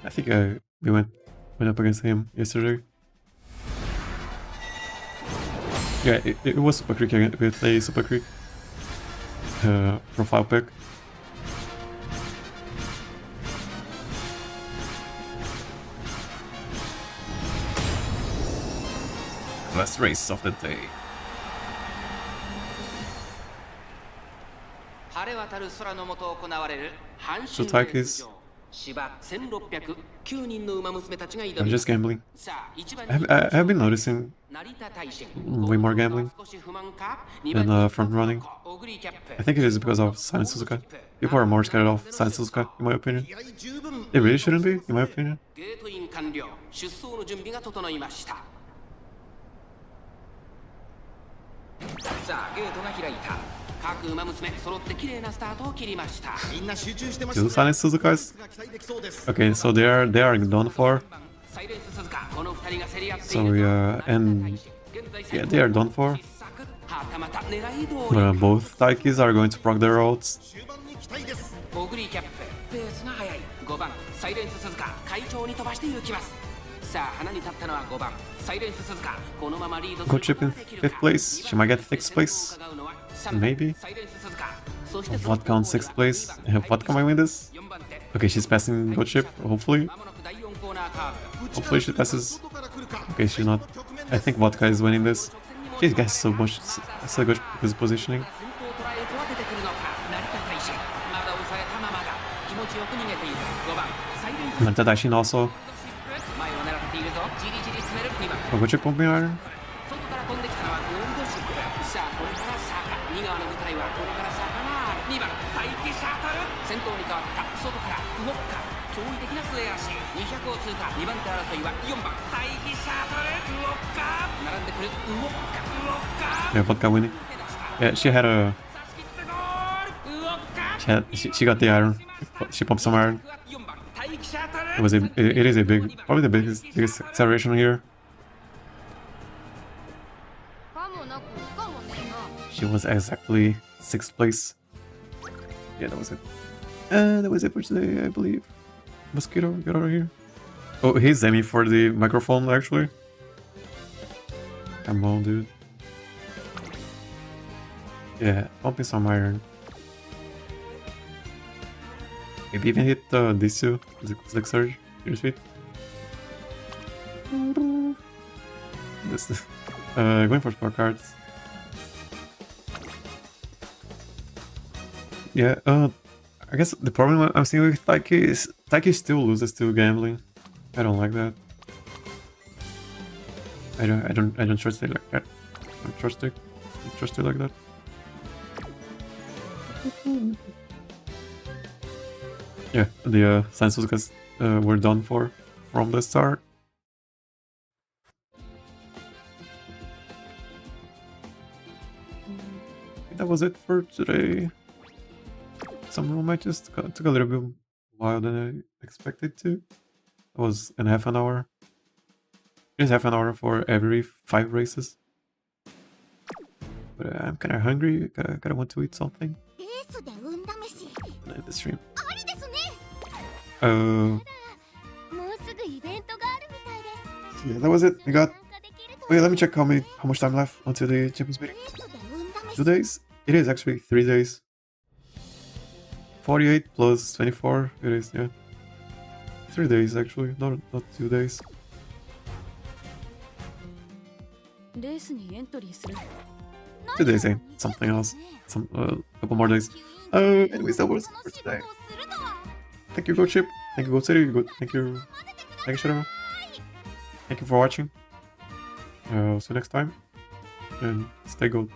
I think we went up against him yesterday. Yeah, it was Super Creek again. We play Super Creek profile pick. Last race of the day. 晴れ渡る空の下行われる阪 So 神 Taik レー is ス場芝1609人の馬娘たちが挑 I'm みます just gambling. さあ1番 I have been noticing 成田大臣 way more gambling 少し不満か than front running. 小栗キャップ I think it is because of Silent Suzuka. People are more scared of Silent Suzuka, in my opinion. 気合十分 They really shouldn't be, in my opinion. ゲートイン完了出走の準備が整いましたさあゲートが開いた各馬娘揃って綺麗なスタートを切りましたみんな集中してま Two したね Silent Suzukas. が期待できそうです Okay, so they are done for. サイレンス鈴鹿この二人が競り合ってい So る and yeah, they are done for. はたまた狙い通 But り both Taikis are going to proc their ults. 終盤に期待です小栗キャップペースが速い5番サイレンス鈴鹿会長に飛ばして行きますさあ花に立ったのは5番サイレンス鈴鹿このままリードす Go る chip こと in ができるか 5th place. She might get 6th place. Maybe. Vodka on 6th place. Vodka might win this. Okay, she's passing Go chip, hopefully. Hopefully she passes. Okay, she's not. I think Vodka is winning this. She gets so good positioning. Manta Daishin also. Oh, Go chip won't be iron. 外から飛んできたのはゴールドシップさあこれから坂2側の舞台はこれから坂がある2番待機シャトル先頭に変わった外から動くか驚異的な末脚200を通過2番手争いは4番待機シャトル動くか並んでくる動くか動くか Yeah, Vodka winning. Yeah, she had a. 差し切ってゴール動くか She got the iron. She pumped some iron. 4番待機シャトル It is a big, probably the biggest acceleration here. かもなく不可もねえな She was exactly 6th place. Yeah, that was it. That was it for today, I believe. Mosquito, get out of here. Oh, he's aiming for the microphone, actually. Come on, dude. Yeah, pumping some iron. Maybe even hit these two. Slick Surge. Your speed. This. Going for spark cards. Yeah, I guess the problem I'm seeing with Taiki is Taiki still loses to gambling. I don't like that. I don't trust it like that. I don't trust it like that. Yeah, the Silent Suzukas were done for from the start. That was it for today. Some room matches took a little bit while than I expected to. It was in half an hour. It is half an hour for every 5 races. But I'm kind of hungry. Gotta want to eat something. End the stream. ありですね Uh, もうすぐイベントがあるみたいです yeah, that was it. We got. 参加できると Wait, let me check how much time left until the Champions meeting. レースで運試し 2 days? It is actually 3 days. 48 plus 24. It is, yeah. 3 days actually, not 2 days. レースにエントリーする 2 days ain't something else. Some couple more days. Anyways, that was it for today. Thank you, Go Chip. Thank you, Go City. Thank you, Shadowman. Thank you for watching. See you next time, and stay good.